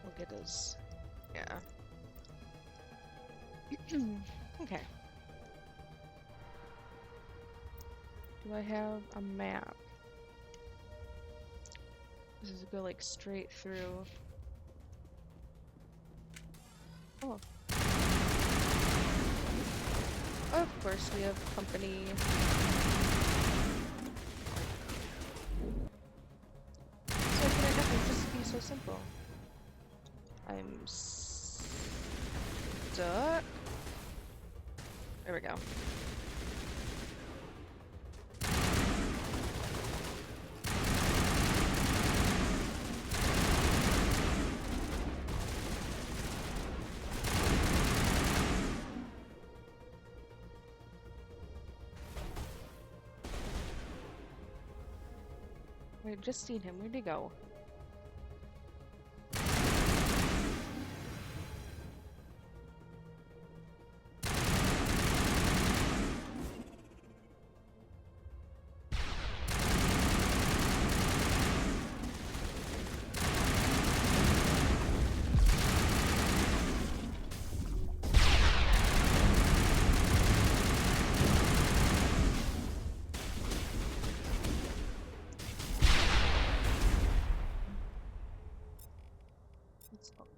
We'll get his, yeah. Okay. Do I have a map? This is go like straight through. Oh. Of course we have company. So could it never just be so simple? I'm stuck. There we go. I've just seen him. Where'd he go?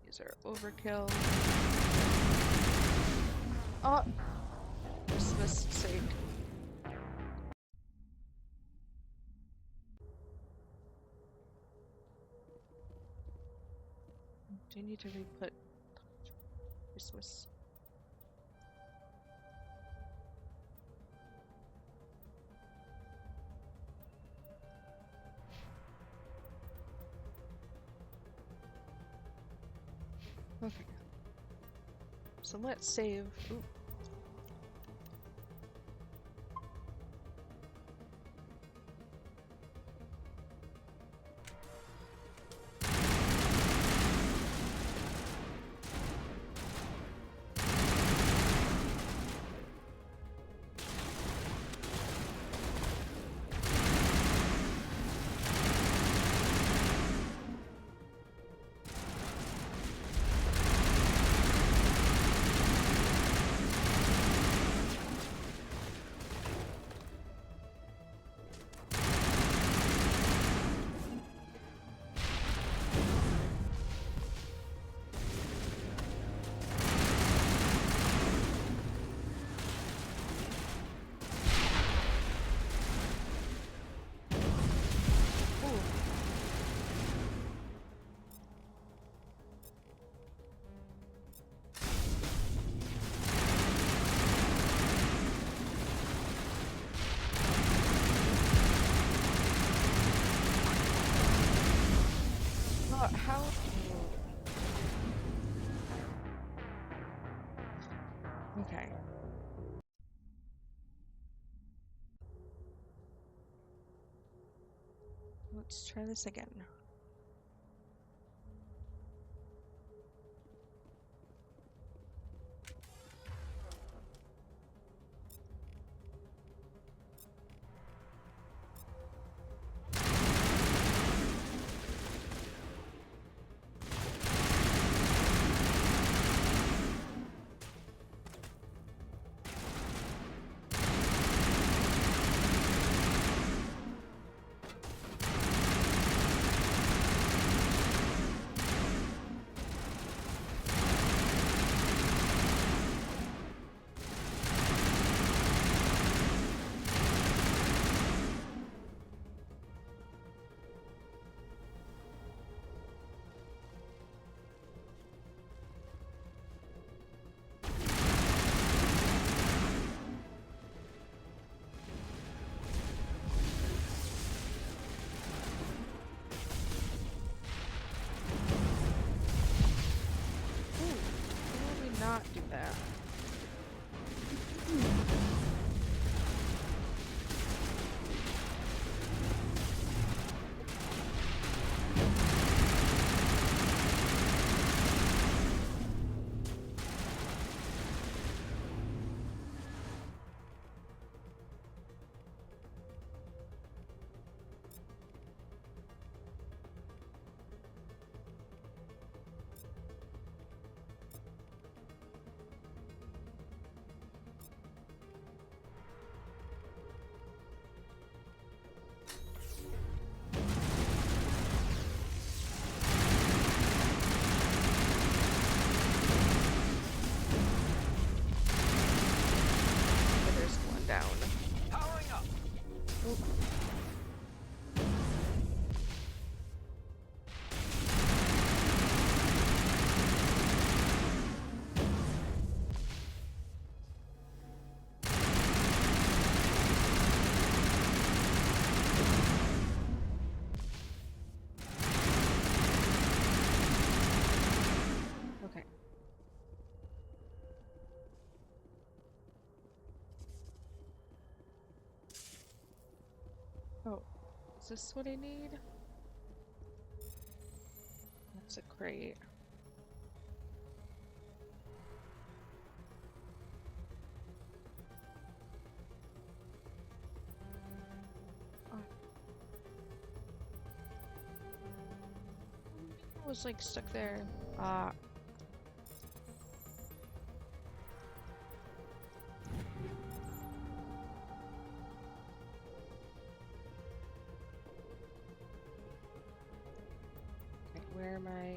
These are overkill. Oh! Christmas sake. Do you need to re-put Christmas? Okay. So let's save. Ooh. How? Okay. Let's try this again. Is this what I need? That's a crate. I was like stuck there. Okay, where am I?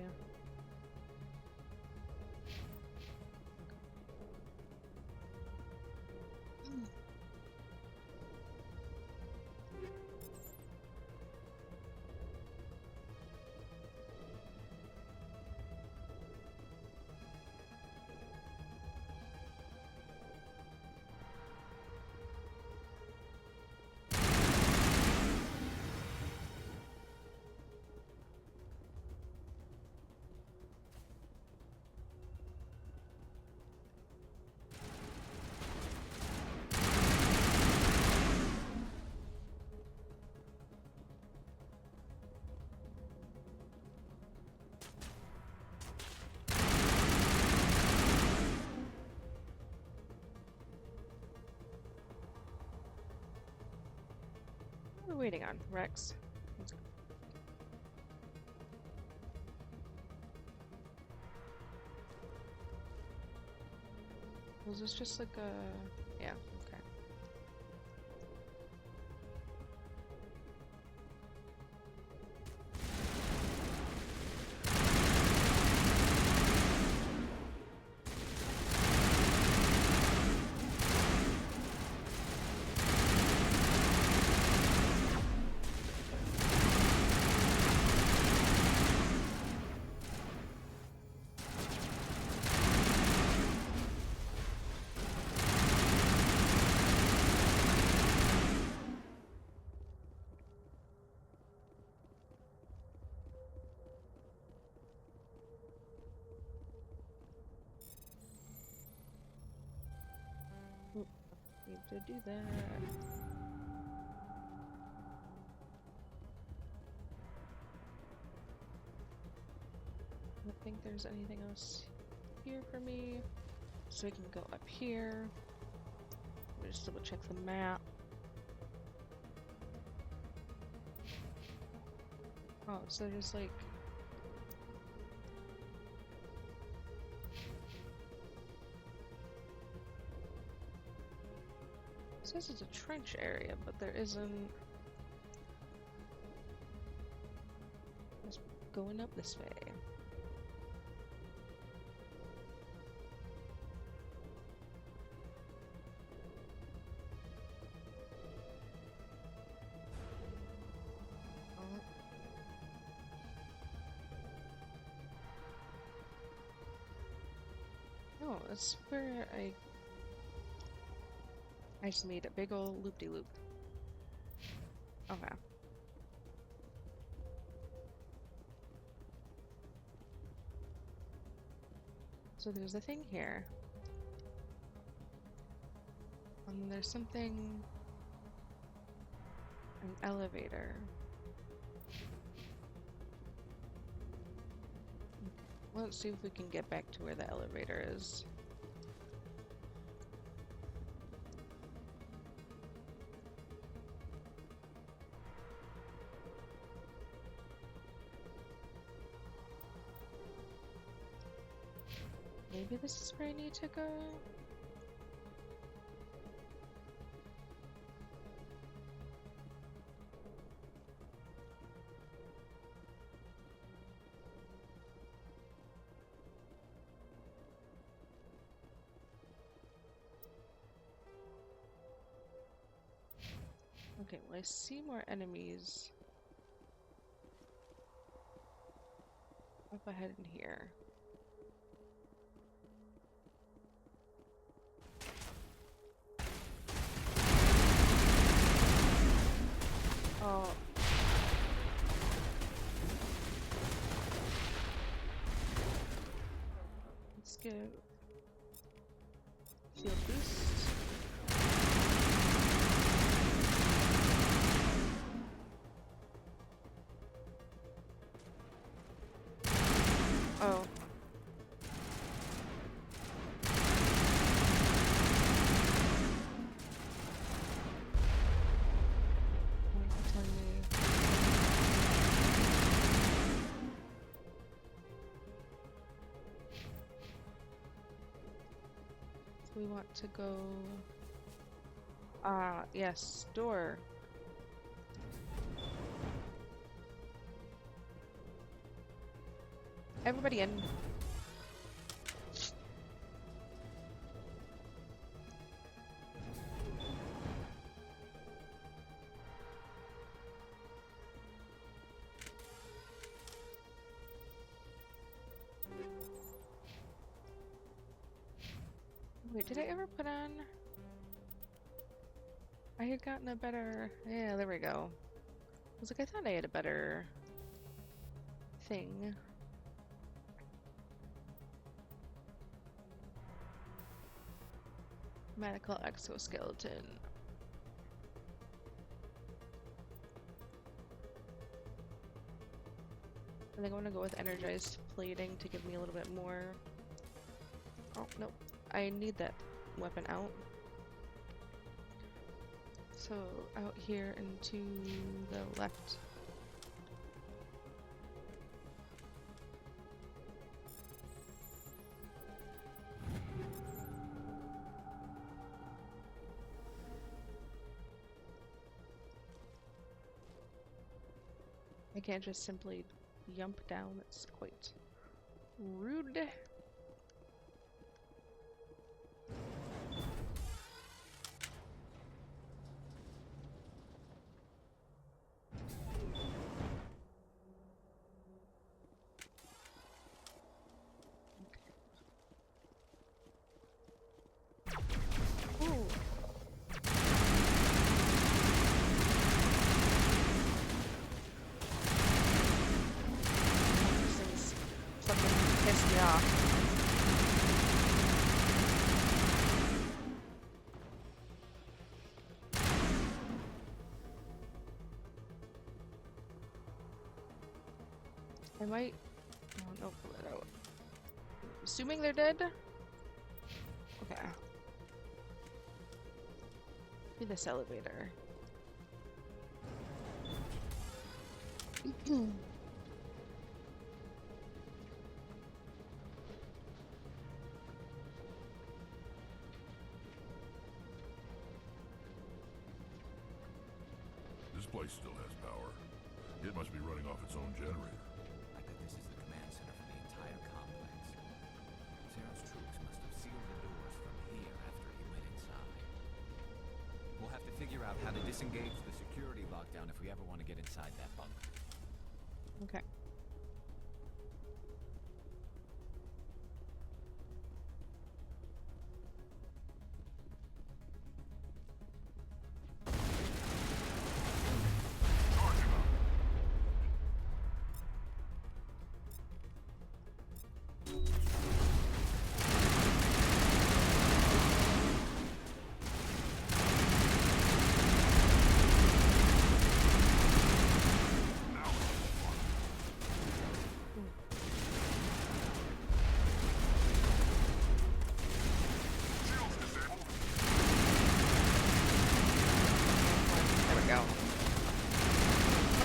What are we waiting on? Rex. Let's go. Was this just like a... yeah, okay. Need to do that. I don't think there's anything else here for me. So we can go up here. Let me just double check the map. Oh, so there's like... It says it's a trench area, but there isn't. Just going up this way. Oh, that's where I just made a big ol' loop-de-loop. Okay. So there's a thing here. And there's something... an elevator. Let's see if we can get back to where the elevator is. Maybe this is where I need to go? Okay, well I see more enemies up ahead in here. Oh. Let's go. Shield boost. we want to go... yes, door. Everybody in. Wait, did I ever put on... I had gotten a better... Yeah, there we go. I was like, I thought I had a better... thing. Medical exoskeleton. I think I'm gonna go with energized plating to give me a little bit more... Oh, nope. I need that weapon out. So, out here and to the left. I can't just simply jump down, that's quite rude. I might... Oh, no, pull it out. Assuming they're dead? Okay. Be this elevator. This place still has power. It must be running off its own generator. I bet this is the command center for the entire complex. Zero's troops must have sealed the doors from here after he went inside. We'll have to figure out how to disengage the security lockdown if we ever want to get inside that bunker. Okay.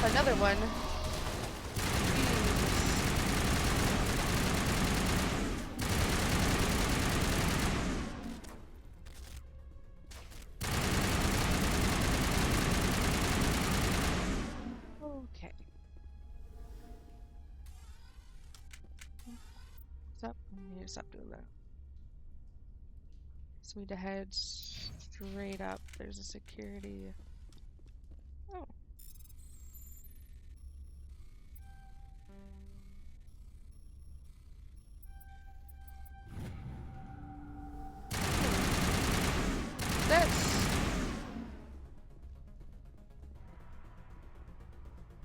Another one. Okay. Stop. I need to stop doing that. So we need to head straight up. There's a security. Oh.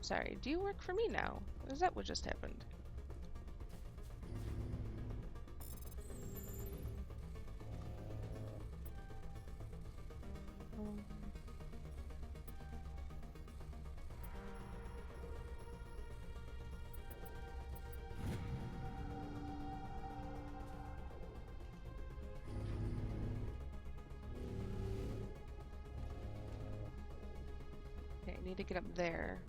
Sorry, do you work for me now? Is that what just happened? Okay, I need to get up there.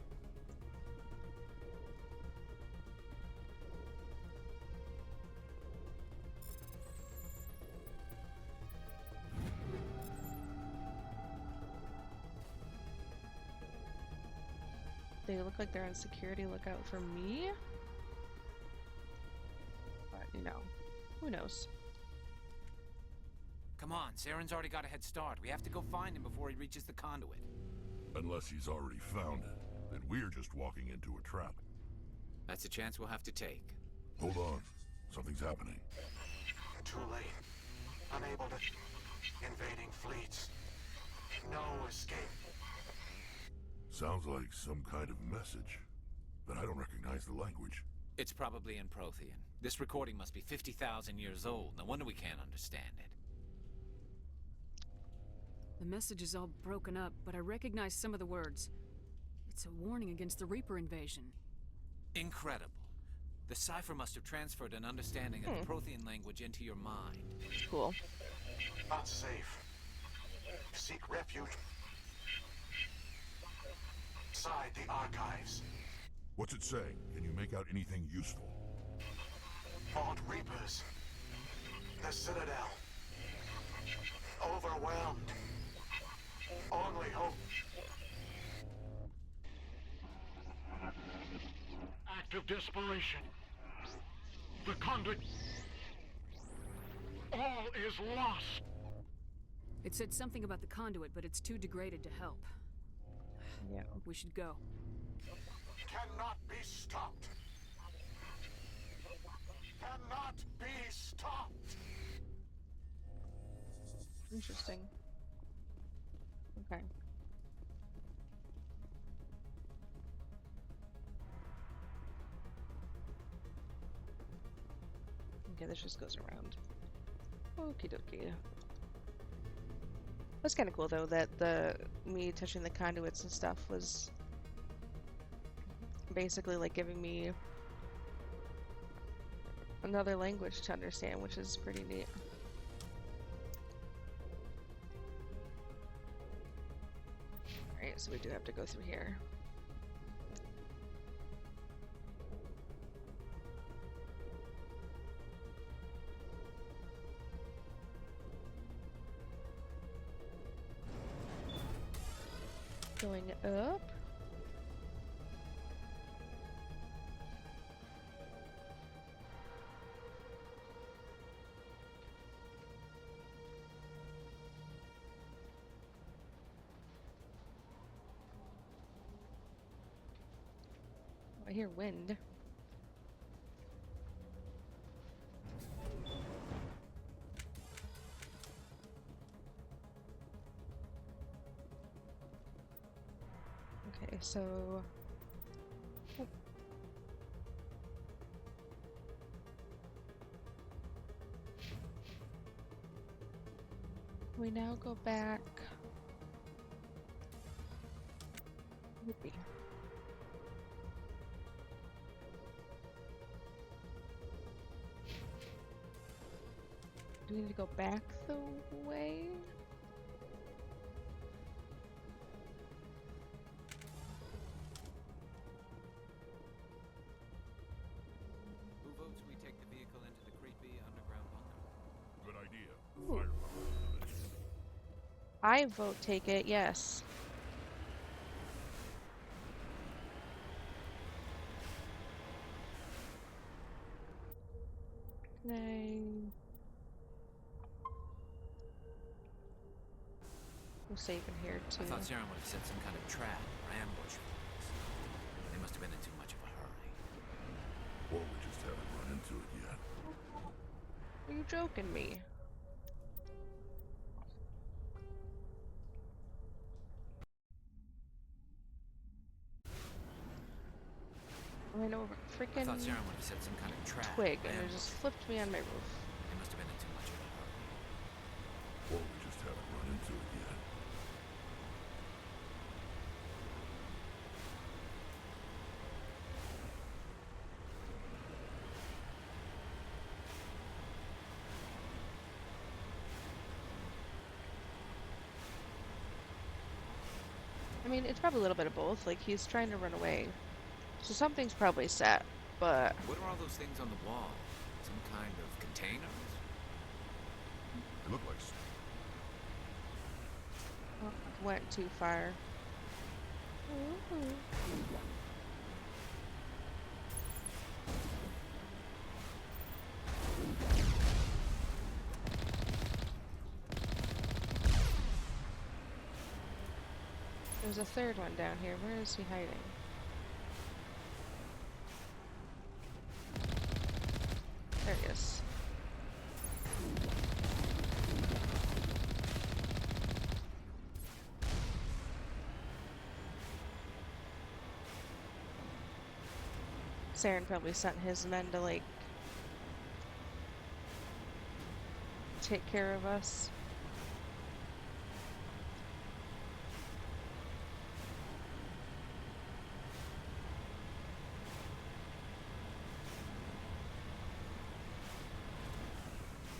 They look like they're on security lookout for me. But, you know, who knows? Come on, Saren's already got a head start. We have to go find him before he reaches the conduit. Unless he's already found it, then we're just walking into a trap. That's a chance we'll have to take. Hold on. Something's happening. Too late. Unable to... Invading fleets. No escape. Sounds like some kind of message, but I don't recognize the language. It's probably in Prothean. This recording must be 50,000 years old. No wonder we can't understand it. The message is all broken up, but I recognize some of the words. It's a warning against the Reaper invasion. Incredible. The cipher must have transferred an understanding of the Prothean language into your mind. Cool. Unsafe. Seek refuge. Inside the archives. What's it saying? Can you make out anything useful? Fought Reapers. The Citadel. Overwhelmed. Only hope. Act of desperation. The conduit. All is lost. It said something about the conduit, but it's too degraded to help. Yeah. We should go. Cannot be stopped. Cannot be stopped. Interesting. Okay. Okay, this just goes around. Okie dokie. That's kind of cool though that me touching the conduits and stuff was basically like giving me another language to understand, which is pretty neat. Alright, so we do have to go through here. Going up. Oh, I hear wind. Okay, so we now go back. Whoopee. Do we need to go back the way? I vote take it, yes. We'll save in here too. I thought Saren would have set some kind of trap or ambush for us. They must have been in too much of a hurry. Or we just haven't run into it yet. Are you joking me? Ran over freaking I thought Saren would have set some kind of trap twig and it just flipped me on my roof. They must have been in too much of a hurry. Or we just haven't run into it yet. I mean, it's probably a little bit of both. Like, he's trying to run away. So something's probably set, but... What are all those things on the wall? Some kind of containers? They look like... Oh, went too far. Ooh. There's a third one down here. Where is he hiding? There he is. Saren probably sent his men to, like, take care of us.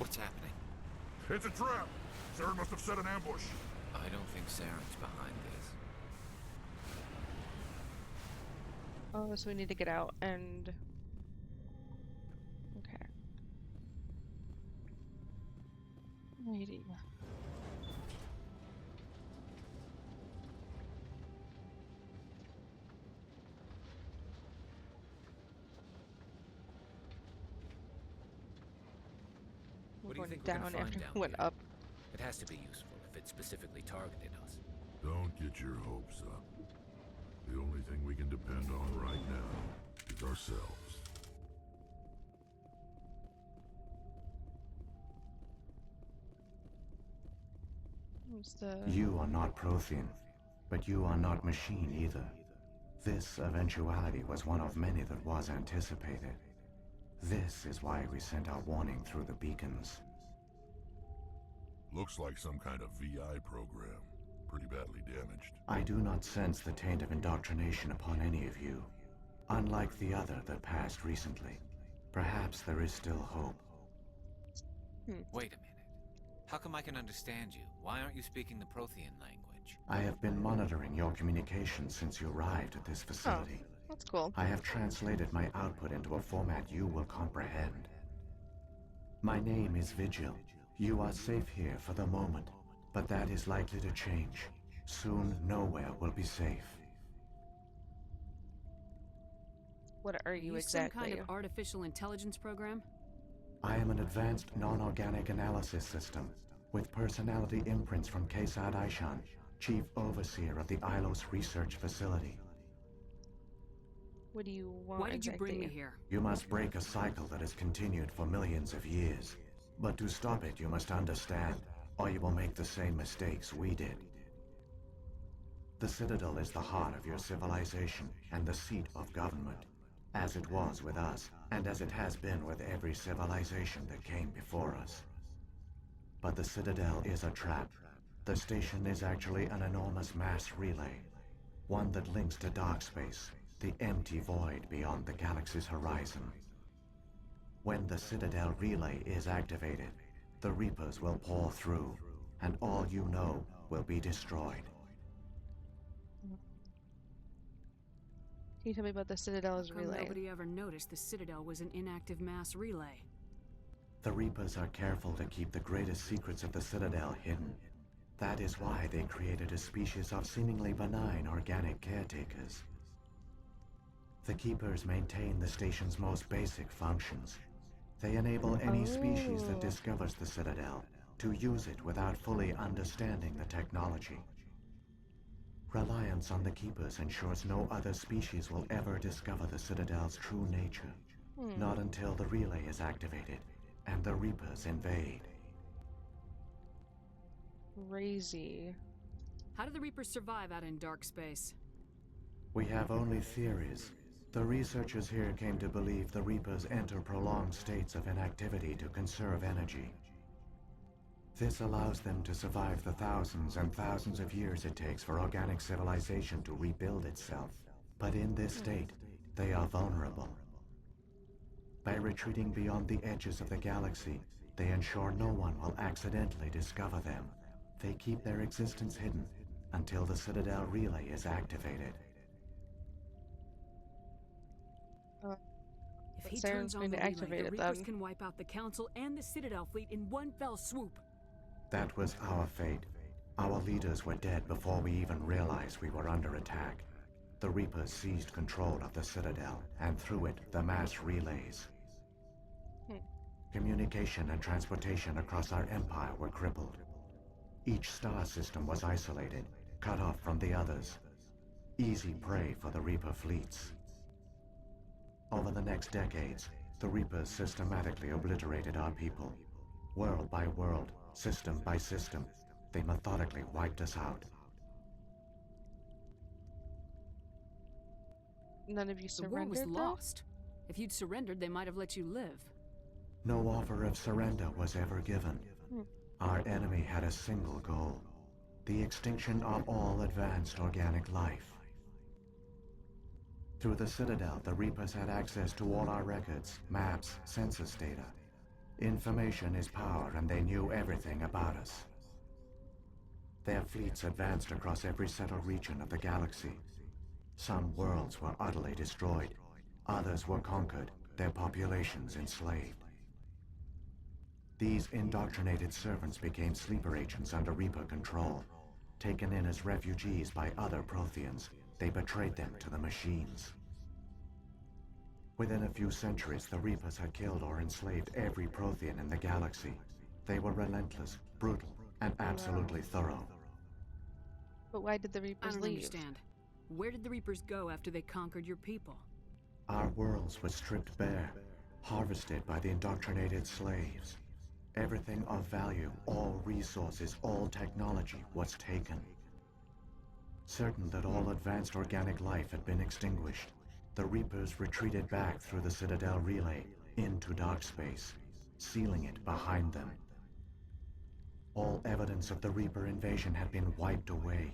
What's happening? It's a trap! Saren must have set an ambush. I don't think Saren's behind this. Oh, so we need to get out and... Okay. Alrighty. What do you think down we're gonna after find we went up. It has to be useful if it specifically targeted us. Don't get your hopes up. The only thing we can depend on right now is ourselves. Who's the... You are not Prothean, but you are not machine either. This eventuality was one of many that was anticipated. This is why we sent our warning through the beacons. Looks like some kind of VI program. Pretty badly damaged. I do not sense the taint of indoctrination upon any of you. Unlike the other that passed recently. Perhaps there is still hope. Wait a minute. How come I can understand you? Why aren't you speaking the Prothean language? I have been monitoring your communications since you arrived at this facility. Oh, that's cool. I have translated my output into a format you will comprehend. My name is Vigil. You are safe here for the moment, but that is likely to change. Soon, nowhere will be safe. What are you Some exactly? kind of artificial intelligence program? I am an advanced non-organic analysis system, with personality imprints from Kesad Aishan, Chief Overseer of the Ilos Research Facility. What do you want? Why did you bring me here? You must break a cycle that has continued for millions of years. But to stop it, you must understand, or you will make the same mistakes we did. The Citadel is the heart of your civilization and the seat of government, as it was with us, and as it has been with every civilization that came before us. But the Citadel is a trap. The station is actually an enormous mass relay, one that links to dark space, the empty void beyond the galaxy's horizon. When the Citadel relay is activated, the Reapers will pour through, and all you know will be destroyed. Can you tell me about the Citadel's How come relay? nobody ever noticed the Citadel was an inactive mass relay? The Reapers are careful to keep the greatest secrets of the Citadel hidden. That is why they created a species of seemingly benign organic caretakers. The Keepers maintain the station's most basic functions. They enable any species that discovers the Citadel to use it without fully understanding the technology. Reliance on the Keepers ensures no other species will ever discover the Citadel's true nature. Not until the relay is activated and the Reapers invade. Crazy. How do the Reapers survive out in dark space? We have only theories. The researchers here came to believe the Reapers enter prolonged states of inactivity to conserve energy. This allows them to survive the thousands and thousands of years it takes for organic civilization to rebuild itself. But in this state, they are vulnerable. By retreating beyond the edges of the galaxy, they ensure no one will accidentally discover them. They keep their existence hidden until the Citadel relay is activated. If he Saren's turns on going the to relay, activate the it Reapers then. can wipe out the Council and the Citadel fleet in one fell swoop. That was our fate. Our leaders were dead before we even realized we were under attack. The Reapers seized control of the Citadel, and through it, the mass relays. Communication and transportation across our empire were crippled. Each star system was isolated, cut off from the others. Easy prey for the Reaper fleets. Over the next decades, the Reapers systematically obliterated our people. World by world, system by system, they methodically wiped us out. None of you The war surrendered, was though? lost. If you'd surrendered, they might have let you live. No offer of surrender was ever given. Our enemy had a single goal: the extinction of all advanced organic life. Through the Citadel, the Reapers had access to all our records, maps, census data. Information is power, and they knew everything about us. Their fleets advanced across every settled region of the galaxy. Some worlds were utterly destroyed. Others were conquered, their populations enslaved. These indoctrinated servants became sleeper agents under Reaper control. Taken in as refugees by other Protheans, they betrayed them to the machines. Within a few centuries, the Reapers had killed or enslaved every Prothean in the galaxy. They were relentless, brutal, and absolutely thorough. But why did the Reapers I don't leave? understand. Where did the Reapers go after they conquered your people? Our worlds were stripped bare, harvested by the indoctrinated slaves. Everything of value, all resources, all technology was taken. Certain that all advanced organic life had been extinguished, the Reapers retreated back through the Citadel relay into dark space, sealing it behind them. All evidence of the Reaper invasion had been wiped away.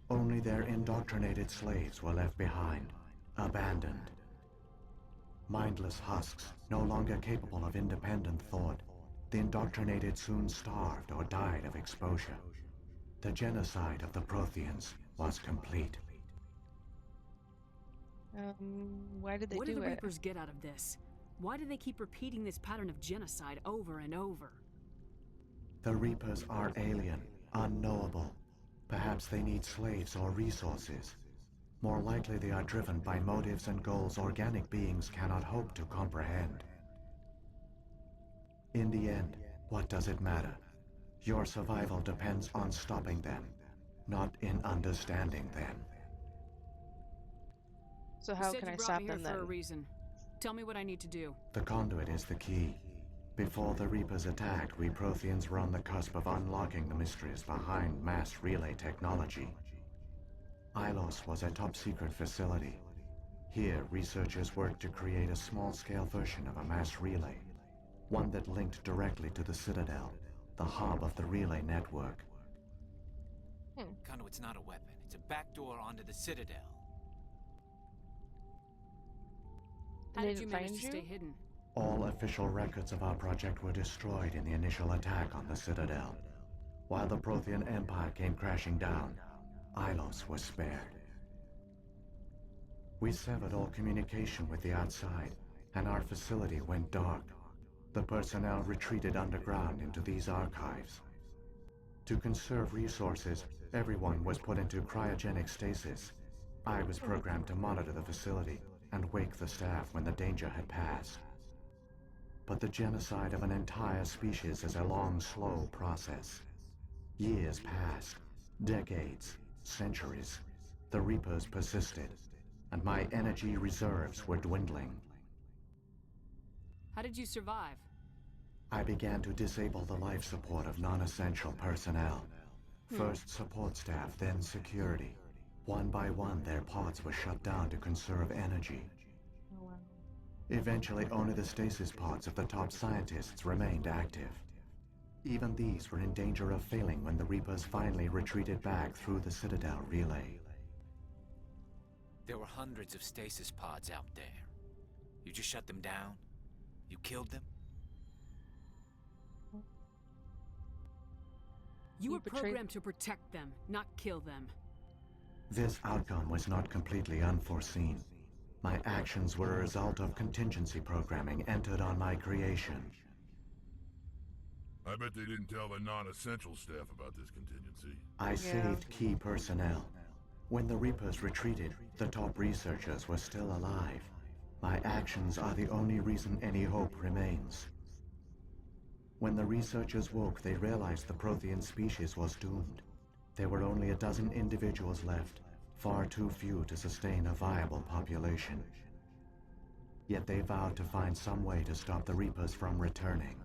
Only their indoctrinated slaves were left behind, abandoned. Mindless husks, no longer capable of independent thought, the indoctrinated soon starved or died of exposure. The genocide of the Protheans was complete. Why did they What do do the it? Reapers get out of this? Why do they keep repeating this pattern of genocide over and over? The Reapers are alien, unknowable. Perhaps they need slaves or resources. More likely they are driven by motives and goals organic beings cannot hope to comprehend. In the end, what does it matter? Your survival depends on stopping them, not in understanding them. So how you said can you I brought stop me here them for a then? reason. Tell me what I need to do. The conduit is the key. Before the Reapers attacked, we Protheans were on the cusp of unlocking the mysteries behind mass relay technology. Ilos was a top-secret facility. Here, researchers worked to create a small-scale version of a mass relay, one that linked directly to the Citadel, the hub of the relay network. Conduit's not a weapon. It's a backdoor onto the Citadel. How They did you didn't manage find to you? stay hidden? All official records of our project were destroyed in the initial attack on the Citadel. While the Prothean Empire came crashing down, Ilos was spared. We severed all communication with the outside, and our facility went dark. The personnel retreated underground into these archives. To conserve resources, everyone was put into cryogenic stasis. I was programmed to monitor the facility and wake the staff when the danger had passed. But the genocide of an entire species is a long, slow process. Years passed, decades, centuries. The Reapers persisted, and my energy reserves were dwindling. How did you survive? I began to disable the life support of non-essential personnel. First support staff, then security. One by one, their pods were shut down to conserve energy. Eventually, only the stasis pods of the top scientists remained active. Even these were in danger of failing when the Reapers finally retreated back through the Citadel relay. There were hundreds of stasis pods out there. You just shut them down? You killed them? You were betrayed- programmed to protect them, not kill them. This outcome was not completely unforeseen. My actions were a result of contingency programming entered on my creation. I bet they didn't tell the non-essential staff about this contingency. I saved key personnel. When the Reapers retreated, the top researchers were still alive. My actions are the only reason any hope remains. When the researchers woke, they realized the Prothean species was doomed. There were only a dozen individuals left, far too few to sustain a viable population. Yet they vowed to find some way to stop the Reapers from returning,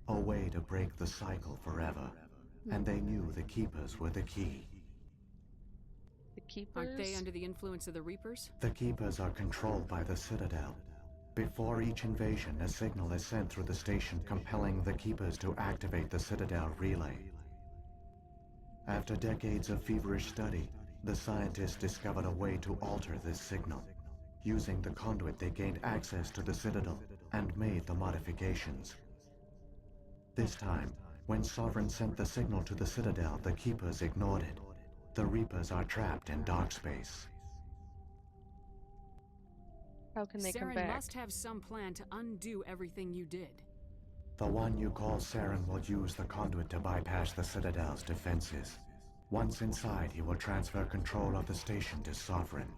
a way to break the cycle forever. And they knew the Keepers were the key. The Keepers? Aren't they under the influence of the Reapers? The Keepers are controlled by the Citadel. Before each invasion, a signal is sent through the station compelling the Keepers to activate the Citadel relay. After decades of feverish study, the scientists discovered a way to alter this signal. Using the conduit, they gained access to the Citadel and made the modifications. This time, when Sovereign sent the signal to the Citadel, the Keepers ignored it. The Reapers are trapped in dark space. How can they come Saren back? must have some plan to undo everything you did. The one you call Saren will use the conduit to bypass the Citadel's defenses. Once inside, he will transfer control of the station to Sovereign.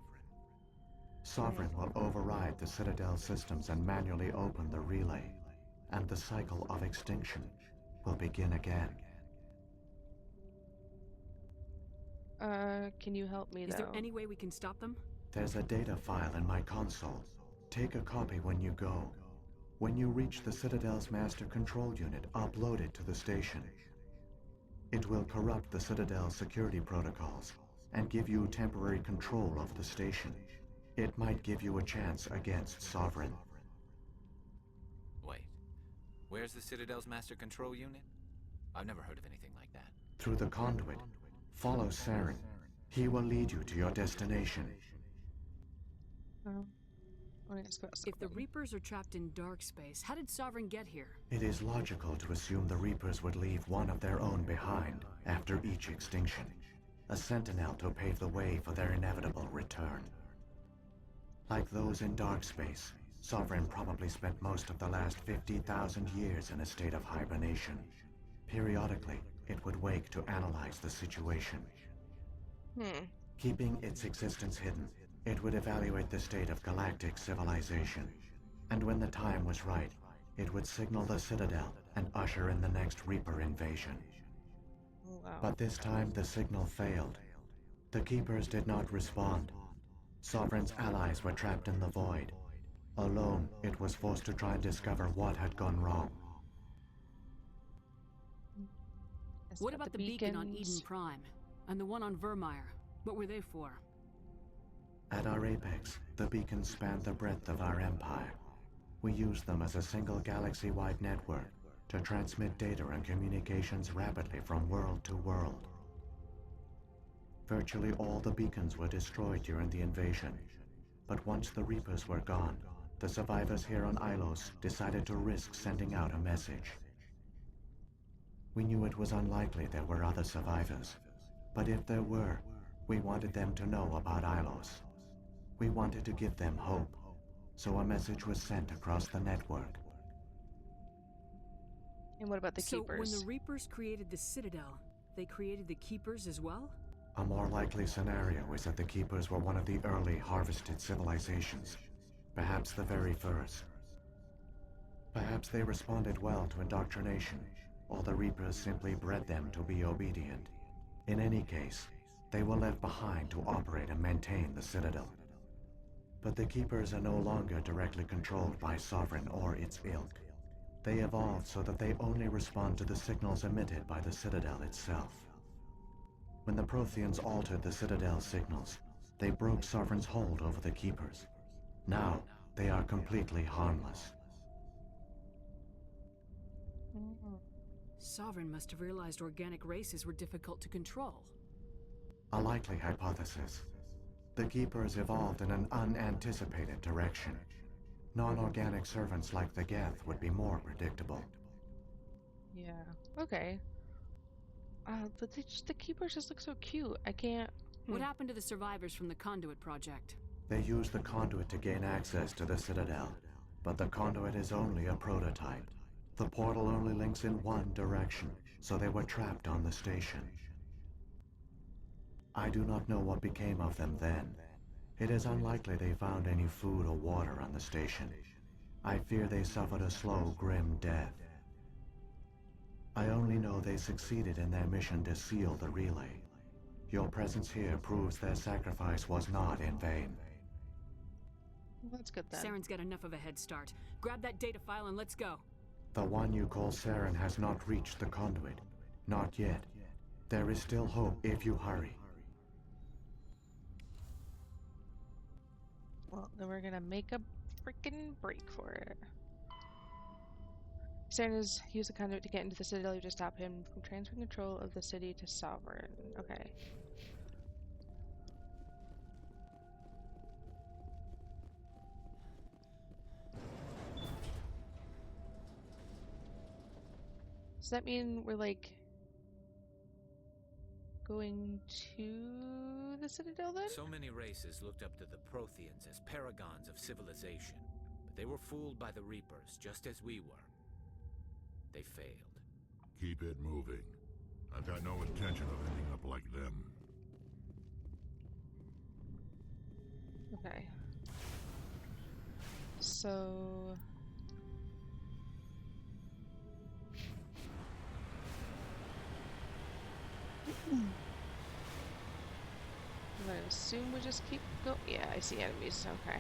Sovereign will override the Citadel systems and manually open the relay, and the cycle of extinction will begin again. Can you help me, though? Is there any way we can stop them? There's a data file in my console. Take a copy when you go. When you reach the Citadel's master control unit, upload it to the station. It will corrupt the Citadel's security protocols and give you temporary control of the station. It might give you a chance against Sovereign. Wait, where's the Citadel's master control unit? I've never heard of anything like that. Through the conduit, follow Saren. He will lead you to your destination. If the Reapers are trapped in dark space, how did Sovereign get here? It is logical to assume the Reapers would leave one of their own behind after each extinction. A sentinel to pave the way for their inevitable return. Like those in dark space, Sovereign probably spent most of the last 50,000 years in a state of hibernation. Periodically, it would wake to analyze the situation. Keeping its existence hidden, it would evaluate the state of galactic civilization. And when the time was right, it would signal the Citadel and usher in the next Reaper invasion. Wow. But this time the signal failed. The Keepers did not respond. Sovereign's allies were trapped in the void. Alone, it was forced to try and discover what had gone wrong. What about the beacon on Eden Prime? And the one on Vermeer? What were they for? At our apex, the beacons spanned the breadth of our empire. We used them as a single galaxy-wide network to transmit data and communications rapidly from world to world. Virtually all the beacons were destroyed during the invasion, but once the Reapers were gone, the survivors here on Ilos decided to risk sending out a message. We knew it was unlikely there were other survivors, but if there were, we wanted them to know about Ilos. We wanted to give them hope, so a message was sent across the network. And what about the Keepers? So when the Reapers created the Citadel, they created the Keepers as well? A more likely scenario is that the Keepers were one of the early harvested civilizations, perhaps the very first. Perhaps they responded well to indoctrination, or the Reapers simply bred them to be obedient. In any case, they were left behind to operate and maintain the Citadel. But the Keepers are no longer directly controlled by Sovereign or its ilk. They evolved so that they only respond to the signals emitted by the Citadel itself. When the Protheans altered the Citadel's signals, they broke Sovereign's hold over the Keepers. Now, they are completely harmless. Sovereign must have realized organic races were difficult to control. A likely hypothesis. The Keepers evolved in an unanticipated direction. Non-organic servants like the Geth would be more predictable. Yeah, okay. But the Keepers just look so cute. I can't... What happened to the survivors from the Conduit project? They used the conduit to gain access to the Citadel, but the conduit is only a prototype. The portal only links in one direction, so they were trapped on the station. I do not know what became of them then. It is unlikely they found any food or water on the station. I fear they suffered a slow, grim death. I only know they succeeded in their mission to seal the relay, Your presence here proves their sacrifice was not in vain. Well, that's good then. Saren's got enough of a head start. Grab that data file and let's go. The one you call Saren has not reached the conduit. Not yet. There is still hope if you hurry. Well, then we're gonna make a freaking break for it. Saren has used the conduit to get into the Citadel to stop him from transferring control of the city to Sovereign. Okay. Does that mean we're, like, going to the Citadel then? So many races looked up to the Protheans as paragons of civilization, but they were fooled by the Reapers, just as we were. They failed. Keep it moving. I've got no intention of ending up like them. Okay. So... I'm gonna assume we just keep going. Yeah, I see enemies. Okay.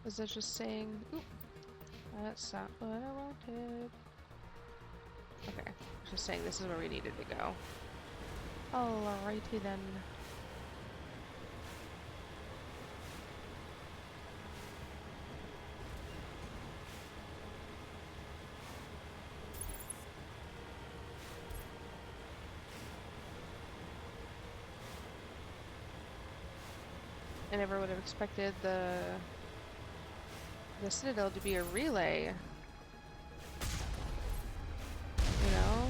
Was that just saying, oop, that's not what I wanted. Okay, just saying this is where we needed to go. Alrighty then. I never would have expected the Citadel to be a relay. You know?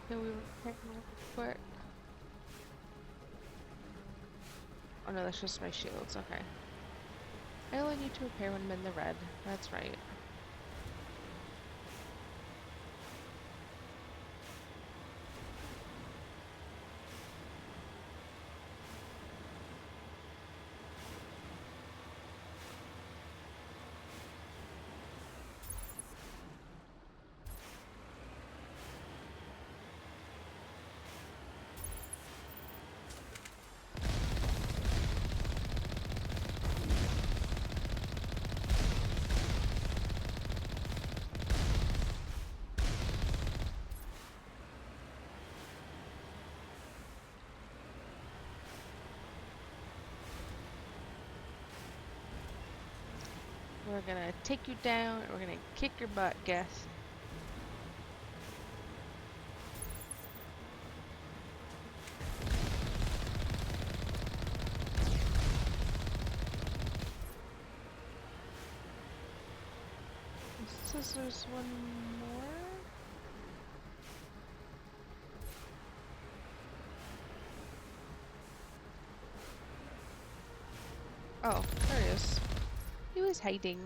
Can we repair real quick? Oh no, that's just my shields, okay. I only need to repair when I'm in the red. That's right. We're gonna take you down, and we're gonna kick your butt, Geth. It says there's one more. Oh, there he is. He was hiding.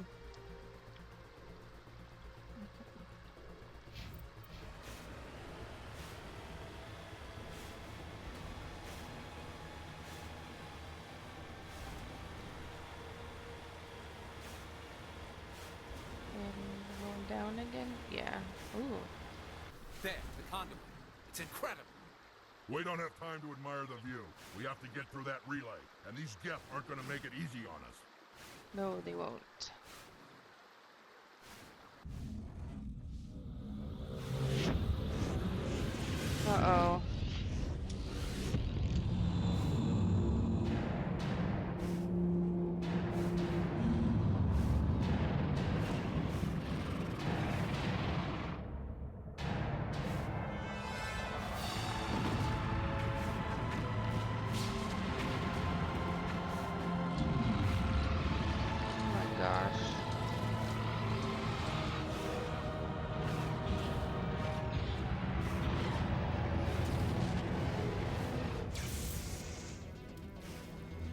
And we'll Ooh. There, the conduit. It's incredible. We don't have time to admire the view. We have to get through that relay, and these Geth aren't gonna make it easy on us. No, they won't. Uh-oh.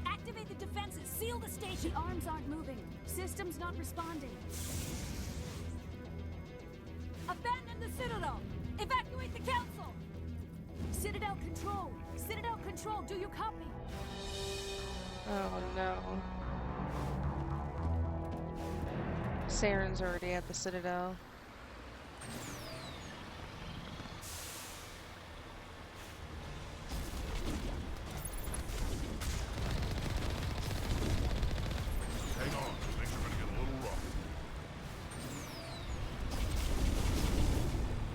Activate the defenses! Seal the station! The arms aren't moving. System's not responding. Abandon the Citadel! Evacuate the Council! Citadel Control! Citadel Control, do you copy? Oh no. Saren's already at the Citadel. Hang on, things are gonna get a little rough.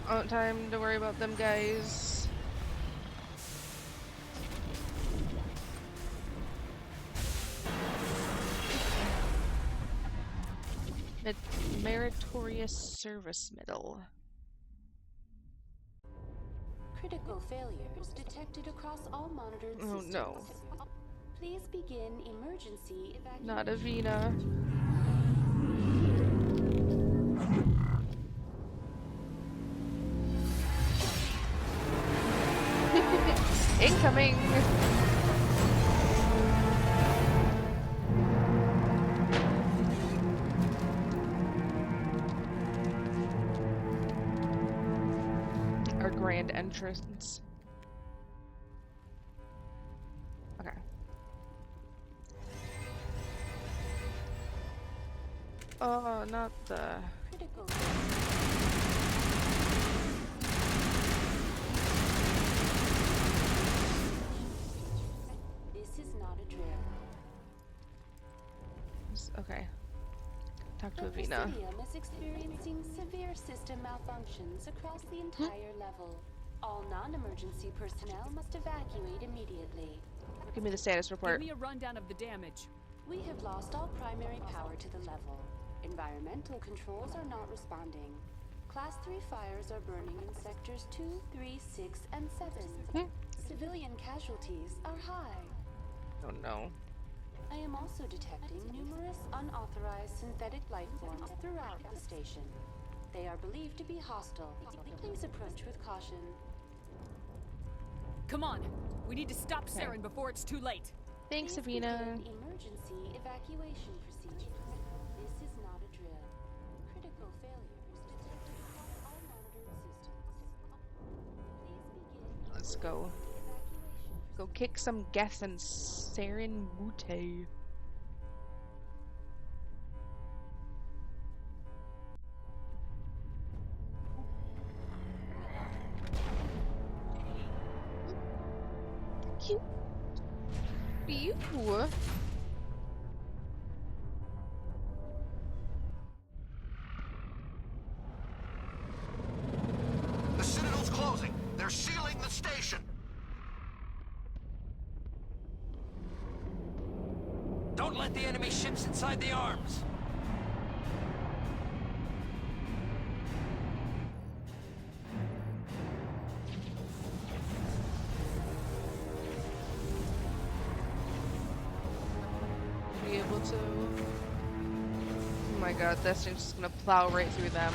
Oh, time to worry about them guys. Meritorious Service Medal. Critical failures detected across all monitored systems. Oh no. Please begin emergency evacuation. Not Avina. Incoming! Our grand entrance. Okay. Oh, not the... Critical. This is not a drill. Okay. Talk to The Avina. Presidium is experiencing severe system malfunctions across the entire level. All non-emergency personnel must evacuate immediately. Give me the status report. Give me a rundown of the damage. We have lost all primary power to the level. Environmental controls are not responding. Class 3 fires are burning in sectors 2, 3, 6, and 7. Civilian casualties are high. Oh no. I am also detecting numerous unauthorized synthetic life forms throughout the station. They are believed to be hostile. Please approach with caution. Come on! We need to stop Saren before it's too late. Thanks, Please Avina. begin emergency evacuation procedures. This is not a drill. Critical failures detected across all monitored systems. Please begin. Let's go. Go kick some Geth and Saren Wute. Cute. You. The Citadel's closing. They're sealing the station. Don't let the enemy ships inside the arms. Be able to. Oh my god, this thing's just gonna plow right through them.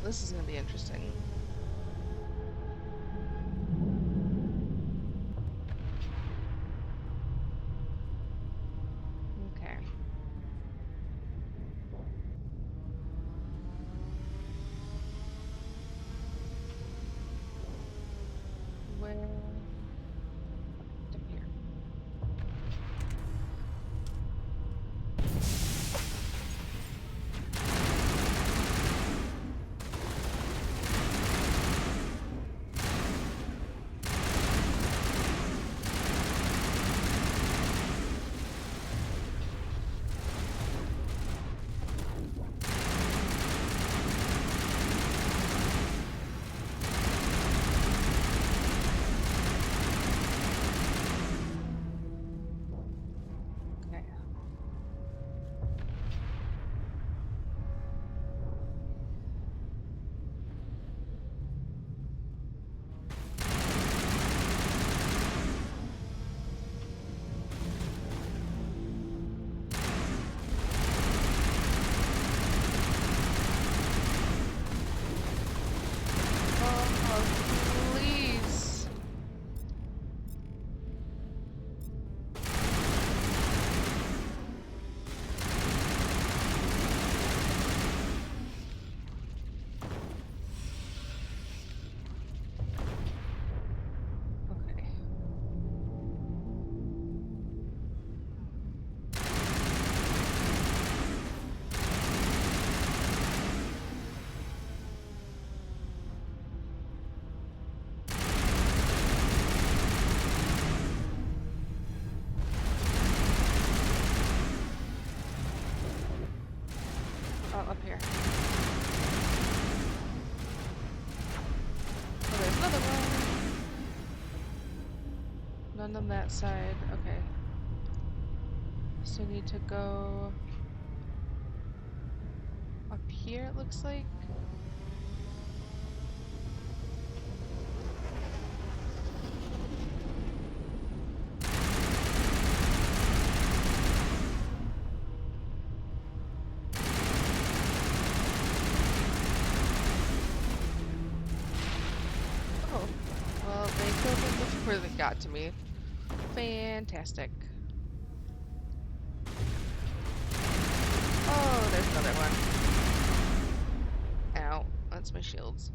This is gonna be interesting. Okay. Where? Up here. Okay. Oh, please. Okay. Oh, up here. Oh, there's another one. None on that side. Okay. So we need to go up here, it looks like. Oh, well, they killed him before they got to me. Fantastic. Oh, there's another one. Ow, that's my shields.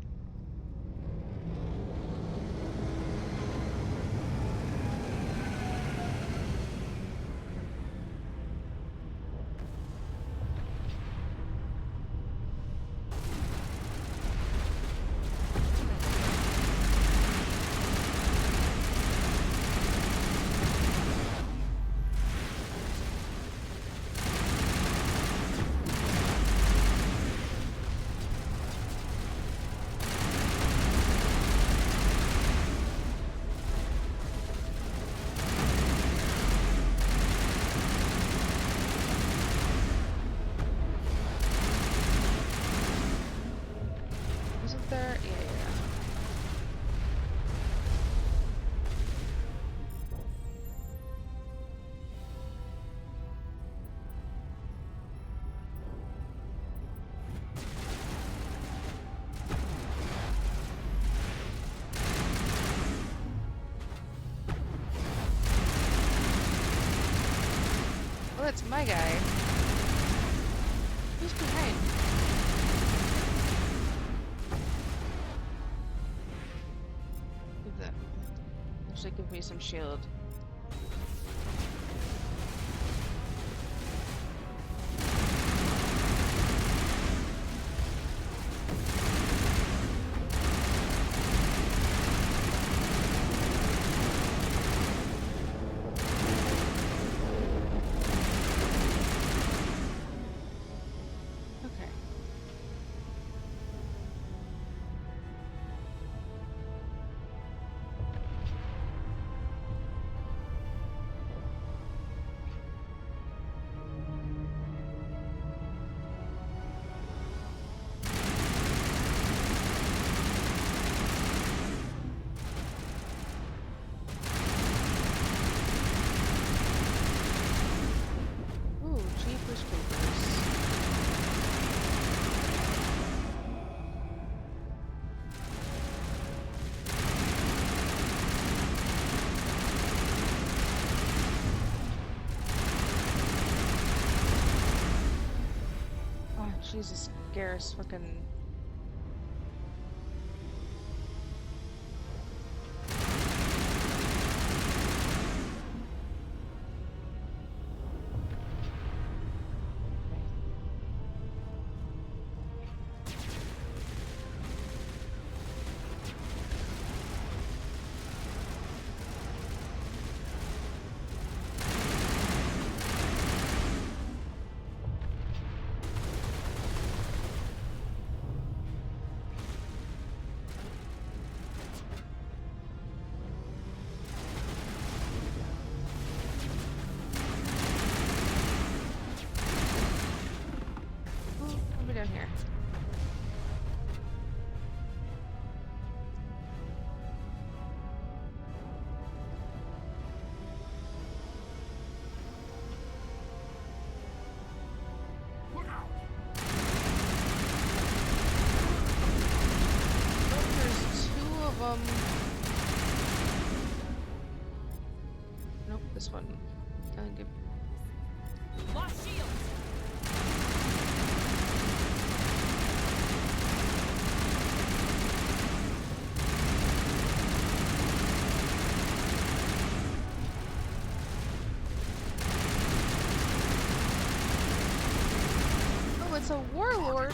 Isn't there? Yeah, yeah, yeah. Oh, that's my guy. Who's behind? Give that. Actually, give me some shield. Okay. Jesus, Garrus fucking... Down here. Oh, there's two of them. Nope, this one. I'll give. Lost shields. It's a warlord.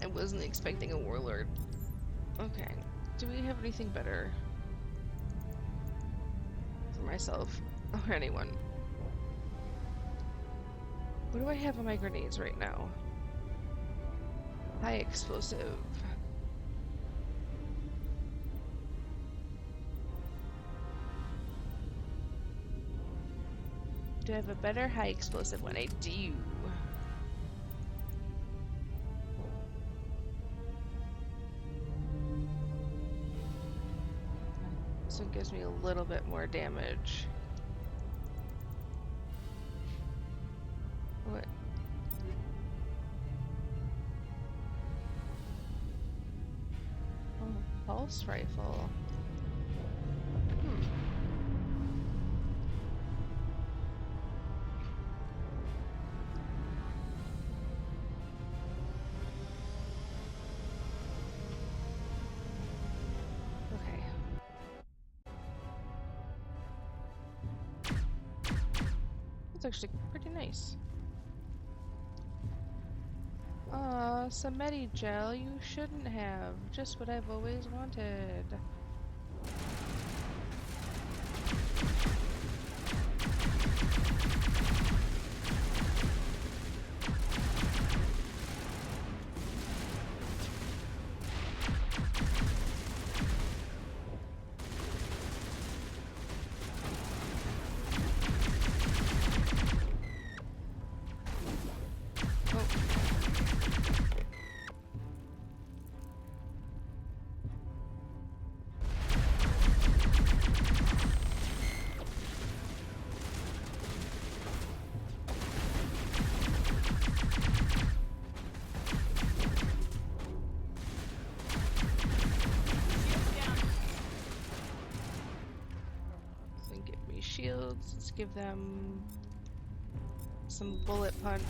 I wasn't expecting a warlord. Okay. Do we have anything better for myself or anyone? What do I have on my grenades right now? High explosive. Do I have a better high explosive one? I do. So it gives me a little bit more damage. What? Oh, pulse rifle. Actually pretty nice. Some Medi-gel you shouldn't have. Just what I've always wanted. Shields. Let's give them some bullet punch.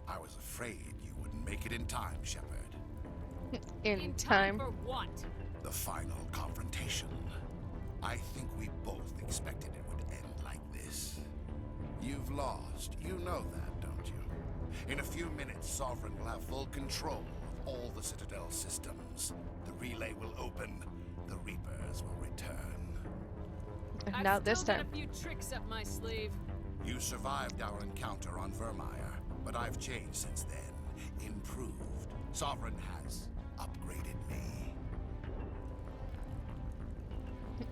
I was afraid you wouldn't make it in time, Shepard. In time for what? The final confrontation. I think we both expected it would end like this. You've lost. You know that, don't you? In a few minutes, Sovereign will have full control of all the Citadel systems. The relay will open. The Reapers will return. Now this time. I've still got a few tricks up my sleeve. You survived our encounter on Vermeer, but I've changed since then. Improved. Sovereign has upgraded me.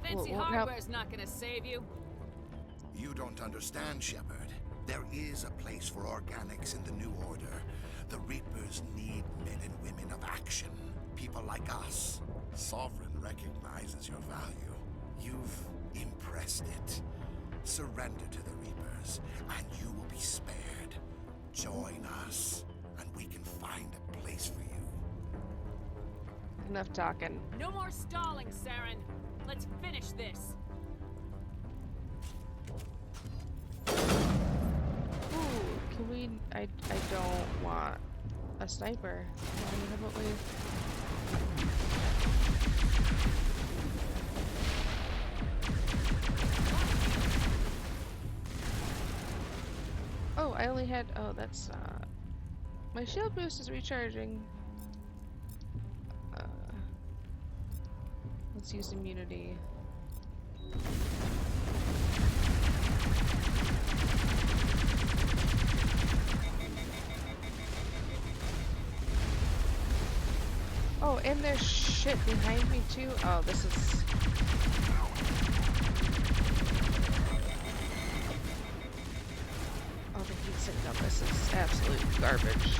Fancy hardware's not gonna save you. You don't understand, Shepard. There is a place for organics in the New Order. The Reapers need men and women of action. People like us. Sovereign recognizes your value. You've impressed it. Surrender to the Reapers, and you will be spared. Join us, and we can find a place for you. Enough talking. No more stalling, Saren. Let's finish this. Ooh, can we... I don't want a sniper. How about we... Oh, I only had... Oh, that's not... My shield boost is recharging. Let's use immunity. Oh, and there's shit behind me too. Oh, this is... Oh, the heat sink on this is absolute garbage.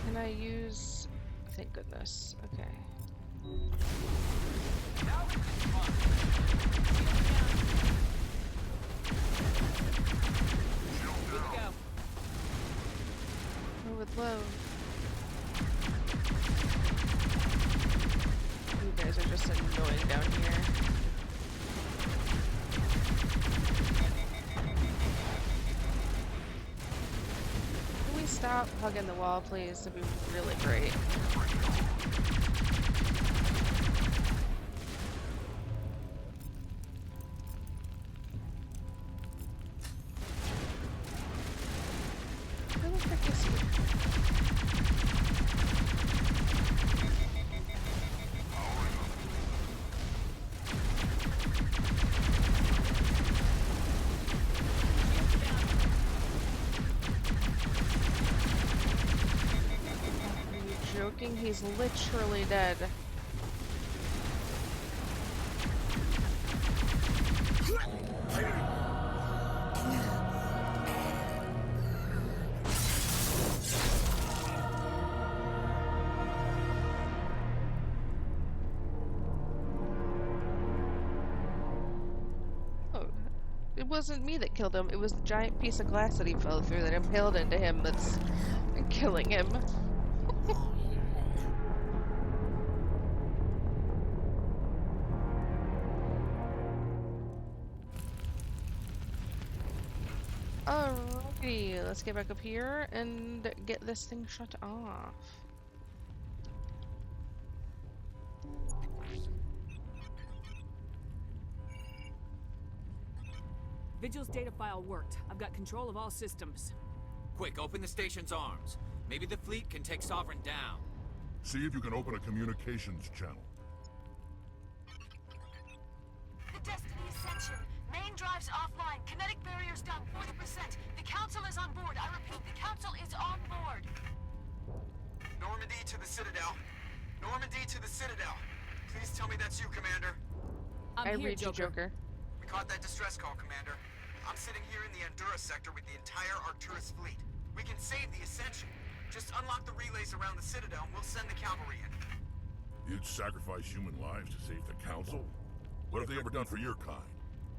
Can I use... Thank goodness. Okay. I would love... You guys are just annoying down here. Can we stop hugging the wall, please? That'd be really great. Where the frick is he? Joking, he's literally dead. Oh, it wasn't me that killed him, it was the giant piece of glass that he fell through that impaled into him that's killing him. Alrighty, let's get back up here and get this thing shut off. Vigil's data file worked. I've got control of all systems. Quick, open the station's arms. Maybe the fleet can take Sovereign down. See if you can open a communications channel. The Destiny Ascension. Main drives offline. Kinetic barriers down 40%. The Council is on board. I repeat, the Council is on board. Normandy to the Citadel. Normandy to the Citadel. Please tell me that's you, Commander. I read you, Joker. We caught that distress call, Commander. I'm sitting here in the Endura sector with the entire Arcturus fleet. We can save the Ascension. Just unlock the relays around the Citadel and we'll send the cavalry in. You'd sacrifice human lives to save the Council? What have they ever done for your kind?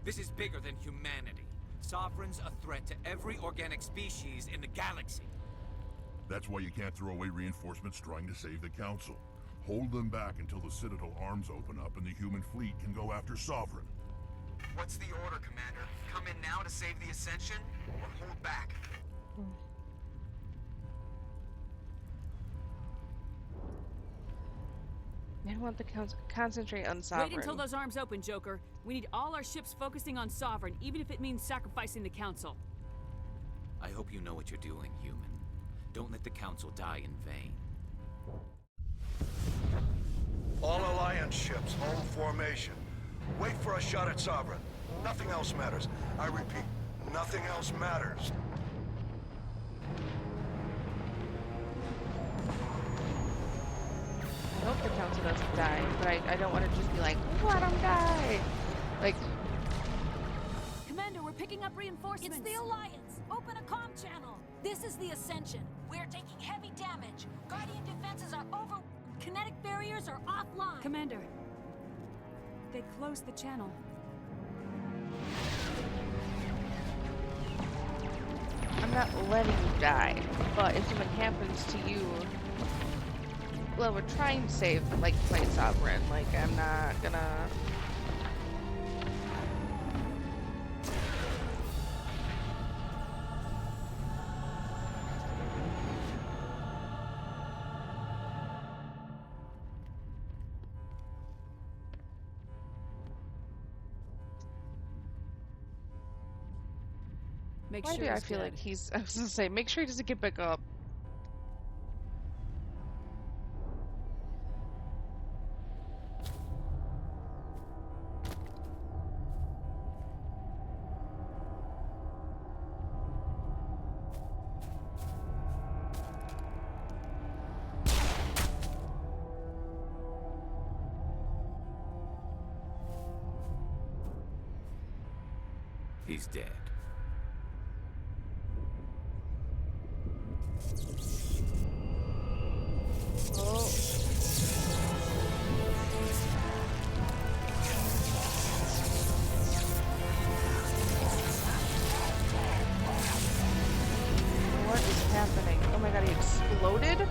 This is bigger than humanity. Sovereign's a threat to every organic species in the galaxy. That's why you can't throw away reinforcements trying to save the Council. Hold them back until the Citadel arms open up and the human fleet can go after Sovereign. What's the order, Commander? Come in now to save the Ascension, or hold back? I want the concentrate on Sovereign. Wait until those arms open, Joker. We need all our ships focusing on Sovereign, even if it means sacrificing the Council. I hope you know what you're doing, human. Don't let the Council die in vain. All Alliance ships, hold formation. Wait for a shot at Sovereign. Nothing else matters. I repeat, nothing else matters. I hope the council doesn't die, but I don't want to just be like, let him die! Like... Commander, we're picking up reinforcements. It's the Alliance! Open a comm channel! This is the Ascension. We're taking heavy damage. Guardian defenses are over... Kinetic barriers are offline. Commander, they closed the channel. I'm not letting you die, but if something happens to you... Well, we're trying to save, like, my Sovereign. Like, I'm not gonna... Make Why sure do I he's feel dead. like he's... I was gonna say, make sure he doesn't get back up. He's dead. Oh. What is happening? Oh my god, he exploded?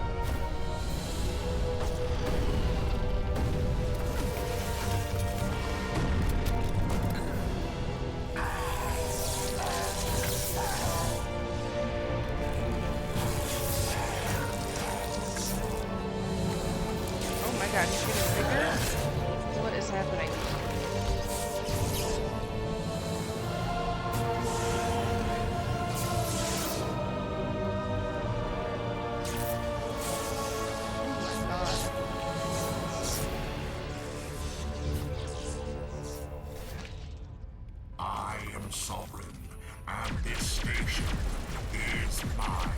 God, he's getting bigger? What is happening? I am Sovereign, and this station is mine.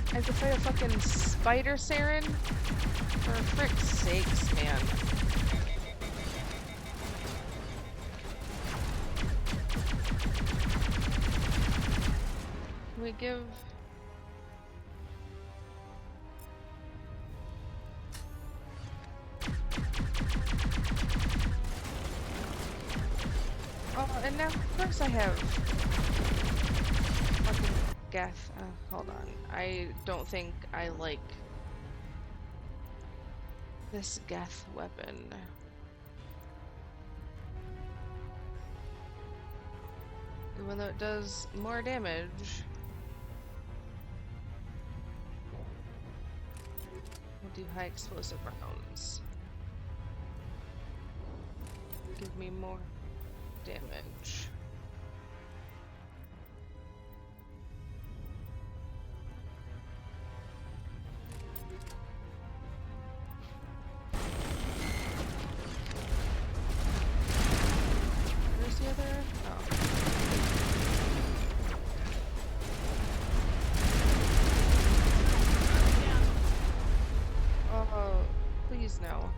I have to fight a fucking spider Saren? For frick's sakes, man. Can we give... Oh, and now, of course I have... fucking Geth. Hold on. I don't think I like this Geth weapon. Even though it does more damage. We'll do high explosive rounds. Give me more damage. No.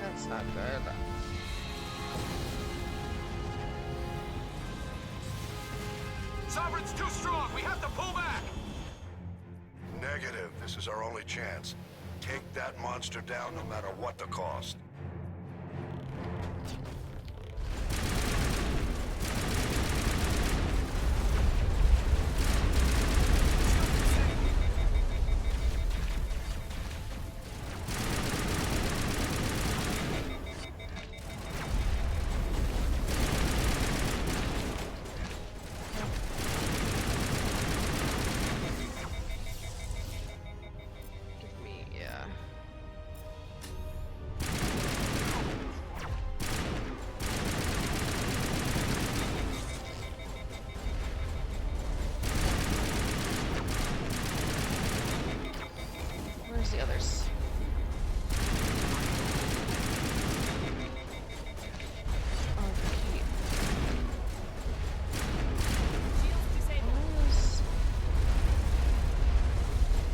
That's not good. Sovereign's too strong. We have to pull back. Negative. This is our only chance. Take that monster down no matter what the cost. Where's the others?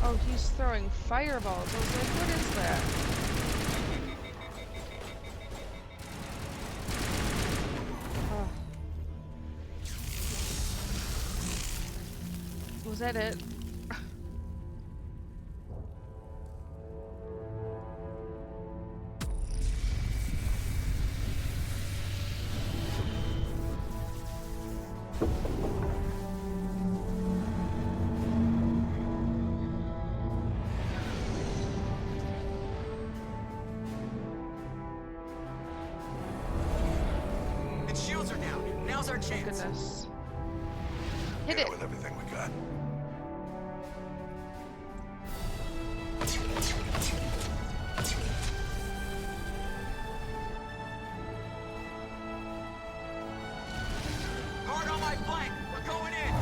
Oh, he's throwing fireballs. I was like, what is that? Oh. Was that it? Our chance. Goodness. Hit it with everything we got. Hard on my flank. We're going in.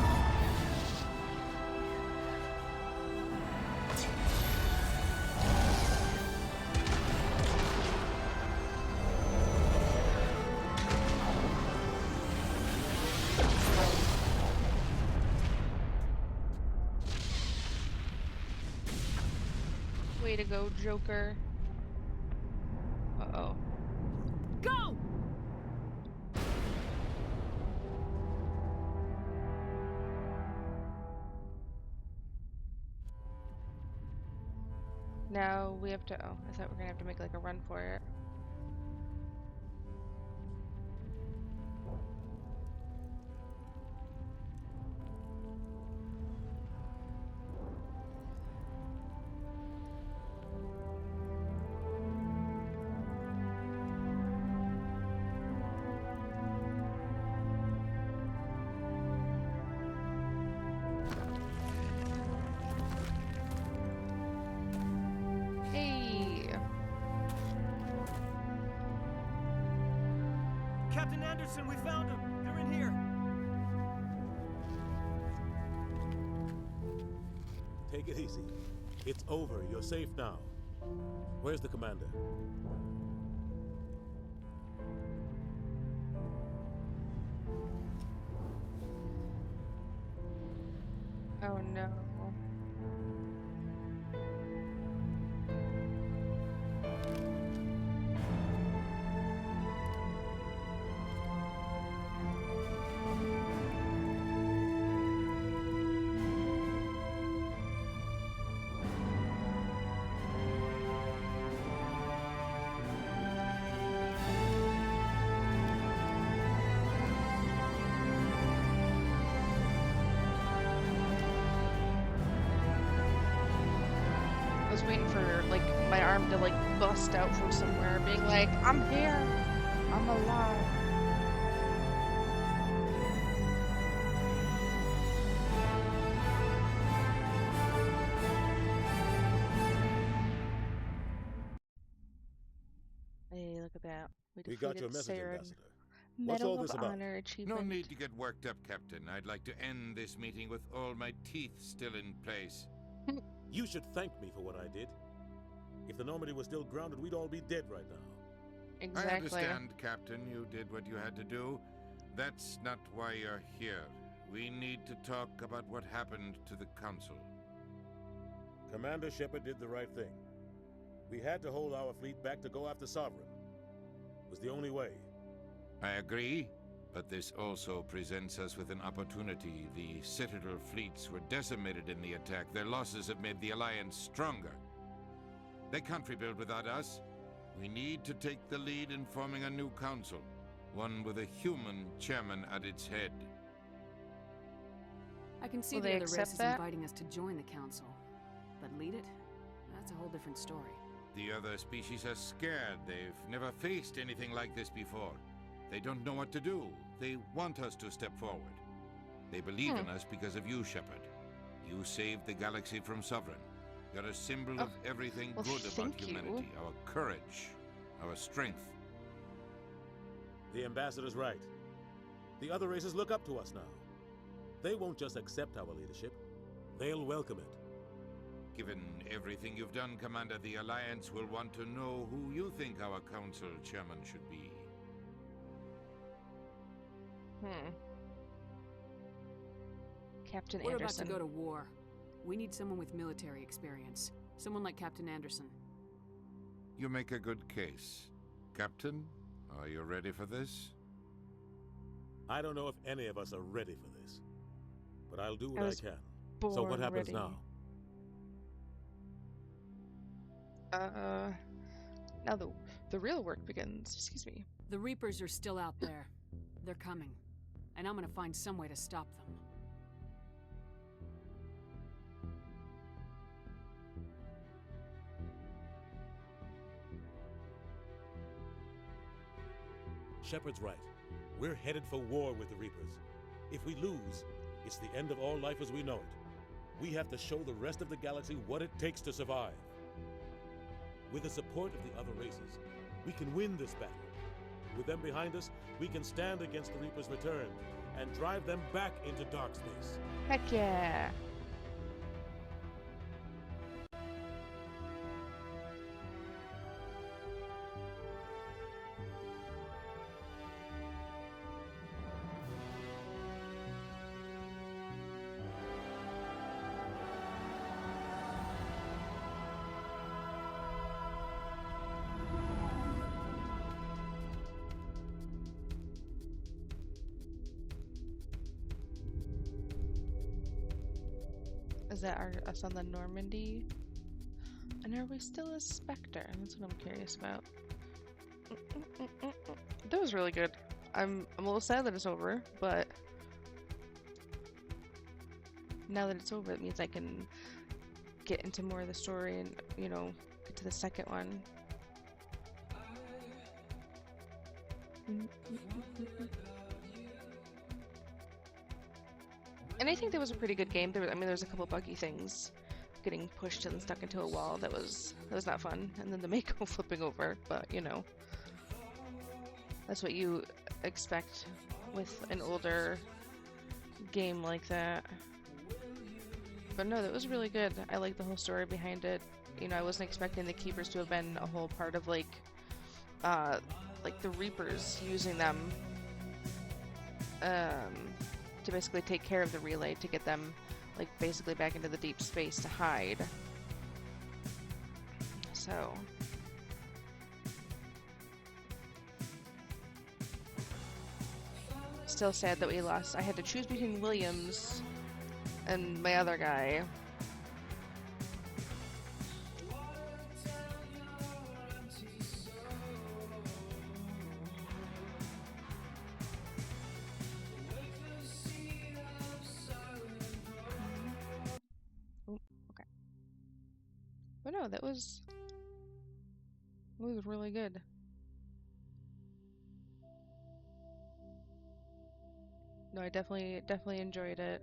Way to go, Joker. Uh-oh. Go! Now we have to... Oh, I thought we were gonna have to make like a run for it. Captain Anderson, we found them. They're in here. Take it easy. It's over. You're safe now. Where's the commander? Oh no. I was waiting for like my arm to like bust out from somewhere, being like, I'm here, I'm alive. Hey, look at that. We got your message, Saren. Ambassador. What's Medal all this of about? Honor achievement. No need to get worked up, Captain. I'd like to end this meeting with all my teeth still in place. You should thank me for what I did. If the Normandy was still grounded, we'd all be dead right now. Exactly. I understand, Captain. You did what you had to do. That's not why you're here. We need to talk about what happened to the Council. Commander Shepard did the right thing. We had to hold our fleet back to go after Sovereign. It was the only way. I agree, but this also presents us with an opportunity. The Citadel fleets were decimated in the attack. Their losses have made the Alliance stronger. They can't rebuild without us. We need to take the lead in forming a new council, one with a human chairman at its head. I can see Will the they other accept races that? inviting us to join the council, but lead it? That's a whole different story. The other species are scared. They've never faced anything like this before. They don't know what to do. They want us to step forward. They believe in us because of you, Shepard. You saved the galaxy from Sovereign. You're a symbol of everything good about humanity. Our courage, our strength. The Ambassador's right. The other races look up to us now. They won't just accept our leadership. They'll welcome it. Given everything you've done, Commander, the Alliance will want to know who you think our Council Chairman should be. Captain We're Anderson. about to go to war. We need someone with military experience. Someone like Captain Anderson. You make a good case. Captain, are you ready for this? I don't know if any of us are ready for this, but I'll do what I can. So what born happens ready. now? Now the real work begins. Excuse me. The Reapers are still out there. They're coming. And I'm gonna find some way to stop them. Shepard's right. We're headed for war with the Reapers. If we lose, it's the end of all life as we know it. We have to show the rest of the galaxy what it takes to survive. With the support of the other races, we can win this battle. With them behind us, we can stand against the Reapers' return and drive them back into dark space. Heck yeah. Is that us on the Normandy? And are we still a Spectre? That's what I'm curious about. That was really good. I'm a little sad that it's over, but now that it's over, it means I can get into more of the story and, you know, get to the second one. And I think that was a pretty good game. There was a couple buggy things, getting pushed and stuck into a wall that was not fun, and then the Mako flipping over. But you know, that's what you expect with an older game like that. But no, that was really good. I like the whole story behind it. You know, I wasn't expecting the Keepers to have been a whole part of like the Reapers using them to basically take care of the relay to get them like basically back into the deep space to hide. So still sad that we lost. I had to choose between Williams and my other guy. But no, that was really good. No, I definitely enjoyed it.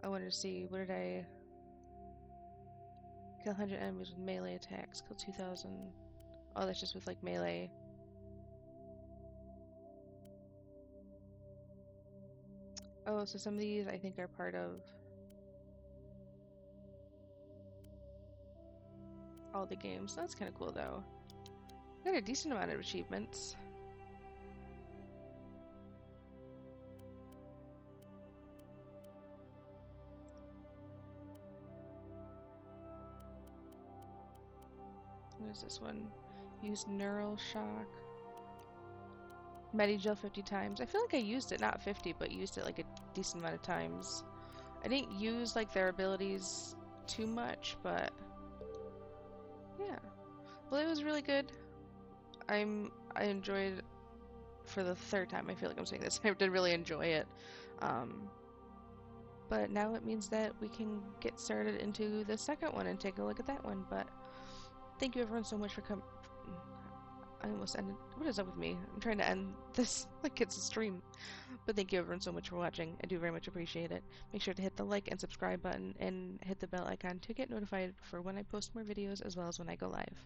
I wanted to see, what did I kill 100 enemies with melee attacks, kill 2,000. Oh, that's just with like melee. Oh, so some of these I think are part of all the games. That's kind of cool though. Got a decent amount of achievements. What is this one? Use neural shock. Medigel 50 times. I feel like I used it, not 50, but used it like a decent amount of times. I didn't use like their abilities too much, but yeah. Well, it was really good. I enjoyed, for the third time I feel like I'm saying this, I did really enjoy it. But now it means that we can get started into the second one and take a look at that one. But thank you everyone so much for coming. I almost ended. What is up with me? I'm trying to end this like it's a stream. But thank you everyone so much for watching. I do very much appreciate it. Make sure to hit the like and subscribe button and hit the bell icon to get notified for when I post more videos as well as when I go live.